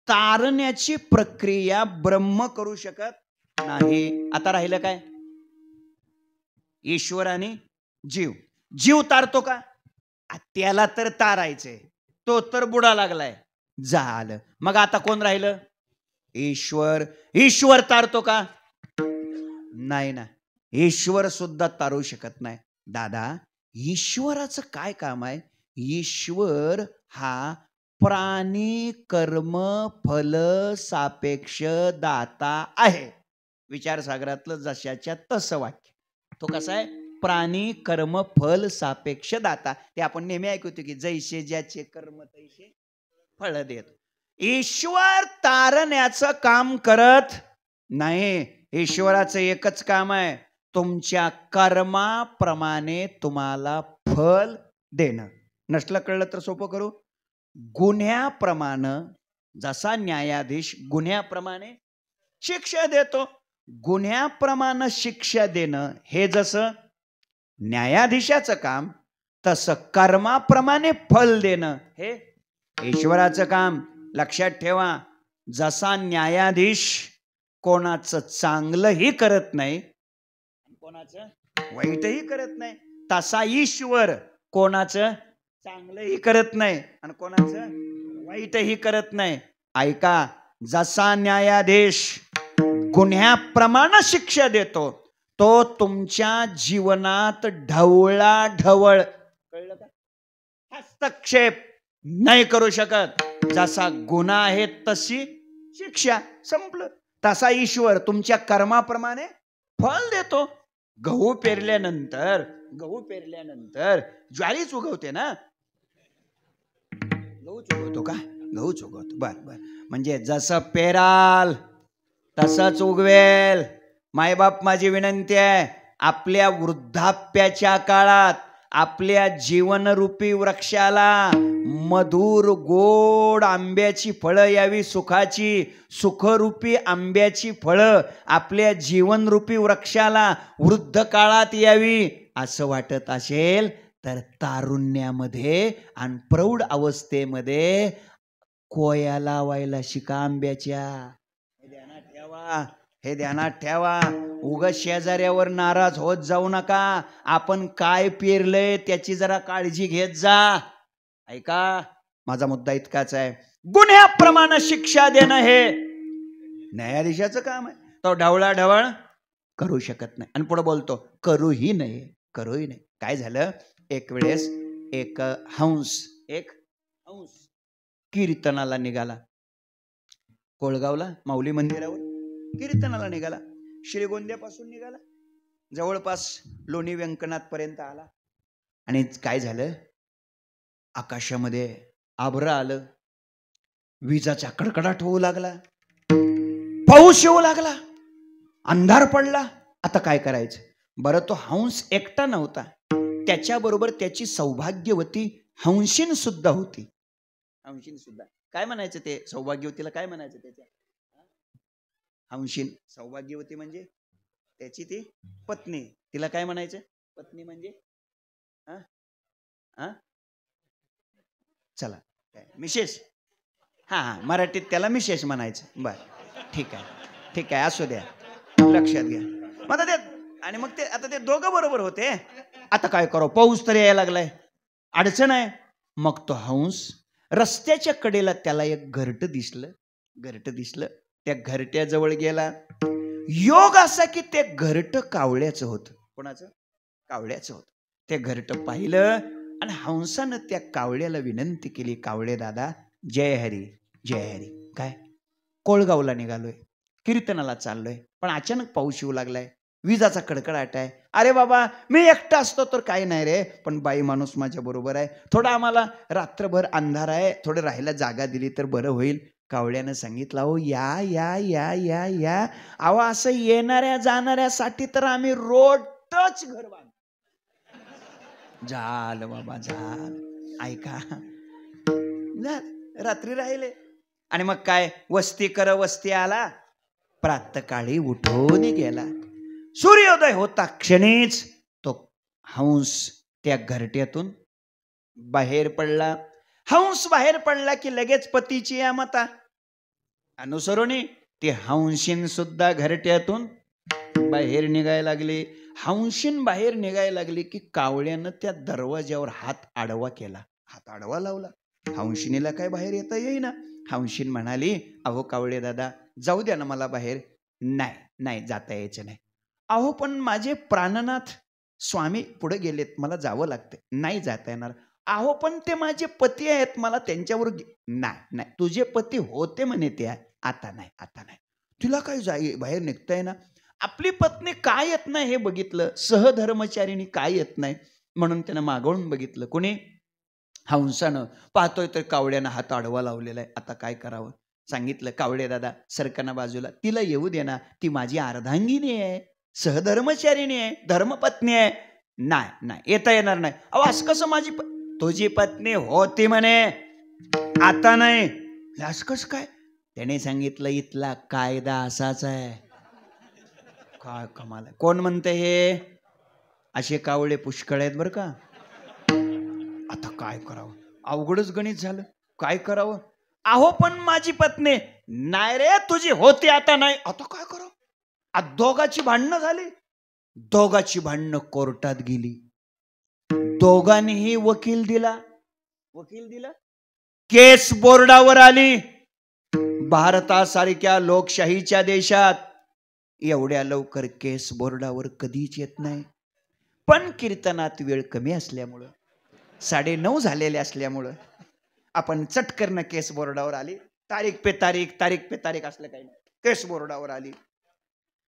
तारण्याची प्रक्रिया ब्रह्म करू शकत नाही. आता राहिलं काय? ईश्वर आणि जीव. जीव तारतो का? त्याला तर तारायचंय, तो तर बुडा लागलाय, झालं. मग आता कोण राहिलं? ईश्वर. ईश्वर तारतो का? नाही ना, ईश्वर सुद्धा तारू शकत नाही. दादा, ईश्वराचं काय काम आहे? ईश्वर हा प्राणी कर्म फल सापेक्ष दाता आहे. विचारसागरातलं जशाच्या तसं वाक्य. तो कसा आहे? प्राणी कर्म फल सापेक्ष दाता. ते आपण नेहमी ऐकतो की जैसे ज्याचे कर्म तैसे फळ देत. ईश्वर तारण्याचं काम करत नाही. ईश्वराचं एकच काम आहे, तुमच्या कर्माप्रमाणे तुम्हाला फल देणं. नसलं कळलं तर सोपं करू. गुन्ह्याप्रमाणे, जसा न्यायाधीश गुन्ह्याप्रमाणे शिक्षा देतो, गुन्ह्याप्रमाणे शिक्षा देणं हे जसं न्यायाधीशाचं काम, तसं कर्माप्रमाणे फल देणं हे ईश्वराचं काम. लक्षात ठेवा, जसा न्यायाधीश कोणाचं चांगलंही करत नाही, कोणाचं वाईटही करत नाही, तसा ईश्वर कोणाचं चांगलंही करत नाही आणि कोणाचं वाईटही करत नाही. ऐका, जसा न्यायाधीश गुन्ह्याप्रमाणे शिक्षा देतो, तो तुमच्या जीवनात ढवळाढवळ, कळलं का, हस्तक्षेप नाही करू शकत. जसा गुन्हा आहे तशी शिक्षा, संपलं. तसा ईश्वर तुमच्या कर्माप्रमाणे फल देतो. गहू पेरल्यानंतर ज्वारीच उगवते ना, गहूच उगवतो का, गहूच उगवतो. बर बर, म्हणजे जसं पेराल तसंच उगवेल. मायबाप, माझी विनंती आहे, आपल्या वृद्धाप्याच्या काळात आपल्या जीवनरूपी वृक्षाला मधुर गोड आंब्याची फळं यावी, सुखरूपी आंब्याची फळं आपल्या जीवनरूपी वृक्षाला वृद्ध काळात यावी असं वाटत असेल तर तारुण्यामध्ये आणि प्रौढ अवस्थेमध्ये कोया लावायला शिका आंब्याच्या. हे ध्यानात ठेवा. उग शेजाऱ्यावर नाराज होत जाऊ नका. आपण काय पेरलंय त्याची जरा काळजी घेत जा. ऐका, माझा मुद्दा इतकाच आहे, गुन्ह्याप्रमाणे शिक्षा देणं हे न्यायाधीशाचं काम आहे. तो ढवळाढवळ करू शकत नाही. आणि पुढे बोलतो करूही नाही. काय झालं, एक वेळेस एक हंस कीर्तनाला निघाला. कोळगावला माऊली मंदिरावर कीर्तनाला निघाला. श्रीगोंद्यापासून निघाला, जवळपास लोणी व्यंकनाथ पर्यंत आला. आणि काय झालं, आकाशामध्ये आभ्र आलं, विजाचा कडकडाट होऊ लागला, पाऊस येऊ लागला, अंधार पडला. आता काय करायचं बरं. तो हंस एकटा नव्हता, त्याच्याबरोबर त्याची सौभाग्यवती हंशीन सुद्धा होती. काय म्हणायचं ते सौभाग्यवतीला, काय म्हणायचं त्याच्या, हंशीन. सौभाग्यवती म्हणजे त्याची ती पत्नी. तिला काय म्हणायचं, पत्नी म्हणजे चला काय मिसेस. हा, मराठीत त्याला मिसेस म्हणायचं. बर, ठीक आहे, असू द्या, लक्षात घ्या. मग ते आता ते दोघं बरोबर होते. आता काय करो, पाऊस तर यायला लागलाय, अडचण आहे. मग तो हंस रस्त्याच्या कडेला त्याला एक घरट दिसलं. त्या घरट्याजवळ गेला. योग असा की ते घरट कावळ्याचं होतं. कोणाचं? कावळ्याचं होतं. ते घरट पाहिलं आणि हंसानं त्या कावळ्याला विनंती केली, कावळे दादा, जय हरी जय हरी. काय, कोळगावला निघालोय, कीर्तनाला चाललोय, पण अचानक पाऊस येऊ लागलाय, विजाचा कडकडाट आहे. अरे बाबा, मी एकटा असतो तर काही नाही रे, पण बाई माणूस माझ्या बरोबर आहे, थोडा आम्हाला रात्रभर अंधार आहे, थोडं राहायला जागा दिली तर बरं होईल. कावळ्यानं सांगितलं, अहो या या या या या अहो, असं येणाऱ्या जाणाऱ्यासाठी तर आम्ही रोड टच घर बांध. झालं बाबा, झालं. ऐका, रात्री राहिले. आणि मग काय, वस्ती आला, प्रातःकाळी उठून गेला. सूर्योदय होता क्षणीच तो हंस त्या घरट्यातून बाहेर पडला. हंस बाहेर पडला की लगेच पतीची या मता अनुसरुनी ती हंशीन सुद्धा घरट्यातून बाहेर निघायला लागली. हंशीन बाहेर निघायला लागली की कावळ्यानं त्या दरवाज्यावर हात आडवा केला, हात आडवा लावला. हंशिनीला काय बाहेर येता येईना. हंशीन म्हणाली, अहो कावळे दादा, जाऊ द्या ना मला बाहेर. नाही जाता यायचं नाही. अहो पण माझे प्राणनाथ स्वामी पुढे गेलेत, मला जावं लागते, नाही जाता येणार. अहो पण ते माझे पती आहेत, मला त्यांच्यावर नाही, तुझे पती होते म्हणे त्या, आता नाही. तुला काय बाहेर निघता येणार. आपली पत्नी काय येत नाही हे बघितलं, सहधर्मचारिणी काय येत नाही म्हणून त्यानं मागवून बघितलं. कोणी? हंसानं. पाहतोय तर कावळ्यानं हात आडवा लावलेला आहे. आता काय करावं. सांगितलं, कावळे दादा सरकना बाजूला, तिला येऊ दे ना, ती माझी अर्धांगिनी आहे, सहधर्मचारिणी आहे, धर्मपत्नी आहे. नाही येता येणार नाही. अहो असं कसं, माझी तुझी पत्नी होती म्हणे, आता नाही. असं कसं काय? त्याने सांगितलं, इथला कायदा असाच आहे. काय कमाल आहे. कोण म्हणते हे? असे कावळे पुष्कळ आहेत बरं का. आता काय करावं, अवघडच गणित झालं. काय करावं? अहो पण माझी पत्नी नाही रे, तुझी होती आता नाही. आता काय करावं? दोघाची भांडणं झाली. दोघाची भांडणं कोर्टात गेली. दोघांनीही वकील दिला. केस बोर्डावर आली. भारतासारख्या लोकशाहीच्या देशात एवढ्या लवकर केस बोर्डावर कधीच येत नाही. पण कीर्तनात वेळ कमी असल्यामुळं, 9:30 झालेले असल्यामुळं आपण चटकन केस बोर्डावर आली. तारीख पे तारीख असलं काही नाही. केस बोर्डावर आली.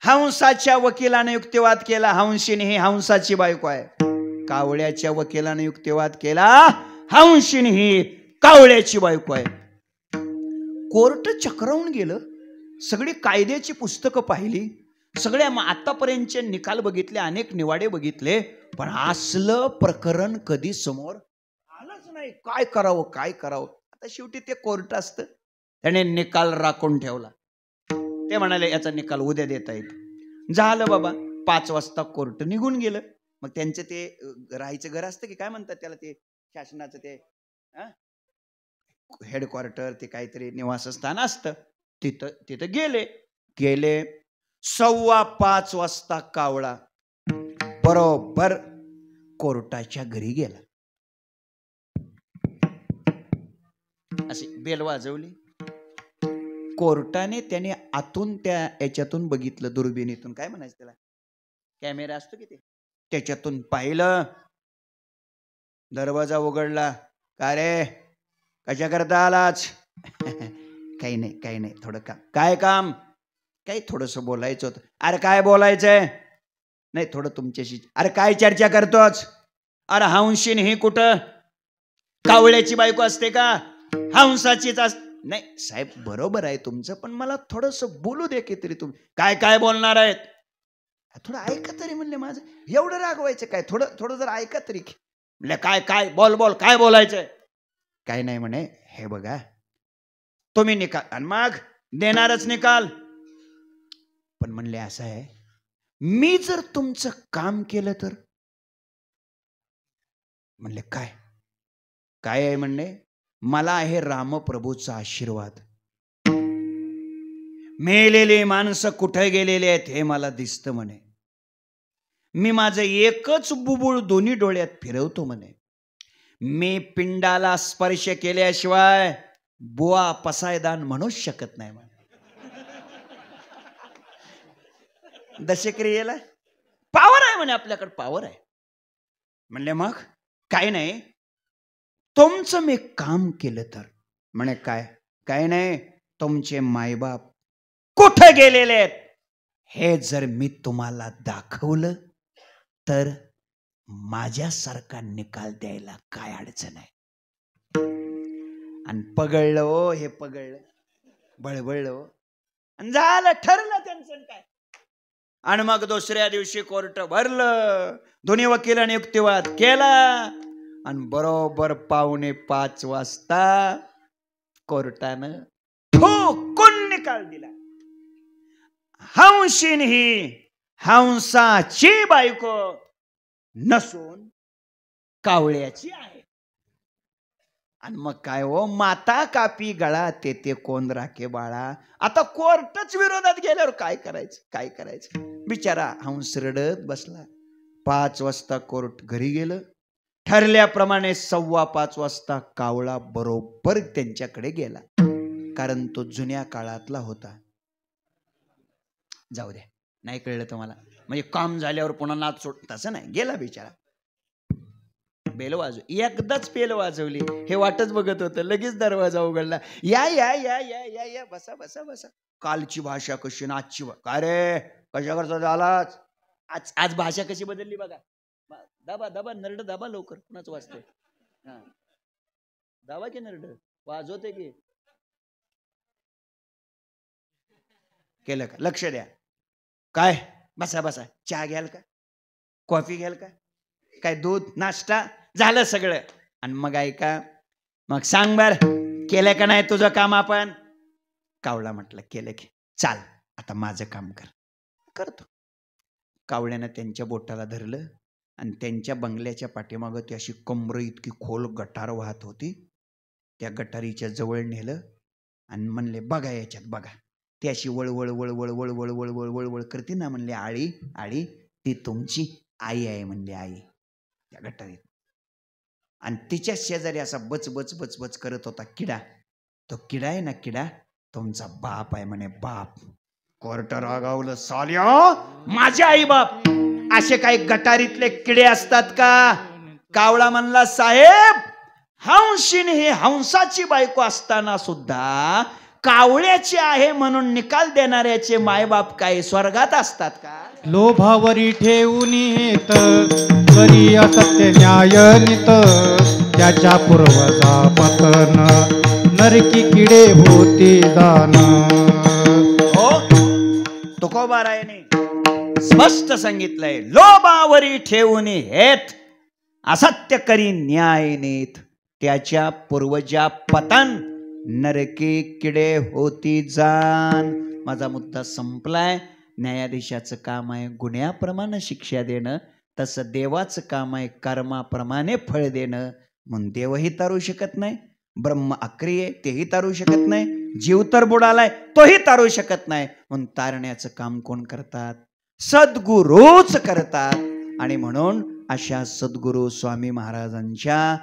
हंसाच्या वकिलाने युक्तिवाद केला. हंसिनी ही हंसाची बायको आहे. कावळ्याच्या वकिलाने युक्तिवाद केला. हंसिनी ही कावळ्याची बायको आहे. कोर्ट चक्रावून गेलं. सगळी कायद्याची पुस्तकं पाहिली. सगळ्या आतापर्यंतचे निकाल बघितले, अनेक निवाडे बघितले, पण असलं प्रकरण कधी समोर आलंच नाही. काय करावं? आता शेवटी ते कोर्ट असतं. त्याने निकाल राखून ठेवला. ते म्हणाले याचा निकाल उद्या देता येईल. झालं बाबा. 5 वाजता कोर्ट निघून गेलं. मग त्यांचं ते राहायचं घर असतं की काय म्हणतात त्याला, ते शासनाचं ते हेडक्वार्टर, ते काहीतरी निवासस्थान असतं. तिथं गेले. 5:15 वाजता कावळा बरोबर कोर्टाच्या घरी गेला. अशी बेल वाजवली. कोर्टाने त्याने आतून त्या याच्यातून बघितलं, दुर्बिणीतून, काय म्हणायचं त्याला, कॅमेरा असतो की ते, त्याच्यातून पाहिलं. दरवाजा उघडला. का रे, कशा करता आलाच? काही नाही, थोडं काम. काय काम? काही थोडस बोलायचं होतं. अरे काय बोलायचंय? नाही थोडं तुमच्याशी. अरे काय चर्चा करतोच? अरे हंसिन ही कुठं कावळ्याची बायको असते का? हंसाचीच असते. नाही साहेब बरोबर आहे तुमचं, पण मला थोडस बोलू दे की तरी. तुम्ही काय बोलणार आहेत? थोडं ऐका तरी म्हणले. माझं एवढं रागवायचं काय? थोडं जर ऐका तरी. म्हणले काय बोल काय बोलायचंय? काय नाही म्हणे. हे बघा तुम्ही निकाल, आणि मग देणारच निकाल. पण म्हणले असं आहे, मी जर तुमचं काम केलं तर? म्हणले काय आहे? म्हणले मला आहे रामप्रभूचा आशीर्वाद. मेलेले माणसं कुठे गेलेले आहेत हे मला दिसतं म्हणे. मी माझं एकच बुबुळ दोन्ही डोळ्यात फिरवतो म्हणे. मी पिंडाला स्पर्श केल्याशिवाय बुवा पसायदान म्हणूच शकत नाही म्हणे. दशक्रियेला पावर आहे म्हणे, आपल्याकडे पावर आहे. म्हणले मग काय नाही, तुमचं मी काम केलं तर? म्हणे काय नाही, तुमचे मायबाप कुठे गेलेले आहेत हे जर मी तुम्हाला दाखवलं तर माझ्यासारखा निकाल द्यायला काय अडचण आहे? आणि पगळलं हो, हे पगळलं, बळबळलं हो, आणि झालं, ठरलं त्यांचं काय. आणि मग दुसऱ्या दिवशी कोर्ट भरलं. दोन्ही वकिलांनी युक्तिवाद केला. आणि बरोबर 4:45 वाजता कोर्टानं ठोकून निकाल दिला. हंसिन ही हंसाची बायको नसून कावळ्याची आहे. आणि मग काय हो, माता कापी गळा तेथे कोण राखे बाळा. आता कोर्टच विरोधात गेल्यावर काय करायचं? बिचारा हंस रडत बसला. 5 वाजता कोर्ट घरी गेलं. ठरल्याप्रमाणे 5:15 वाजता कावळा बरोबर त्यांच्याकडे गेला. कारण तो जुन्या काळातला होता. जाऊ द्या, नाही कळलं तुम्हाला, म्हणजे काम झाल्यावर पुन्हा नाच सोड तसं नाही. गेला बिचारा. बेल एकदाच पेल वाजवली. हे वाटच बघत होतं. लगेच दरवाजा उघडला. या बसा. कालची भाषा कशी ना आजची काय रे, कशा करता झालाच? आज भाषा कशी बदलली बघा. दाबा नरड दाबा लवकर. कुणाच वाजतंय? दाबा की नरड वाजवते की केलं का? लक्ष द्या. काय बसा. चहा घ्याल का? कॉफी घ्याल का? काय दूध नाश्ता झालं सगळं. आणि मग ऐका, मग सांग बर केलं का नाही तुझं काम? आपण कावळा म्हटलं केलं की. चाल आता माझं काम करतो. कावळ्यानं त्यांच्या बोटाला धरलं आणि त्यांच्या बंगल्याच्या पाठीमागं ती अशी कमर इतकी खोल गटार वाहत होती. त्या गटारीच्या जवळ नेलं आणि म्हणले बघा याच्यात बघा. ती अशी वळवळ वळवळ वळवळ वळवळ वळवळ करते ना. म्हणले आळी आळी ती तुमची आई आहे म्हणले, आई त्या गटारीत. आणि तिच्या शेजारी असा बच बच बच बच करत होता किडा. तो किडा आहे ना, किडा तुमचा बाप आहे म्हणे, बाप. कोर्ट रागावलं, साल्या माझे आई बाप असे काही गटारीतले किडे असतात का? कावळा म्हणला साहेब, हंशीन ही हंसाची बायको असताना सुद्धा कावळ्याची आहे म्हणून निकाल देणाऱ्याचे मायबाप काय स्वर्गात असतात का? लोभावरी ठेवून हेत करी असत्य न्याय नित, त्याच्या पूर्वजा पतन नरकी किडे होते दान. हो, तुकोबारायाने स्पष्ट सांगितलंय, लोभावरी ठेवून हेत असत्य करी न्याय नीत, त्याच्या पूर्वजा पतन नरकी किडे होती जाण. माझा मुद्दा संपलाय. न्यायाधीशाचं काम आहे गुन्ह्याप्रमाणे शिक्षा देणं, तसं देवाचं काम आहे कर्माप्रमाणे फळ देणं. म्हणून देवही तारू शकत नाही, ब्रह्म अक्रिय तेही तारू शकत नाही, जीव तर बुडालाय तोही तारू शकत नाही. म्हणून तारण्याचं काम कोण करतात? सद्गुरूच करतात. आणि म्हणून अशा सद्गुरू स्वामी महाराजांच्या